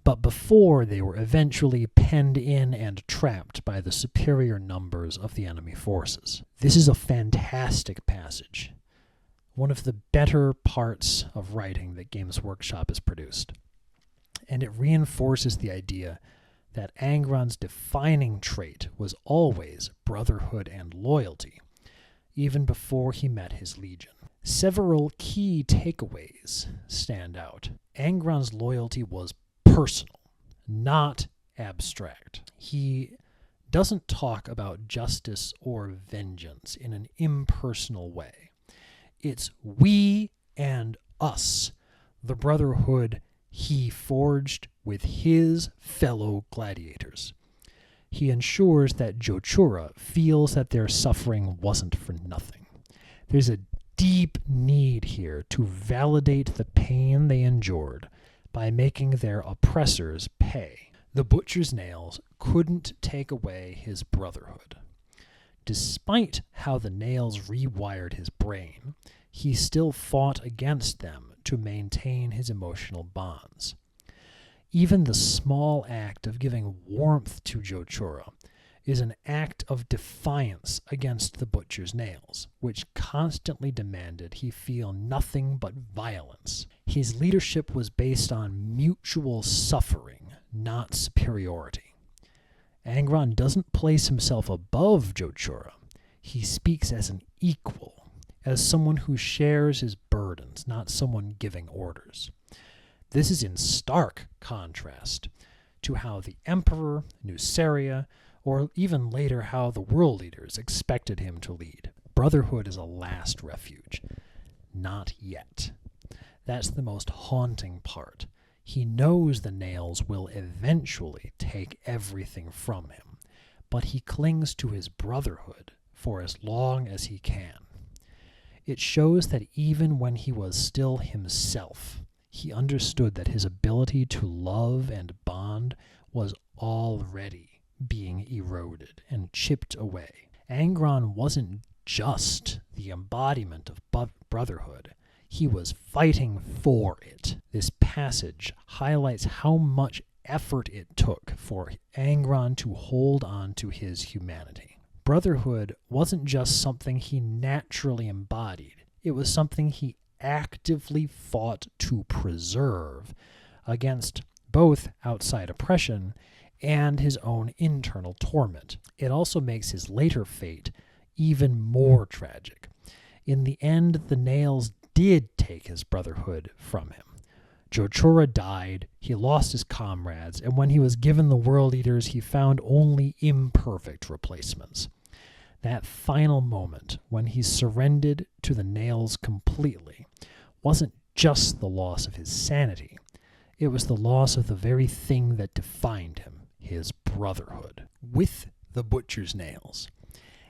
but before they were eventually penned in and trapped by the superior numbers of the enemy forces. This is a fantastic passage, one of the better parts of writing that Games Workshop has produced, and it reinforces the idea that Angron's defining trait was always brotherhood and loyalty, even before he met his legion. Several key takeaways stand out. Angron's loyalty was personal, not abstract. He doesn't talk about justice or vengeance in an impersonal way. It's we and us, the brotherhood he forged with his fellow gladiators. He ensures that Jochura feels that their suffering wasn't for nothing. There's a deep need here to validate the pain they endured by making their oppressors pay. The butcher's nails couldn't take away his brotherhood. Despite how the nails rewired his brain, he still fought against them to maintain his emotional bonds. Even the small act of giving warmth to Jochura is an act of defiance against the butcher's nails, which constantly demanded he feel nothing but violence. His leadership was based on mutual suffering, not superiority. Angron doesn't place himself above Jochura. He speaks as an equal, as someone who shares his burdens, not someone giving orders. This is in stark contrast to how the Emperor, Nuceria, or even later how the world leaders expected him to lead. Brotherhood is a last refuge. Not yet. That's the most haunting part. He knows the nails will eventually take everything from him, but he clings to his brotherhood for as long as he can. It shows that even when he was still himself, he understood that his ability to love and bond was already being eroded and chipped away. Angron wasn't just the embodiment of brotherhood. He was fighting for it. This passage highlights how much effort it took for Angron to hold on to his humanity. Brotherhood wasn't just something he naturally embodied. It was something he actively fought to preserve against both outside oppression and his own internal torment. It also makes his later fate even more tragic. In the end, the nails did take his brotherhood from him. Jochura died, he lost his comrades, and when he was given the world eaters, he found only imperfect replacements. That final moment, when he surrendered to the nails completely, wasn't just the loss of his sanity. It was the loss of the very thing that defined him, his brotherhood. With the butcher's nails,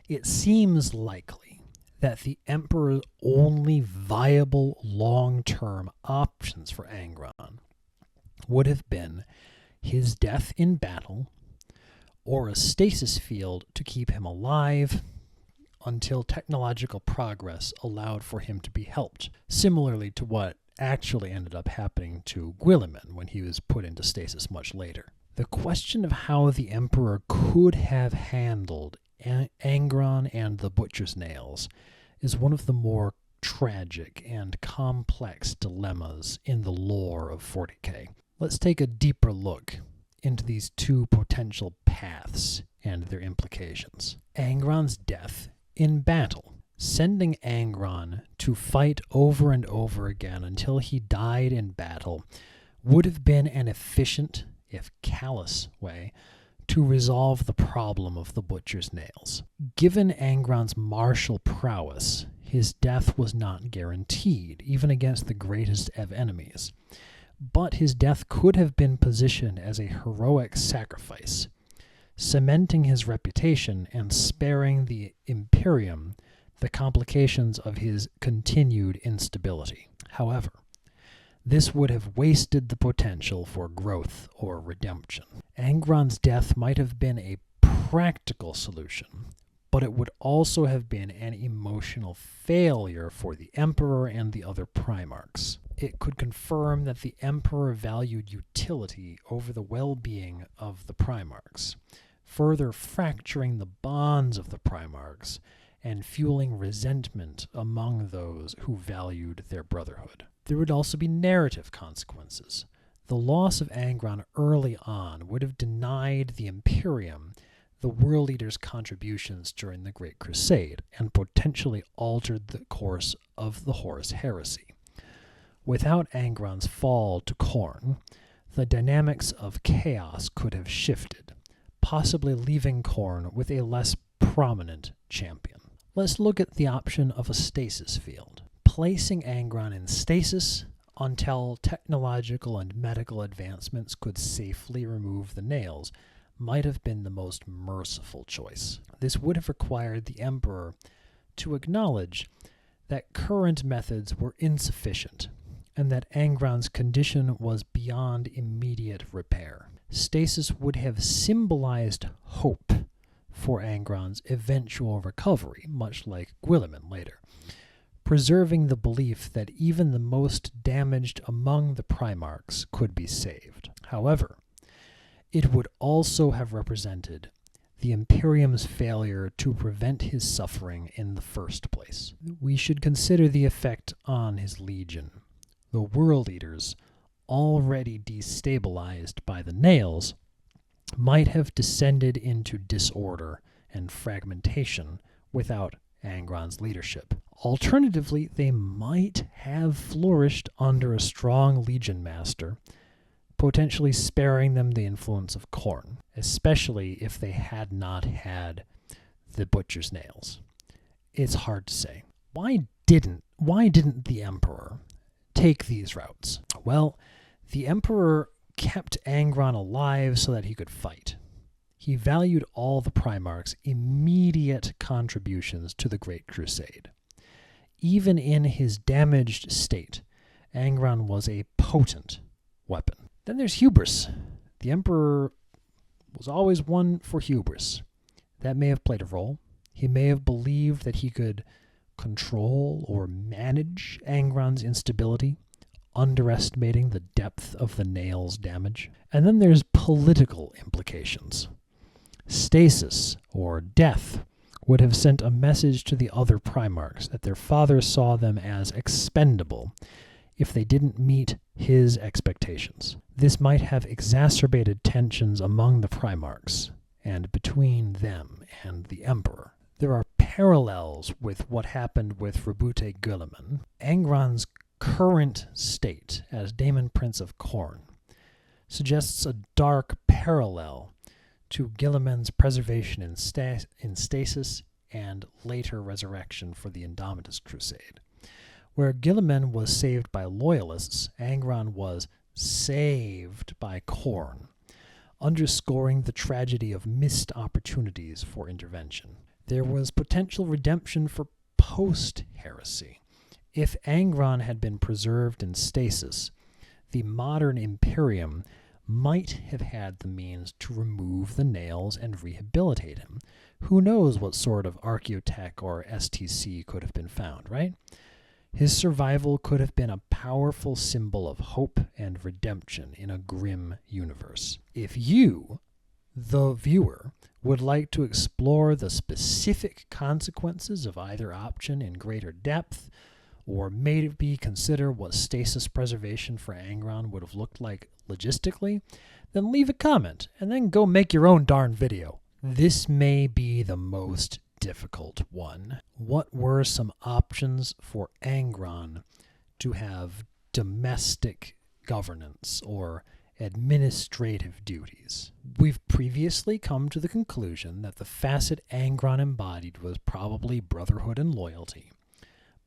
it seems likely that the Emperor's only viable long-term options for Angron would have been his death in battle or a stasis field to keep him alive until technological progress allowed for him to be helped, similarly to what actually ended up happening to Guilliman when he was put into stasis much later. The question of how the Emperor could have handled Angron and the Butcher's Nails is one of the more tragic and complex dilemmas in the lore of 40k. Let's take a deeper look into these two potential paths and their implications. Angron's death in battle. Sending Angron to fight over and over again until he died in battle would have been an efficient, if callous, way to resolve the problem of the Butcher's Nails. Given Angron's martial prowess, his death was not guaranteed, even against the greatest of enemies. But his death could have been positioned as a heroic sacrifice, cementing his reputation and sparing the Imperium the complications of his continued instability. However, this would have wasted the potential for growth or redemption. Angron's death might have been a practical solution, but it would also have been an emotional failure for the Emperor and the other Primarchs. It could confirm that the Emperor valued utility over the well-being of the Primarchs, further fracturing the bonds of the Primarchs and fueling resentment among those who valued their brotherhood. There would also be narrative consequences. The loss of Angron early on would have denied the Imperium the World Eater's contributions during the Great Crusade and potentially altered the course of the Horus Heresy. Without Angron's fall to Khorne, the dynamics of chaos could have shifted, possibly leaving Khorne with a less prominent champion. Let's look at the option of a stasis field. Placing Angron in stasis until technological and medical advancements could safely remove the nails might have been the most merciful choice. This would have required the Emperor to acknowledge that current methods were insufficient and that Angron's condition was beyond immediate repair. Stasis would have symbolized hope for Angron's eventual recovery, much like Guilliman later, preserving the belief that even the most damaged among the Primarchs could be saved. However, it would also have represented the Imperium's failure to prevent his suffering in the first place. We should consider the effect on his legion. The World Eaters, already destabilized by the nails, might have descended into disorder and fragmentation without Angron's leadership. Alternatively, they might have flourished under a strong legion master, potentially sparing them the influence of Khorne, especially if they had not had the butcher's nails. It's hard to say. Why didn't the Emperor take these routes? Well, the Emperor kept Angron alive so that he could fight. He valued all the Primarchs' immediate contributions to the Great Crusade. Even in his damaged state, Angron was a potent weapon. Then there's hubris. The Emperor was always one for hubris. That may have played a role. He may have believed that he could control or manage Angron's instability, underestimating the depth of the nail's damage. And then there's political implications. Stasis, or death, would have sent a message to the other Primarchs that their father saw them as expendable if they didn't meet his expectations. This might have exacerbated tensions among the Primarchs and between them and the Emperor. There are parallels with what happened with Rebute Guilliman. Angron's current state as Daemon Prince of Khorne suggests a dark parallel to Guilliman's preservation in stasis and later resurrection for the Indomitus Crusade. Where Guilliman was saved by loyalists, Angron was saved by Khorne, underscoring the tragedy of missed opportunities for intervention. There was potential redemption for post-heresy. If Angron had been preserved in stasis, the modern Imperium might have had the means to remove the nails and rehabilitate him. Who knows what sort of archaeotech or STC could have been found, right? His survival could have been a powerful symbol of hope and redemption in a grim universe. If you, the viewer, would like to explore the specific consequences of either option in greater depth, or maybe consider what stasis preservation for Angron would have looked like logistically, then leave a comment and then go make your own darn video. This may be the most difficult one. What were some options for Angron to have domestic governance or administrative duties? We've previously come to the conclusion that the facet Angron embodied was probably brotherhood and loyalty,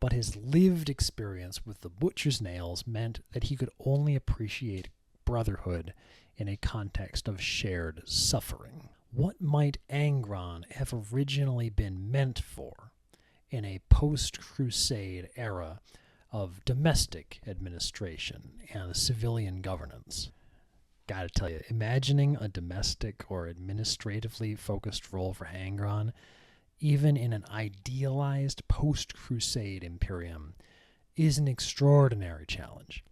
but his lived experience with the butcher's nails meant that he could only appreciate brotherhood in a context of shared suffering. What might Angron have originally been meant for in a post-Crusade era of domestic administration and civilian governance? Gotta tell you, imagining a domestic or administratively focused role for Angron, even in an idealized post-Crusade Imperium, is an extraordinary challenge.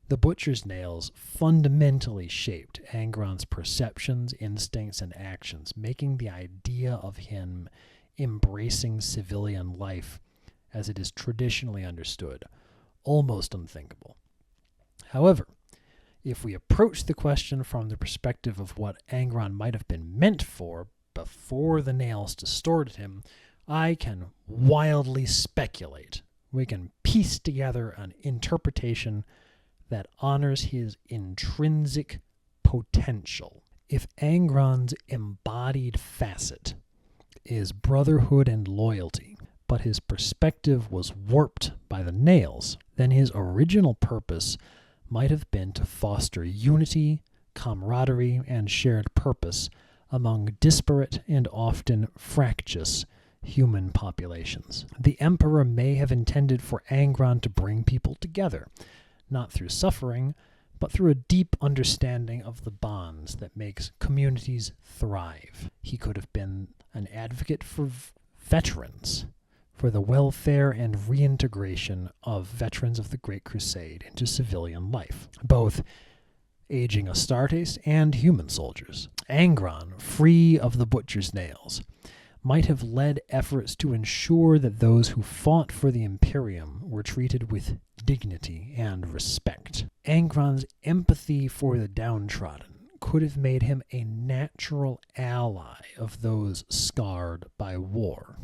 The butcher's nails fundamentally shaped Angron's perceptions, instincts, and actions, making the idea of him embracing civilian life as it is traditionally understood almost unthinkable. However, if we approach the question from the perspective of what Angron might have been meant for before the nails distorted him, I can wildly speculate. We can piece together an interpretation that honors his intrinsic potential. If Angron's embodied facet is brotherhood and loyalty, but his perspective was warped by the nails, then his original purpose might have been to foster unity, camaraderie, and shared purpose among disparate and often fractious human populations. The Emperor may have intended for Angron to bring people together, not through suffering, but through a deep understanding of the bonds that makes communities thrive. He could have been an advocate for veterans, for the welfare and reintegration of veterans of the Great Crusade into civilian life, both aging Astartes and human soldiers. Angron, free of the butcher's nails, might have led efforts to ensure that those who fought for the Imperium were treated with dignity and respect. Angron's empathy for the downtrodden could have made him a natural ally of those scarred by war.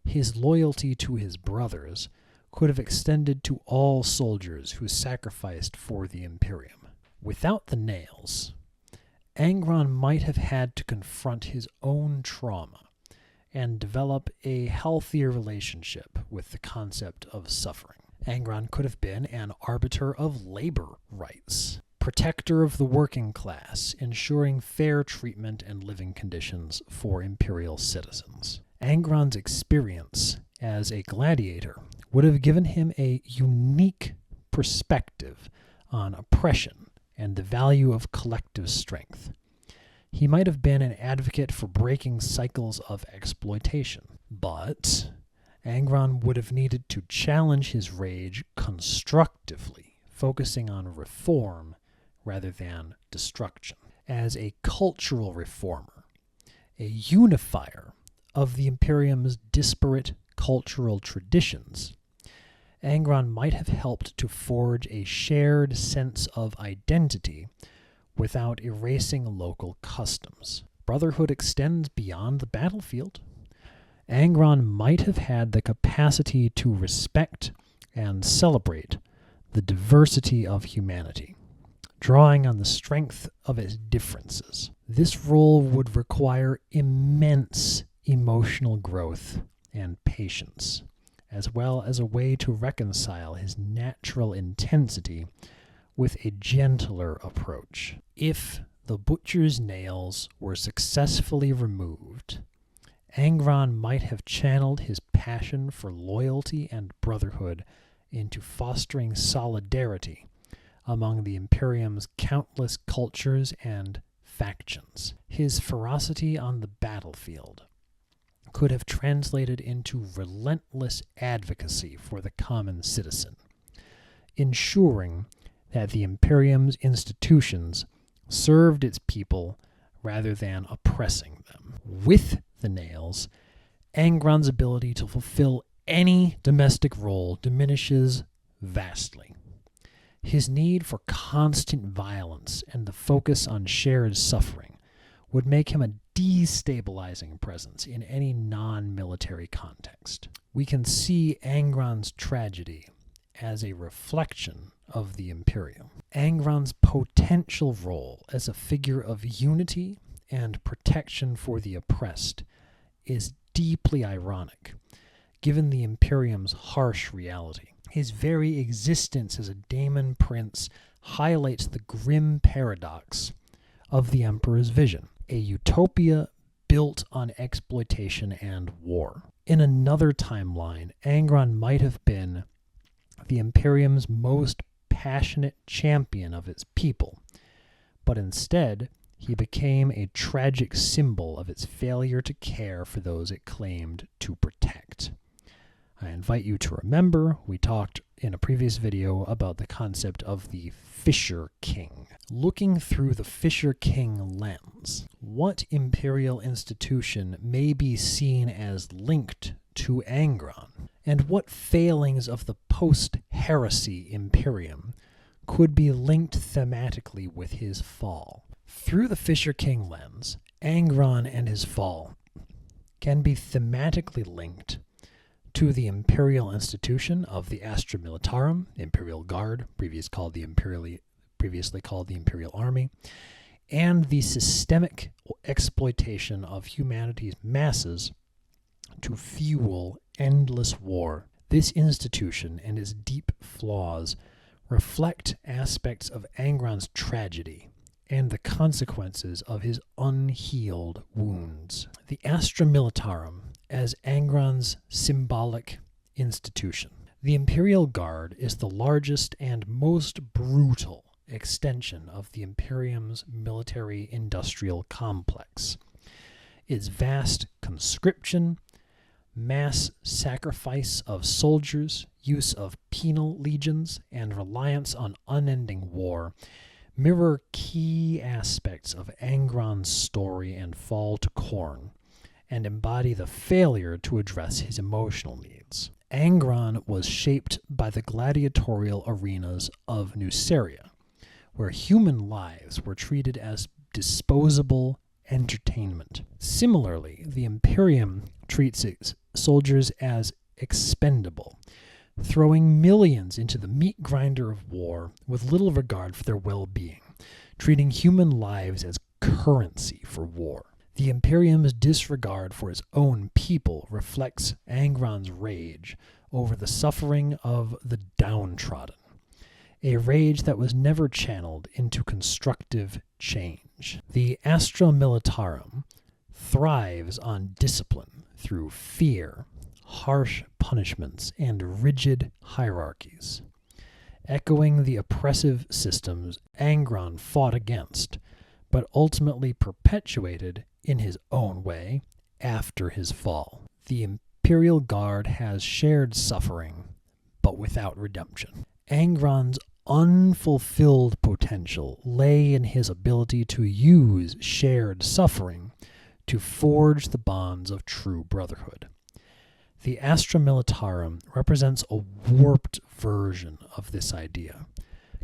His loyalty to his brothers could have extended to all soldiers who sacrificed for the Imperium. Without the nails, Angron might have had to confront his own trauma and develop a healthier relationship with the concept of suffering. Angron could have been an arbiter of labor rights, protector of the working class, ensuring fair treatment and living conditions for imperial citizens. Angron's experience as a gladiator would have given him a unique perspective on oppression and the value of collective strength. He might have been an advocate for breaking cycles of exploitation, but Angron would have needed to challenge his rage constructively, focusing on reform rather than destruction. As a cultural reformer, a unifier of the Imperium's disparate cultural traditions, Angron might have helped to forge a shared sense of identity without erasing local customs. Brotherhood extends beyond the battlefield. Angron might have had the capacity to respect and celebrate the diversity of humanity, drawing on the strength of its differences. This role would require immense emotional growth and patience, as well as a way to reconcile his natural intensity with a gentler approach. If the butcher's nails were successfully removed, Angron might have channeled his passion for loyalty and brotherhood into fostering solidarity among the Imperium's countless cultures and factions. His ferocity on the battlefield could have translated into relentless advocacy for the common citizen, ensuring that the Imperium's institutions served its people rather than oppressing them. With the nails, Angron's ability to fulfill any domestic role diminishes vastly. His need for constant violence and the focus on shared suffering would make him a destabilizing presence in any non-military context. We can see Angron's tragedy as a reflection of the Imperium. Angron's potential role as a figure of unity and protection for the oppressed is deeply ironic, given the Imperium's harsh reality. His very existence as a daemon prince highlights the grim paradox of the Emperor's vision, a utopia built on exploitation and war. In another timeline, Angron might have been the Imperium's most passionate champion of its people, but instead he became a tragic symbol of its failure to care for those it claimed to protect. I invite you to remember we talked in a previous video about the concept of the Fisher King. Looking through the Fisher King lens, what imperial institution may be seen as linked to Angron, and what failings of the post-heresy Imperium could be linked thematically with his fall? Through the Fisher King lens, Angron and his fall can be thematically linked to the imperial institution of the Astra Militarum, Imperial Guard, previously called the Imperial Army, and the systemic exploitation of humanity's masses to fuel endless war. This institution and its deep flaws reflect aspects of Angron's tragedy and the consequences of his unhealed wounds. The Astra Militarum as Angron's symbolic institution. The Imperial Guard is the largest and most brutal extension of the Imperium's military-industrial complex. Its vast conscription, mass sacrifice of soldiers, use of penal legions, and reliance on unending war mirror key aspects of Angron's story and fall to Khorne, and embody the failure to address his emotional needs. Angron was shaped by the gladiatorial arenas of Nuceria, where human lives were treated as disposable entertainment. Similarly, the Imperium treats its soldiers as expendable, throwing millions into the meat grinder of war with little regard for their well-being, treating human lives as currency for war. The Imperium's disregard for its own people reflects Angron's rage over the suffering of the downtrodden, a rage that was never channeled into constructive change. The Astra Militarum thrives on discipline through fear, harsh punishments, and rigid hierarchies. Echoing the oppressive systems Angron fought against, but ultimately perpetuated in his own way after his fall. The Imperial Guard has shared suffering, but without redemption. Angron's unfulfilled potential lay in his ability to use shared suffering to forge the bonds of true brotherhood. The Astra Militarum represents a warped version of this idea.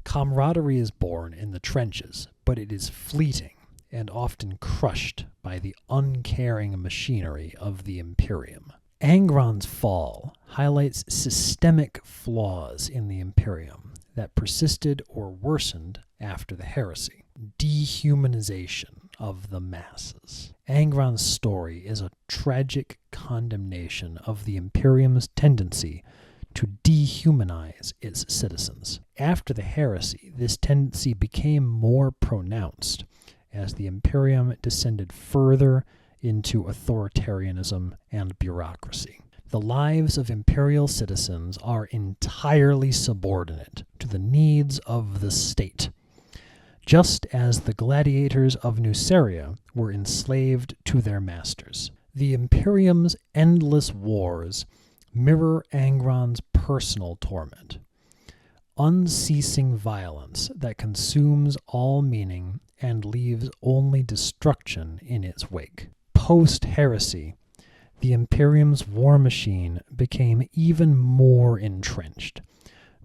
Camaraderie is born in the trenches, but it is fleeting and often crushed by the uncaring machinery of the Imperium. Angron's fall highlights systemic flaws in the Imperium that persisted or worsened after the heresy. Dehumanization of the masses. Angron's story is a tragic condemnation of the Imperium's tendency to dehumanize its citizens. After the heresy, this tendency became more pronounced as the Imperium descended further into authoritarianism and bureaucracy. The lives of imperial citizens are entirely subordinate to the needs of the state, just as the gladiators of Nuceria were enslaved to their masters. The Imperium's endless wars mirror Angron's personal torment, unceasing violence that consumes all meaning and leaves only destruction in its wake. Post-heresy, the Imperium's war machine became even more entrenched,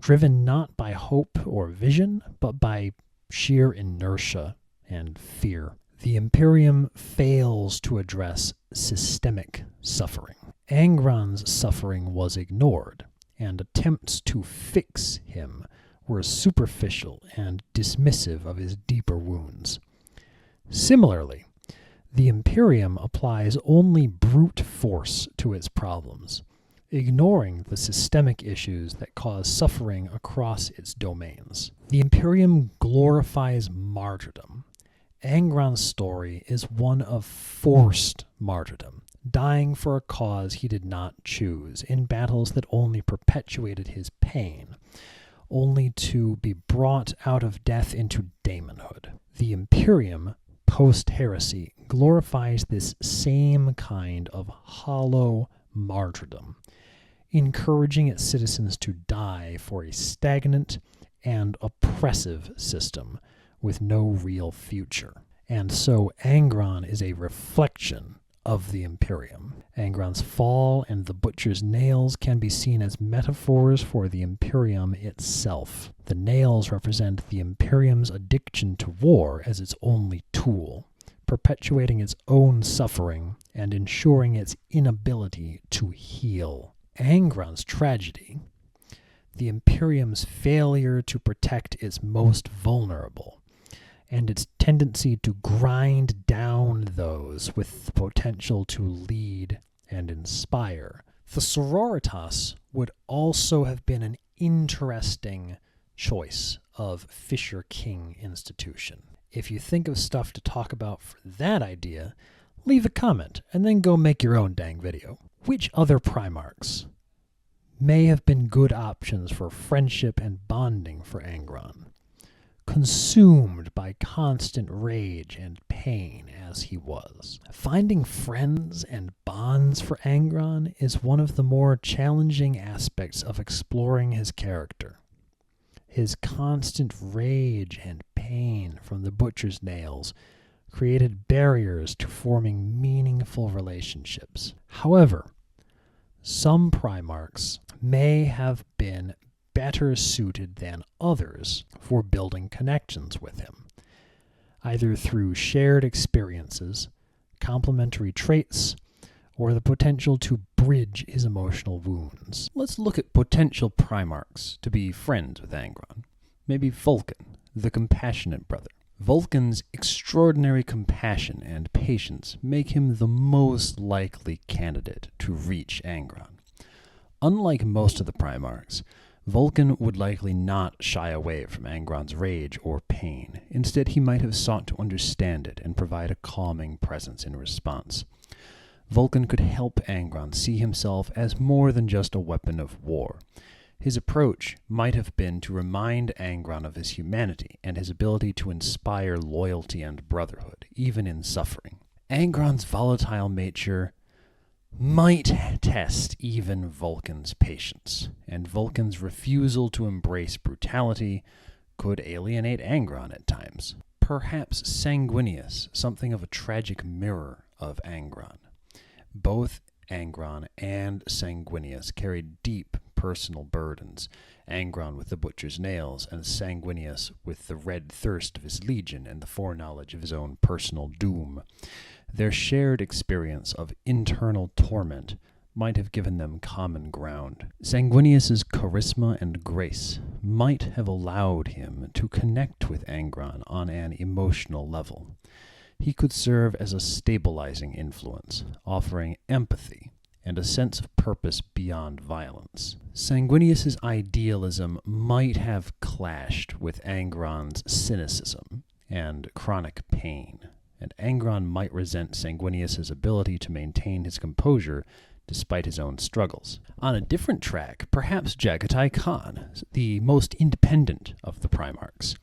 driven not by hope or vision, but by sheer inertia and fear. The Imperium fails to address systemic suffering. Angron's suffering was ignored, and attempts to fix him were superficial and dismissive of his deeper wounds. Similarly, the Imperium applies only brute force to its problems, ignoring the systemic issues that cause suffering across its domains. The Imperium glorifies martyrdom. Angron's story is one of forced martyrdom, dying for a cause he did not choose, in battles that only perpetuated his pain, only to be brought out of death into daemonhood. The Imperium, post-heresy, glorifies this same kind of hollow martyrdom, encouraging its citizens to die for a stagnant and oppressive system with no real future. And so Angron is a reflection of the Imperium. Angron's fall and the butcher's nails can be seen as metaphors for the Imperium itself. The nails represent the Imperium's addiction to war as its only tool, perpetuating its own suffering and ensuring its inability to heal. Angron's tragedy, the Imperium's failure to protect its most vulnerable, and its tendency to grind down those with the potential to lead and inspire. The Sororitas would also have been an interesting choice of Fisher King institution. If you think of stuff to talk about for that idea, leave a comment and then go make your own dang video. Which other Primarchs may have been good options for friendship and bonding for Angron, consumed by constant rage and pain as he was? Finding friends and bonds for Angron is one of the more challenging aspects of exploring his character. His constant rage and pain from the butcher's nails created barriers to forming meaningful relationships. However, some Primarchs may have been better suited than others for building connections with him, either through shared experiences, complementary traits, or the potential to bridge his emotional wounds. Let's look at potential Primarchs to be friends with Angron. Maybe Vulcan, the compassionate brother. Vulcan's extraordinary compassion and patience make him the most likely candidate to reach Angron. Unlike most of the Primarchs, Vulcan would likely not shy away from Angron's rage or pain. Instead, he might have sought to understand it and provide a calming presence in response. Vulcan could help Angron see himself as more than just a weapon of war. His approach might have been to remind Angron of his humanity and his ability to inspire loyalty and brotherhood, even in suffering. Angron's volatile nature might test even Vulcan's patience, and Vulcan's refusal to embrace brutality could alienate Angron at times. Perhaps Sanguinius, something of a tragic mirror of Angron. Both Angron and Sanguinius carried deep personal burdens, Angron with the butcher's nails, and Sanguinius with the red thirst of his legion and the foreknowledge of his own personal doom. Their shared experience of internal torment might have given them common ground. Sanguinius's charisma and grace might have allowed him to connect with Angron on an emotional level. He could serve as a stabilizing influence, offering empathy and a sense of purpose beyond violence. Sanguinius's idealism might have clashed with Angron's cynicism and chronic pain, and Angron might resent Sanguinius's ability to maintain his composure despite his own struggles. On a different track, perhaps Jagatai Khan, the most independent of the Primarchs.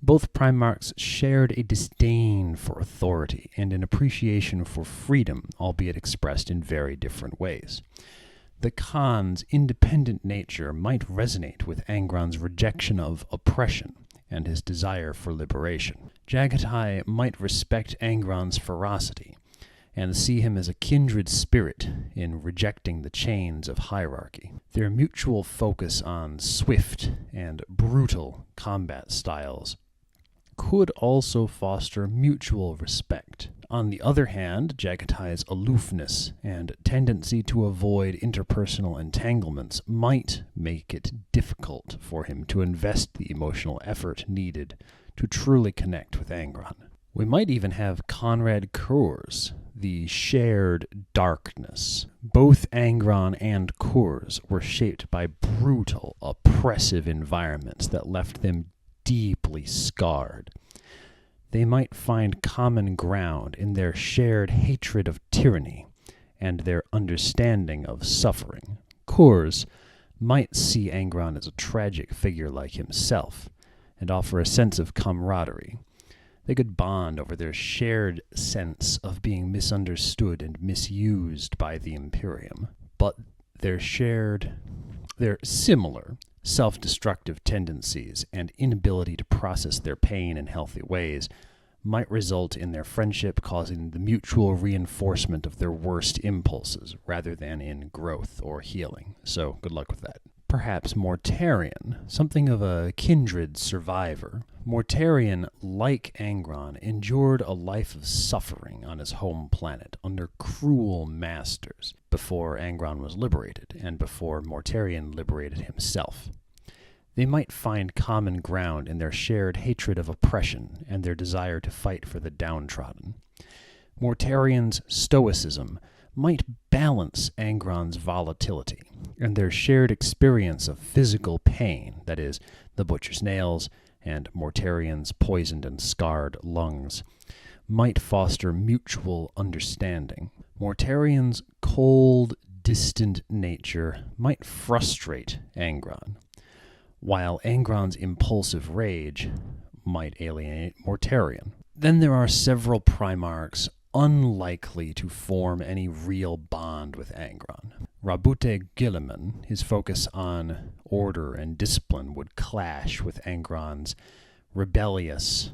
Both Primarchs shared a disdain for authority and an appreciation for freedom, albeit expressed in very different ways. The Khan's independent nature might resonate with Angron's rejection of oppression and his desire for liberation. Jagatai might respect Angron's ferocity and see him as a kindred spirit in rejecting the chains of hierarchy. Their mutual focus on swift and brutal combat styles could also foster mutual respect. On the other hand, Jagatai's aloofness and tendency to avoid interpersonal entanglements might make it difficult for him to invest the emotional effort needed to truly connect with Angron. We might even have Conrad Kurz, the shared darkness. Both Angron and Kurz were shaped by brutal, oppressive environments that left them deeply scarred. They might find common ground in their shared hatred of tyranny and their understanding of suffering. Kurz might see Angron as a tragic figure like himself and offer a sense of camaraderie. They could bond over their shared sense of being misunderstood and misused by the Imperium, but their similar self-destructive tendencies and inability to process their pain in healthy ways might result in their friendship causing the mutual reinforcement of their worst impulses rather than in growth or healing. So good luck with that. Perhaps Mortarion, something of a kindred survivor. Mortarion, like Angron, endured a life of suffering on his home planet under cruel masters before Angron was liberated and before Mortarion liberated himself. They might find common ground in their shared hatred of oppression and their desire to fight for the downtrodden. Mortarion's stoicism might balance Angron's volatility, and their shared experience of physical pain, that is, the butcher's nails and Mortarion's poisoned and scarred lungs, might foster mutual understanding. Mortarion's cold, distant nature might frustrate Angron, while Angron's impulsive rage might alienate Mortarion. Then there are several Primarchs unlikely to form any real bond with Angron. Rabute Guilliman, his focus on order and discipline would clash with Angron's rebellious,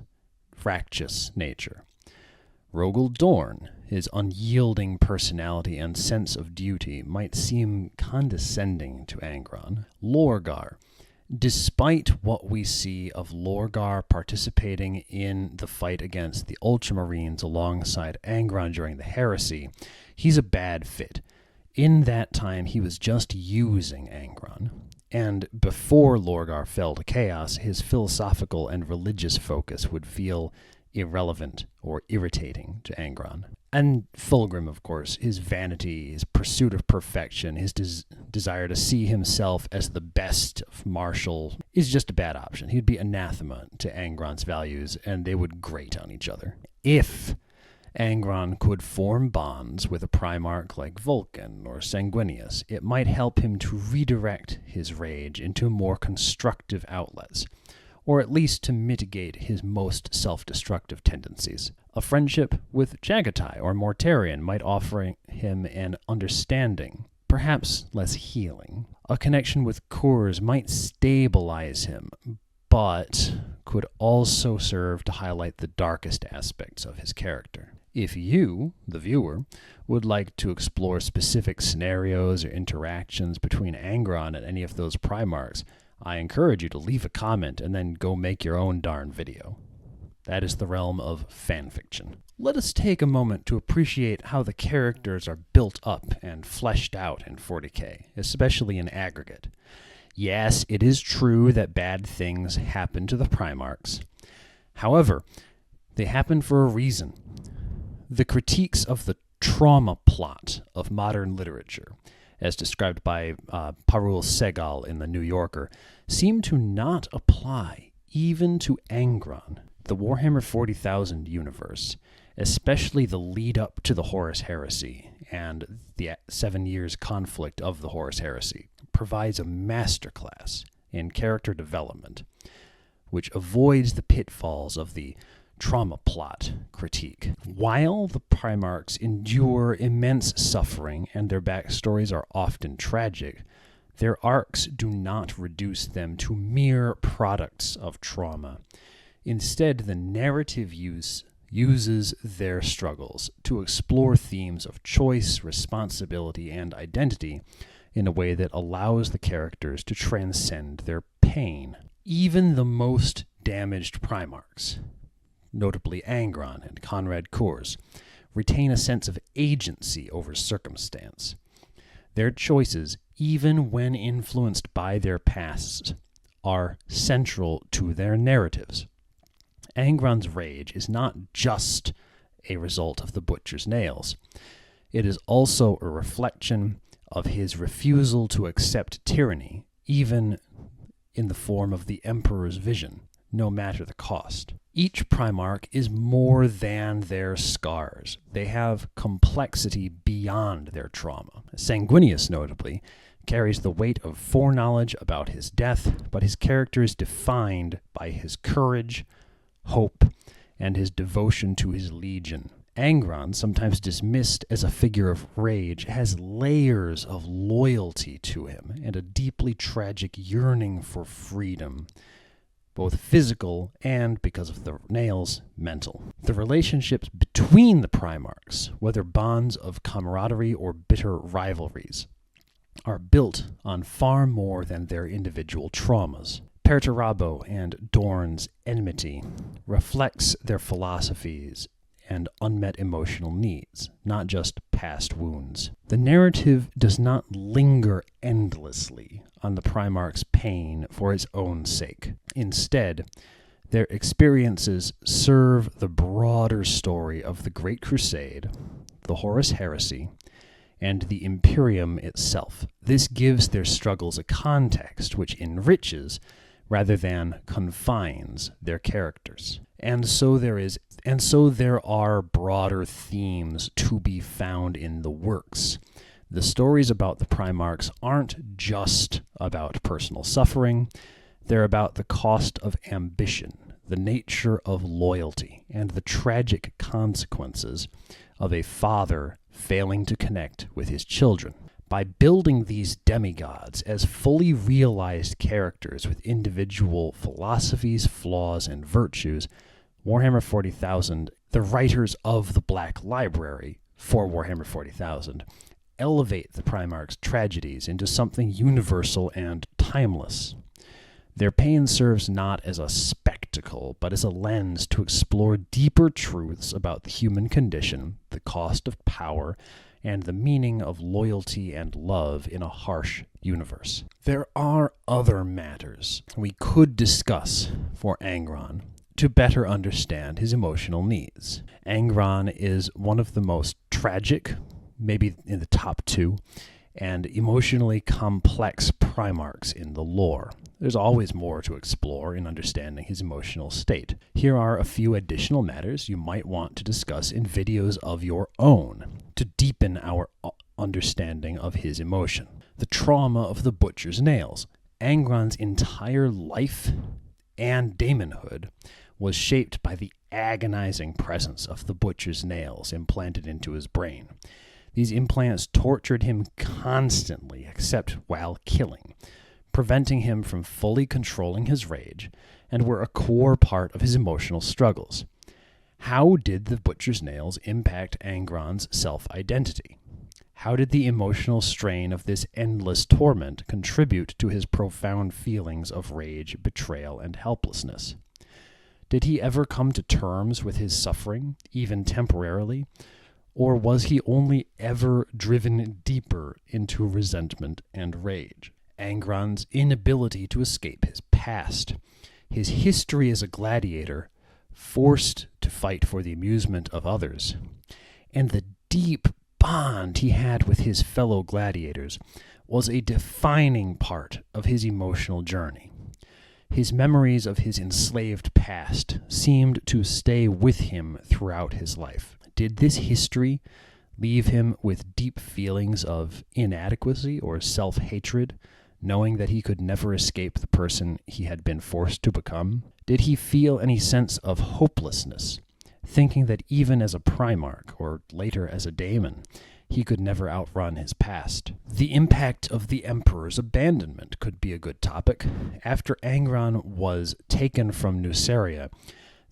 fractious nature. Rogel Dorn, his unyielding personality and sense of duty, might seem condescending to Angron. Lorgar, Despite what we see of Lorgar participating in the fight against the Ultramarines alongside Angron during the Heresy, he's a bad fit. In that time, he was just using Angron. And before Lorgar fell to chaos, his philosophical and religious focus would feel irrelevant or irritating to Angron. And Fulgrim, of course, his vanity, his pursuit of perfection, his desire to see himself as the best of martial is just a bad option. He'd be anathema to Angron's values, and they would grate on each other. If Angron could form bonds with a Primarch like Vulcan or Sanguinius, it might help him to redirect his rage into more constructive outlets, or at least to mitigate his most self-destructive tendencies. A friendship with Jagatai or Mortarion might offer him an understanding, perhaps less healing. A connection with Khors might stabilize him, but could also serve to highlight the darkest aspects of his character. If you, the viewer, would like to explore specific scenarios or interactions between Angron and any of those Primarchs, I encourage you to leave a comment and then go make your own darn video. That is the realm of fanfiction. Let us take a moment to appreciate how the characters are built up and fleshed out in 40k, especially in aggregate. Yes, it is true that bad things happen to the Primarchs. However, they happen for a reason. The critiques of the trauma plot of modern literature, as described by Parul Segal in The New Yorker, seem to not apply even to Angron. The Warhammer 40,000 universe, especially the lead-up to the Horus Heresy and the 7 years conflict of the Horus Heresy, provides a masterclass in character development, which avoids the pitfalls of the trauma plot critique. While the Primarchs endure immense suffering and their backstories are often tragic, their arcs do not reduce them to mere products of trauma. Instead, the narrative uses their struggles to explore themes of choice, responsibility, and identity in a way that allows the characters to transcend their pain. Even the most damaged Primarchs, notably Angron and Conrad Khors, retain a sense of agency over circumstance. Their choices, even when influenced by their pasts, are central to their narratives. Angron's rage is not just a result of the Butcher's nails. It is also a reflection of his refusal to accept tyranny, even in the form of the Emperor's vision, no matter the cost. Each Primarch is more than their scars. They have complexity beyond their trauma. Sanguinius, notably, carries the weight of foreknowledge about his death, but his character is defined by his courage, hope, and his devotion to his legion. Angron, sometimes dismissed as a figure of rage, has layers of loyalty to him and a deeply tragic yearning for freedom, both physical and, because of the nails, mental. The relationships between the Primarchs, whether bonds of camaraderie or bitter rivalries, are built on far more than their individual traumas. Perturabo and Dorn's enmity reflects their philosophies and unmet emotional needs, not just past wounds. The narrative does not linger endlessly on the Primarch's pain for its own sake. Instead, their experiences serve the broader story of the Great Crusade, the Horus Heresy, and the Imperium itself. This gives their struggles a context which enriches rather than confines their characters. And so there are broader themes to be found in the works. The stories about the Primarchs aren't just about personal suffering. They're about the cost of ambition, the nature of loyalty, and the tragic consequences of a father failing to connect with his children. By building these demigods as fully realized characters with individual philosophies, flaws, and virtues, Warhammer 40,000, the writers of the Black Library for Warhammer 40,000, elevate the Primarch's tragedies into something universal and timeless. Their pain serves not as a spectacle, but as a lens to explore deeper truths about the human condition, the cost of power, and the meaning of loyalty and love in a harsh universe. There are other matters we could discuss for Angron to better understand his emotional needs. Angron is one of the most tragic, maybe in the top 2, and emotionally complex Primarchs in the lore. There's always more to explore in understanding his emotional state. Here are a few additional matters you might want to discuss in videos of your own to deepen our understanding of his emotion. The trauma of the Butcher's Nails. Angron's entire life and daemonhood was shaped by the agonizing presence of the Butcher's Nails implanted into his brain. These implants tortured him constantly, except while killing, preventing him from fully controlling his rage, and were a core part of his emotional struggles. How did the Butcher's Nails impact Angron's self-identity? How did the emotional strain of this endless torment contribute to his profound feelings of rage, betrayal, and helplessness? Did he ever come to terms with his suffering, even temporarily? Or was he only ever driven deeper into resentment and rage? Angron's inability to escape his past, his history as a gladiator, forced to fight for the amusement of others, and the deep bond he had with his fellow gladiators was a defining part of his emotional journey. His memories of his enslaved past seemed to stay with him throughout his life. Did this history leave him with deep feelings of inadequacy or self-hatred, knowing that he could never escape the person he had been forced to become? Did he feel any sense of hopelessness, thinking that even as a Primarch, or later as a daemon, he could never outrun his past? The impact of the Emperor's abandonment could be a good topic. After Angron was taken from Nuceria,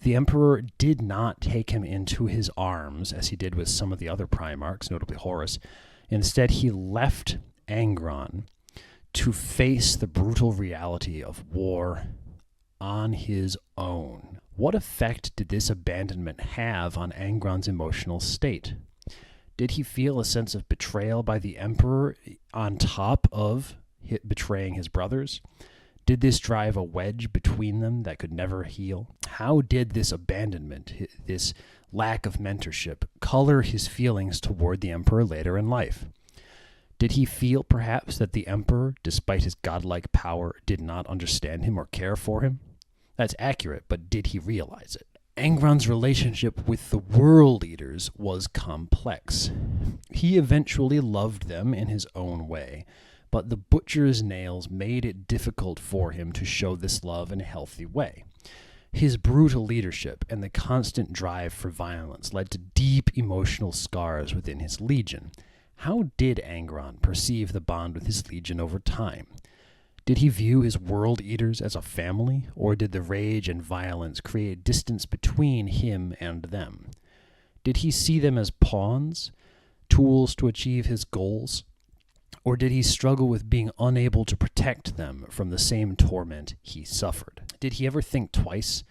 the Emperor did not take him into his arms, as he did with some of the other Primarchs, notably Horus. Instead, he left Angron to face the brutal reality of war on his own. What effect did this abandonment have on Angron's emotional state? Did he feel a sense of betrayal by the Emperor on top of betraying his brothers? Did this drive a wedge between them that could never heal? How did this abandonment, this lack of mentorship, color his feelings toward the Emperor later in life? Did he feel perhaps that the Emperor, despite his godlike power, did not understand him or care for him? That's accurate, but did he realize it? Angron's relationship with the World Eaters was complex. He eventually loved them in his own way, but the Butcher's Nails made it difficult for him to show this love in a healthy way. His brutal leadership and the constant drive for violence led to deep emotional scars within his legion. How did Angron perceive the bond with his legion over time? Did he view his World Eaters as a family, or did the rage and violence create distance between him and them? Did he see them as pawns, tools to achieve his goals? Or did he struggle with being unable to protect them from the same torment he suffered? Did he ever think twice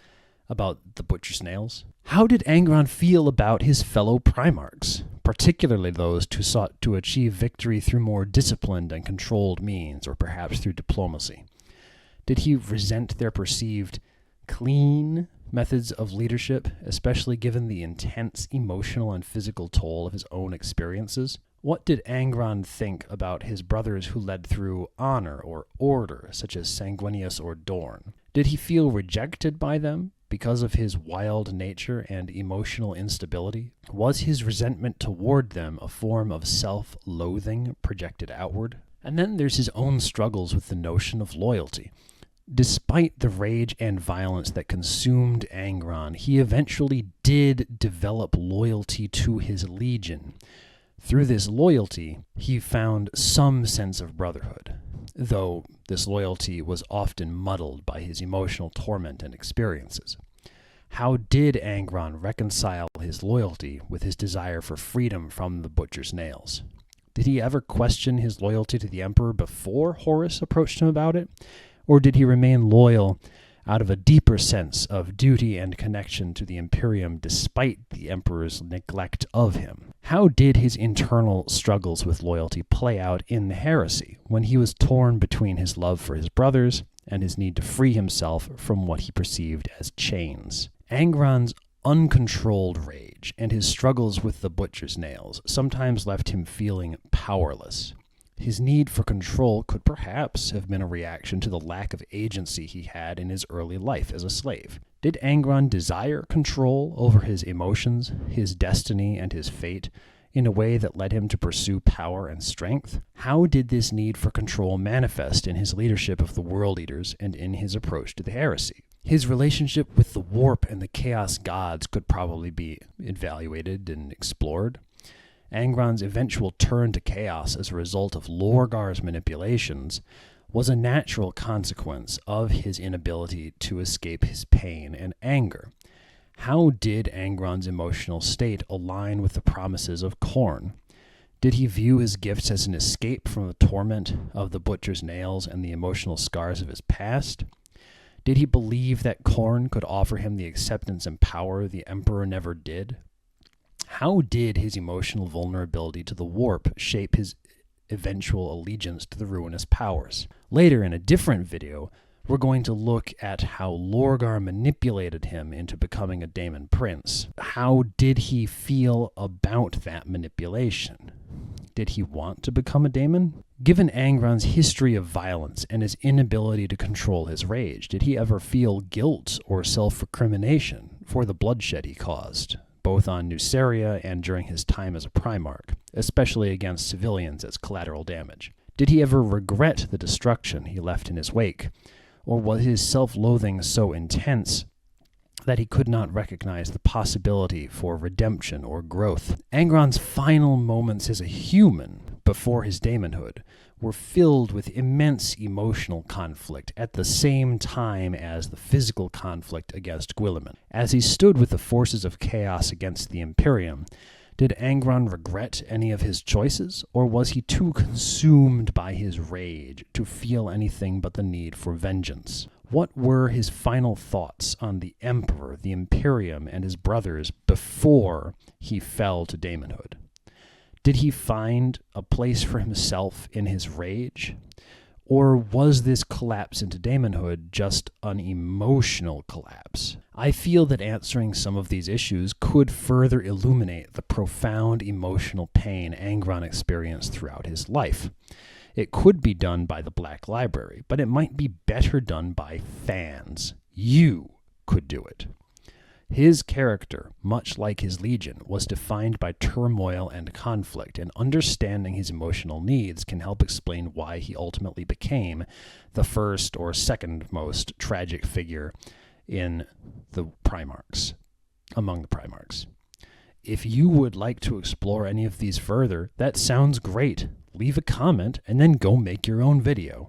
about the Butcher's Nails? How did Angron feel about his fellow Primarchs, particularly those who sought to achieve victory through more disciplined and controlled means, or perhaps through diplomacy? Did he resent their perceived clean methods of leadership, especially given the intense emotional and physical toll of his own experiences? What did Angron think about his brothers who led through honor or order, such as Sanguinius or Dorn? Did he feel rejected by them because of his wild nature and emotional instability? Was his resentment toward them a form of self-loathing projected outward? And then there's his own struggles with the notion of loyalty. Despite the rage and violence that consumed Angron, he eventually did develop loyalty to his legion. Through this loyalty, he found some sense of brotherhood, though this loyalty was often muddled by his emotional torment and experiences. How did Angron reconcile his loyalty with his desire for freedom from the Butcher's Nails? Did he ever question his loyalty to the Emperor before Horus approached him about it? Or did he remain loyal out of a deeper sense of duty and connection to the Imperium despite the Emperor's neglect of him? How did his internal struggles with loyalty play out in the heresy, when he was torn between his love for his brothers and his need to free himself from what he perceived as chains? Angron's uncontrolled rage and his struggles with the butcher's nails sometimes left him feeling powerless. His need for control could perhaps have been a reaction to the lack of agency he had in his early life as a slave. Did Angron desire control over his emotions, his destiny, and his fate in a way that led him to pursue power and strength? How did this need for control manifest in his leadership of the World Eaters and in his approach to the heresy? His relationship with the warp and the chaos gods could probably be evaluated and explored. Angron's eventual turn to chaos as a result of Lorgar's manipulations was a natural consequence of his inability to escape his pain and anger. How did Angron's emotional state align with the promises of Khorne? Did he view his gifts as an escape from the torment of the butcher's nails and the emotional scars of his past? Did he believe that Khorne could offer him the acceptance and power the Emperor never did? How did his emotional vulnerability to the warp shape his eventual allegiance to the ruinous powers? Later, in a different video, we're going to look at how Lorgar manipulated him into becoming a Daemon Prince. How did he feel about that manipulation? Did he want to become a daemon? Given Angron's history of violence and his inability to control his rage, did he ever feel guilt or self-recrimination for the bloodshed he caused, both on Nuceria and during his time as a Primarch, especially against civilians as collateral damage? Did he ever regret the destruction he left in his wake? Or was his self-loathing so intense that he could not recognize the possibility for redemption or growth? Angron's final moments as a human before his daemonhood were filled with immense emotional conflict at the same time as the physical conflict against Guilliman. As he stood with the forces of chaos against the Imperium, did Angron regret any of his choices, or was he too consumed by his rage to feel anything but the need for vengeance? What were his final thoughts on the Emperor, the Imperium, and his brothers before he fell to daemonhood? Did he find a place for himself in his rage? Or was this collapse into daemonhood just an emotional collapse? I feel that answering some of these issues could further illuminate the profound emotional pain Angron experienced throughout his life. It could be done by the Black Library, but it might be better done by fans. You could do it. His character, much like his legion, was defined by turmoil and conflict, and understanding his emotional needs can help explain why he ultimately became the first or second most tragic figure in the Primarchs, among the Primarchs. If you would like to explore any of these further, that sounds great. Leave a comment and then go make your own video.